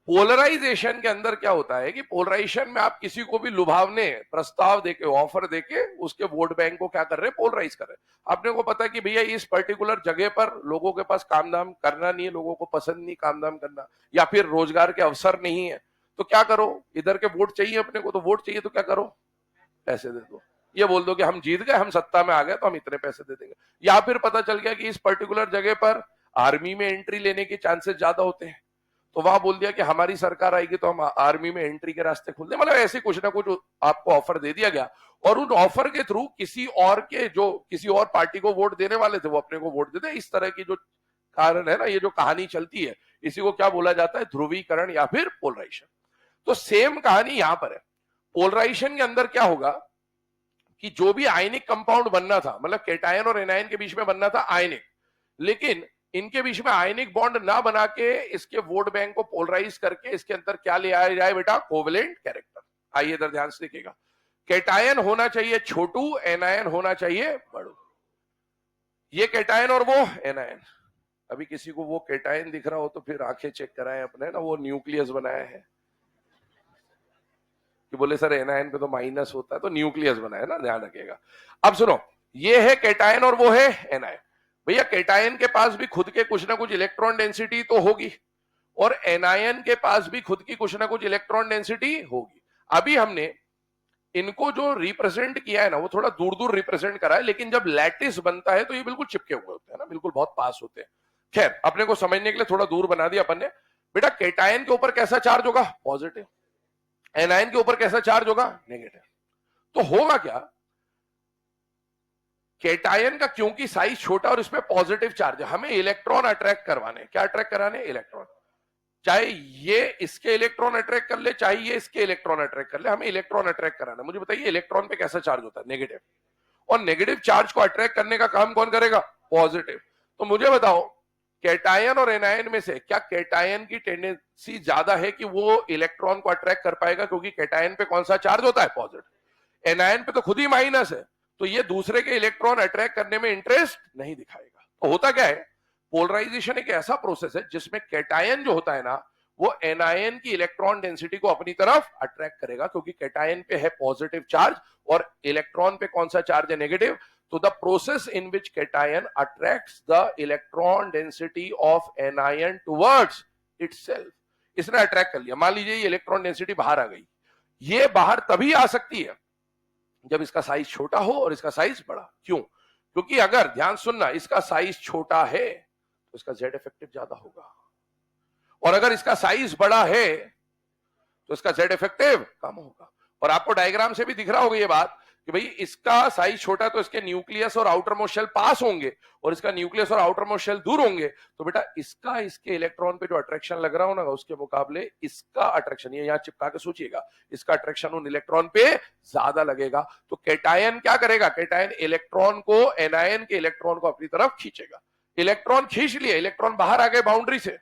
पोलराइजेशन के अंदर क्या होता है कि पोलराइजेशन में आप किसी को भी लुभावने प्रस्ताव देके, ऑफर देके उसके वोट बैंक को क्या कर रहे हैं? पोलराइज कर रहे हैं। आपने को पता है कि भैया इस पर्टिकुलर जगह पर लोगों के पास काम धाम करना नहीं है, लोगों को पसंद नहीं काम धाम करना, या फिर रोजगार के अवसर नहीं है, तो क्या करो? इधर के वोट चाहिए अपने को, तो वोट चाहिए तो क्या करो? पैसे दे दो। ये बोल दो कि हम जीत गए, हम सत्ता में आ गए तो हम इतने पैसे दे देंगे। या फिर पता चल गया कि इस पर्टिकुलर जगह पर आर्मी में एंट्री लेने के चांसेस ज्यादा होते हैं, तो वहां बोल दिया कि हमारी सरकार आएगी तो हम आर्मी में एंट्री के रास्ते खोल दें। मतलब ऐसे कुछ ना कुछ आपको ऑफर दे दिया गया, और उन ऑफर के थ्रू किसी और के, जो किसी और पार्टी को वोट देने वाले थे, वो अपने को वोट देते। इस तरह की जो कारण है ना, ये जो कहानी चलती है, इसी को क्या बोला जाता है? ध्रुवीकरण या फिर पोलराइजेशन। तो सेम कहानी यहां पर है। पोलराइजेशन के अंदर क्या होगा कि जो भी आयनिक कंपाउंड बनना था, मतलब केटायन और एनायन के बीच में बनना था आयनिक, लेकिन इनके बीच में आयनिक बॉन्ड ना बना के इसके वोट बैंक को पोलराइज करके इसके अंदर क्या ले आया जाए बेटा? Covalent character. आइए इधर ध्यान से देखिएगा। केटायन होना चाहिए छोटू, एनायन होना चाहिए बड़ू। ये केटायन और वो एनायन। अभी किसी को वो केटायन दिख रहा हो तो फिर आंखें चेक कराएं अपने ना, वो न्यूक्लियस बनाया है कि बोले सर एनायन पे तो माइनस होता है, तो न्यूक्लियस बनाया ना, ध्यान रखिएगा। अब सुनो, ये है केटायन और वो है एनायन। भैया केटायन के पास भी खुद के कुछ ना कुछ इलेक्ट्रॉन डेंसिटी तो होगी, और एनायन के पास भी खुद की कुछ ना कुछ इलेक्ट्रॉन डेंसिटी होगी। अभी हमने इनको जो रिप्रेजेंट किया है ना, वो थोड़ा दूर दूर रिप्रेजेंट करा है, लेकिन जब लैटिस बनता है तो ये बिल्कुल चिपके हुए होते हैं ना, बिल्कुल बहुत पास होते हैं। खैर, अपने को समझने के लिए थोड़ा दूर बना दिया अपन ने। बेटा केटायन के ऊपर कैसा चार्ज होगा? पॉजिटिव। एनायन के ऊपर कैसा चार्ज होगा? नेगेटिव। तो होगा क्या, केटायन का क्योंकि साइज छोटा और इसमें पॉजिटिव चार्ज है, हमें इलेक्ट्रॉन अट्रैक्ट करवाने। क्या अट्रैक्ट कराने? इलेक्ट्रॉन। चाहे ये इसके इलेक्ट्रॉन अट्रैक्ट कर ले, चाहे ये इसके इलेक्ट्रॉन अट्रैक्ट कर ले, हमें इलेक्ट्रॉन अट्रैक्ट कराना। मुझे बताइए इलेक्ट्रॉन पे कैसा चार्ज होता है? नेगेटिव। और नेगेटिव चार्ज को अट्रैक्ट करने का काम कौन करेगा? पॉजिटिव। तो मुझे बताओ, केटायन और एनायन में से क्या केटायन की टेंडेंसी ज्यादा है कि वो इलेक्ट्रॉन को अट्रैक्ट कर पाएगा? क्योंकि केटायन पे कौन सा चार्ज होता है? पॉजिटिव। एनायन पे तो खुद ही माइनस है, तो ये दूसरे के इलेक्ट्रॉन अट्रैक्ट करने में इंटरेस्ट नहीं दिखाएगा। तो होता क्या है, पोलराइजेशन एक ऐसा प्रोसेस है जिसमें केटायन जो होता है ना, वो एनायन की इलेक्ट्रॉन डेंसिटी को अपनी तरफ अट्रैक्ट करेगा, क्योंकि केटायन पे है पॉजिटिव चार्ज और इलेक्ट्रॉन पे कौन सा चार्ज है? नेगेटिव। तो the process in which cation attracts the electron density of anion towards itself. इसने अट्रैक्ट कर लिया। मान लीजिए ये इलेक्ट्रॉन डेंसिटी बाहर आ गई। ये बाहर तभी आ सकती है जब इसका साइज छोटा हो और इसका साइज बड़ा। क्यों? क्योंकि अगर, ध्यान सुनना, इसका साइज छोटा है तो इसका जेड इफेक्टिव ज्यादा होगा, और अगर इसका साइज बड़ा है तो इसका जेड इफेक्टिव कम होगा। और आपको डायग्राम से भी दिख रहा होगा ये बात कि भाई इसका साइज छोटा तो इसके न्यूक्लियस और आउटर मोस्ट शेल पास होंगे, और इसका न्यूक्लियस और आउटर मोस्ट शेल दूर होंगे। तो बेटा इसका इसके इलेक्ट्रॉन पे जो अट्रैक्शन लग रहा हो ना, उसके मुकाबले इसका अट्रैक्शन, ये यहां चिपका के सोचिएगा, इसका अट्रैक्शन उन इलेक्ट्रॉन पे ज्यादा लगेगा। तो केटायन क्या करेगा? केटायन इलेक्ट्रॉन को, एनायन के इलेक्ट्रॉन को अपनी तरफ खींचेगा। इलेक्ट्रॉन खींच लिया, इलेक्ट्रॉन बाहर आ गए, बाउंड्री से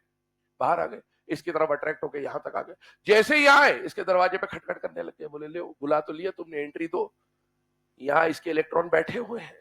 बाहर आ गए, इसकी तरफ अट्रैक्ट होकर यहां तक आ गए। जैसे ही आए इसके दरवाजे पे खटखट करने लग गए, बोले ले बुला तो लिया तुमने, एंट्री दो। यहां इसके इलेक्ट्रॉन बैठे हुए हैं,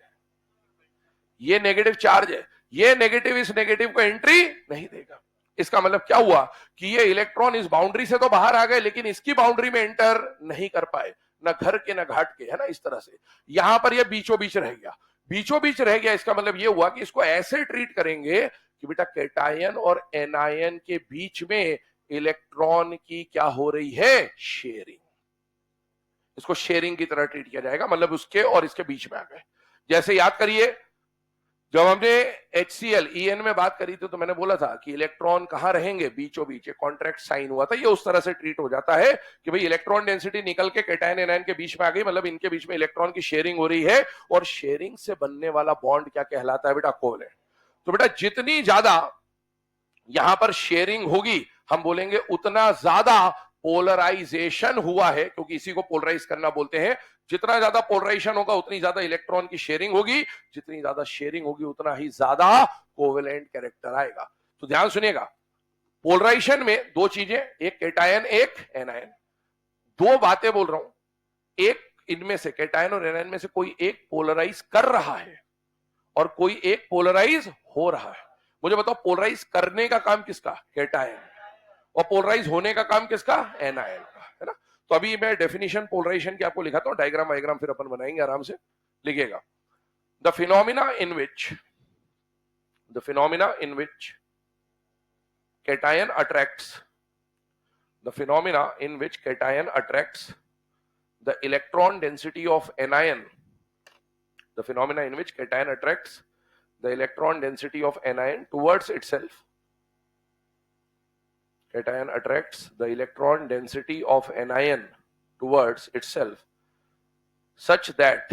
ये नेगेटिव चार्ज है, ये नेगेटिव इस नेगेटिव को एंट्री नहीं देगा। इसका मतलब क्या हुआ कि ये इलेक्ट्रॉन इस बाउंड्री से तो बाहर आ गए, लेकिन इसकी बाउंड्री में एंटर नहीं कर पाए, ना घर के ना घाट के, है ना। इस तरह से यहां पर ये बीचों बीच रह गया, बीचों बीच रह गया। इसका मतलब ये हुआ कि इसको ऐसे ट्रीट करेंगे कि बेटा केटायन और एनायन के बीच में इलेक्ट्रॉन की क्या हो रही है? शेयरिंग। इसको शेयरिंग की तरह ट्रीट किया जाएगा, मतलब उसके और इसके बीच में आ गए। जैसे याद करिए, जब हमने HCl EN में बात करी थी तो मैंने बोला था कि इलेक्ट्रॉन कहां रहेंगे? बीचों बीच। कॉन्ट्रैक्ट साइन हुआ था, ये उस तरह से ट्रीट हो जाता है कि भाई इलेक्ट्रॉन डेंसिटी निकल के केटायन एनायन के बीच में आ गई, मतलब इनके बीच में इलेक्ट्रॉन की शेयरिंग हो रही है, और शेयरिंग से बनने वाला बॉन्ड क्या कहलाता है बेटा? कोवेलेंट। तो बेटा जितनी ज्यादा यहां पर शेयरिंग होगी, हम बोलेंगे उतना ज्यादा पोलराइजेशन हुआ है, क्योंकि इसी को पोलराइज करना बोलते हैं। जितना ज्यादा पोलराइजेशन होगा उतनी ज्यादा इलेक्ट्रॉन की शेयरिंग होगी, जितनी ज्यादा शेयरिंग होगी उतना ही ज्यादा कोवेलेंट कैरेक्टर आएगा। तो ध्यान सुनिएगा, पोलराइजेशन में दो चीजें, एक केटायन एक एनायन। दो बातें बोल रहा हूं, एक इनमें से, केटायन और एनायन में से कोई एक पोलराइज कर रहा है और कोई एक पोलराइज हो रहा है। मुझे बताओ पोलराइज करने का काम किसका? केटायन। और पोलराइज होने का काम किसका? एनायन का, है ना। तो अभी मैं डेफिनेशन पोलराइजेशन की आपको लिखाता हूं, डायग्राम वायग्राम फिर अपन बनाएंगे आराम से, लिखिएगा। The phenomena in which cation attracts the electron density of anion the phenomena in which cation attracts the electron density of anion towards itself. Cation attracts the electron density of anion towards itself such that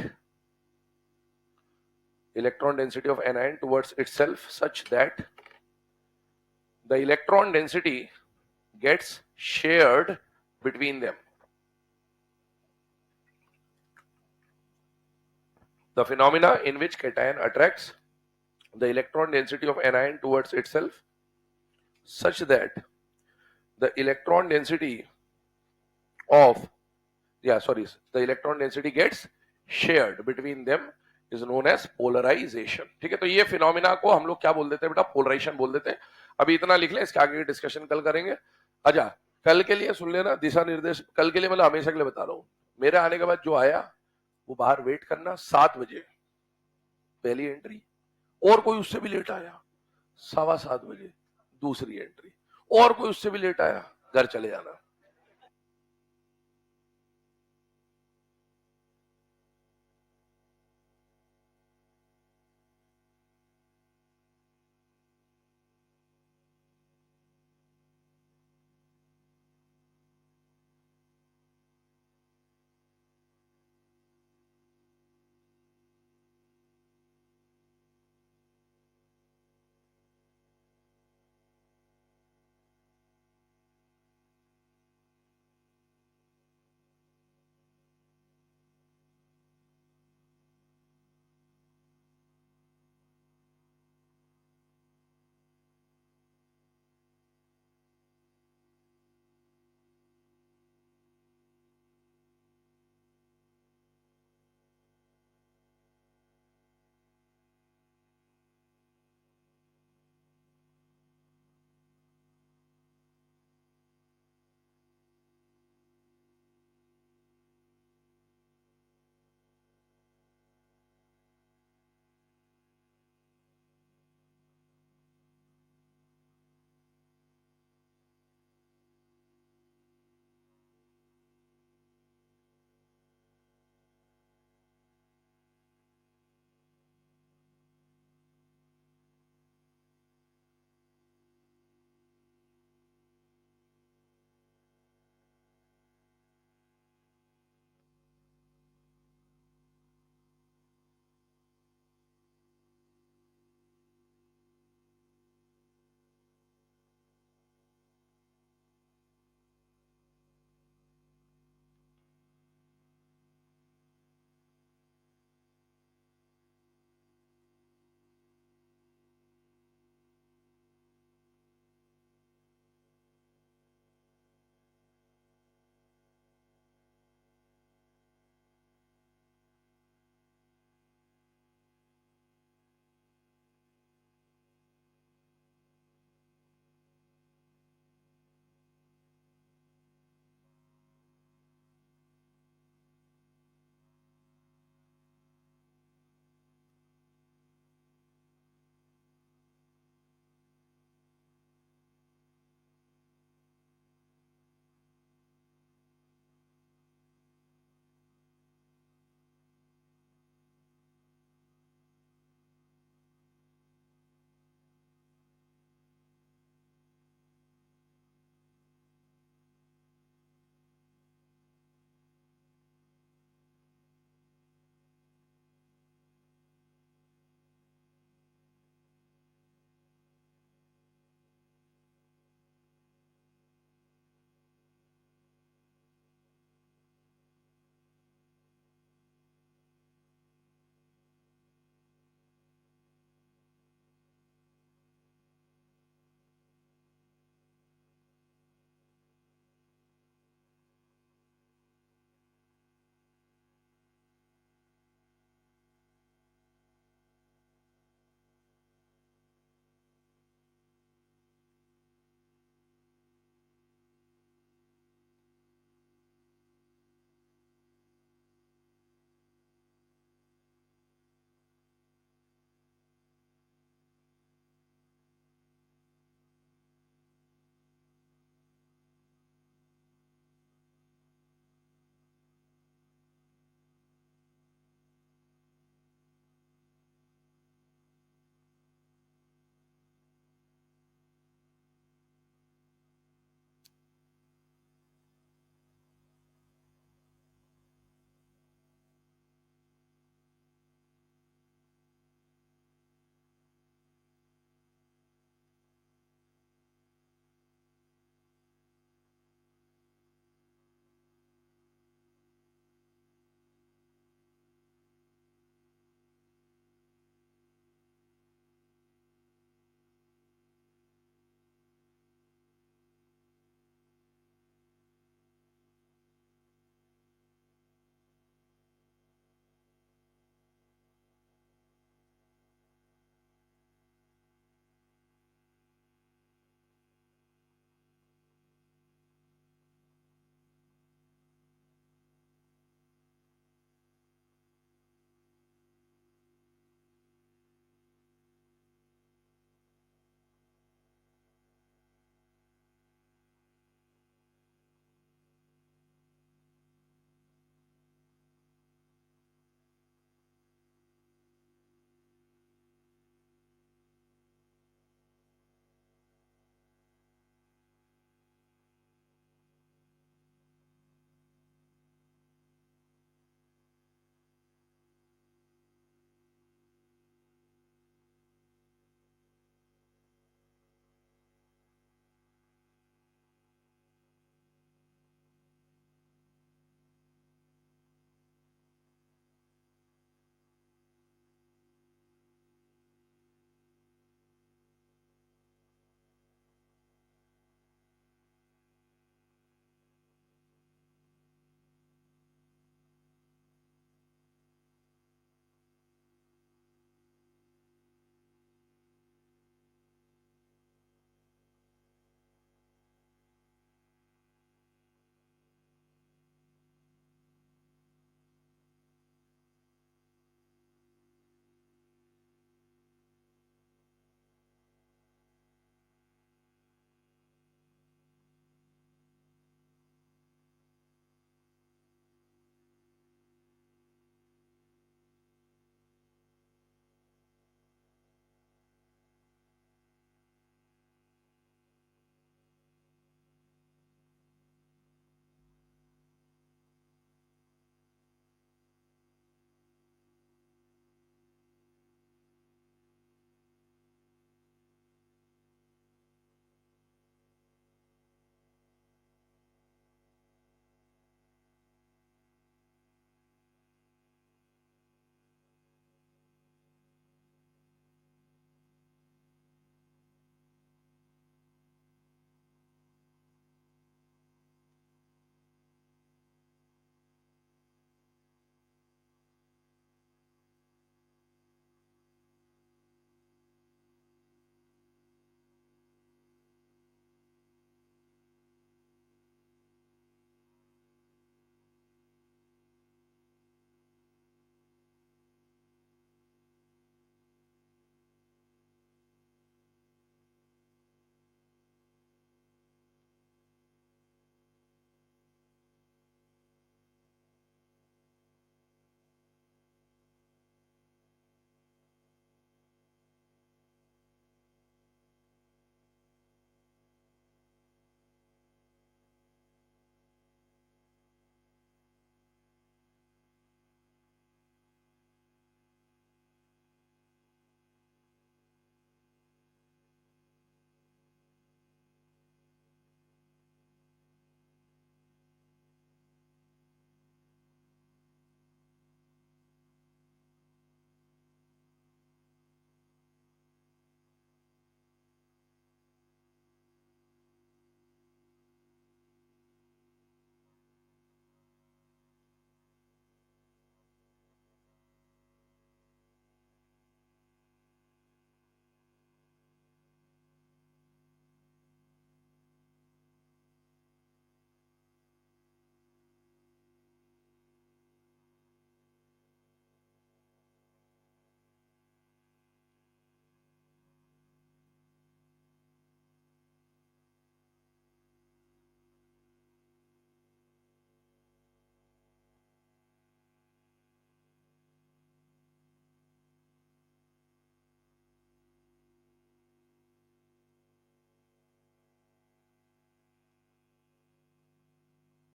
electron density of anion towards itself such that the electron density gets shared between them. The phenomena in which cation attracts the electron density of anion towards itself such that the electron density of the electron density gets shared between them is known as polarization. ठीक है, तो ये phenomena को हम लोग क्या बोल देते हैं बेटा, पोलराइजेशन बोल देते हैं. अभी इतना लिख लें, इसके आगे की डिस्कशन कल करेंगे. अच्छा, कल के लिए सुन लेना दिशा निर्देश, कल के लिए मतलब हमेशा के लिए बता रहा हूं. मेरे आने के बाद जो आया वो बाहर वेट करना 7 बजे पहली एंट्री, और कोई उससे भी लेट आया 7:15 बजे दूसरी एंट्री, और कोई उससे भी लेट आया घर चले जाना.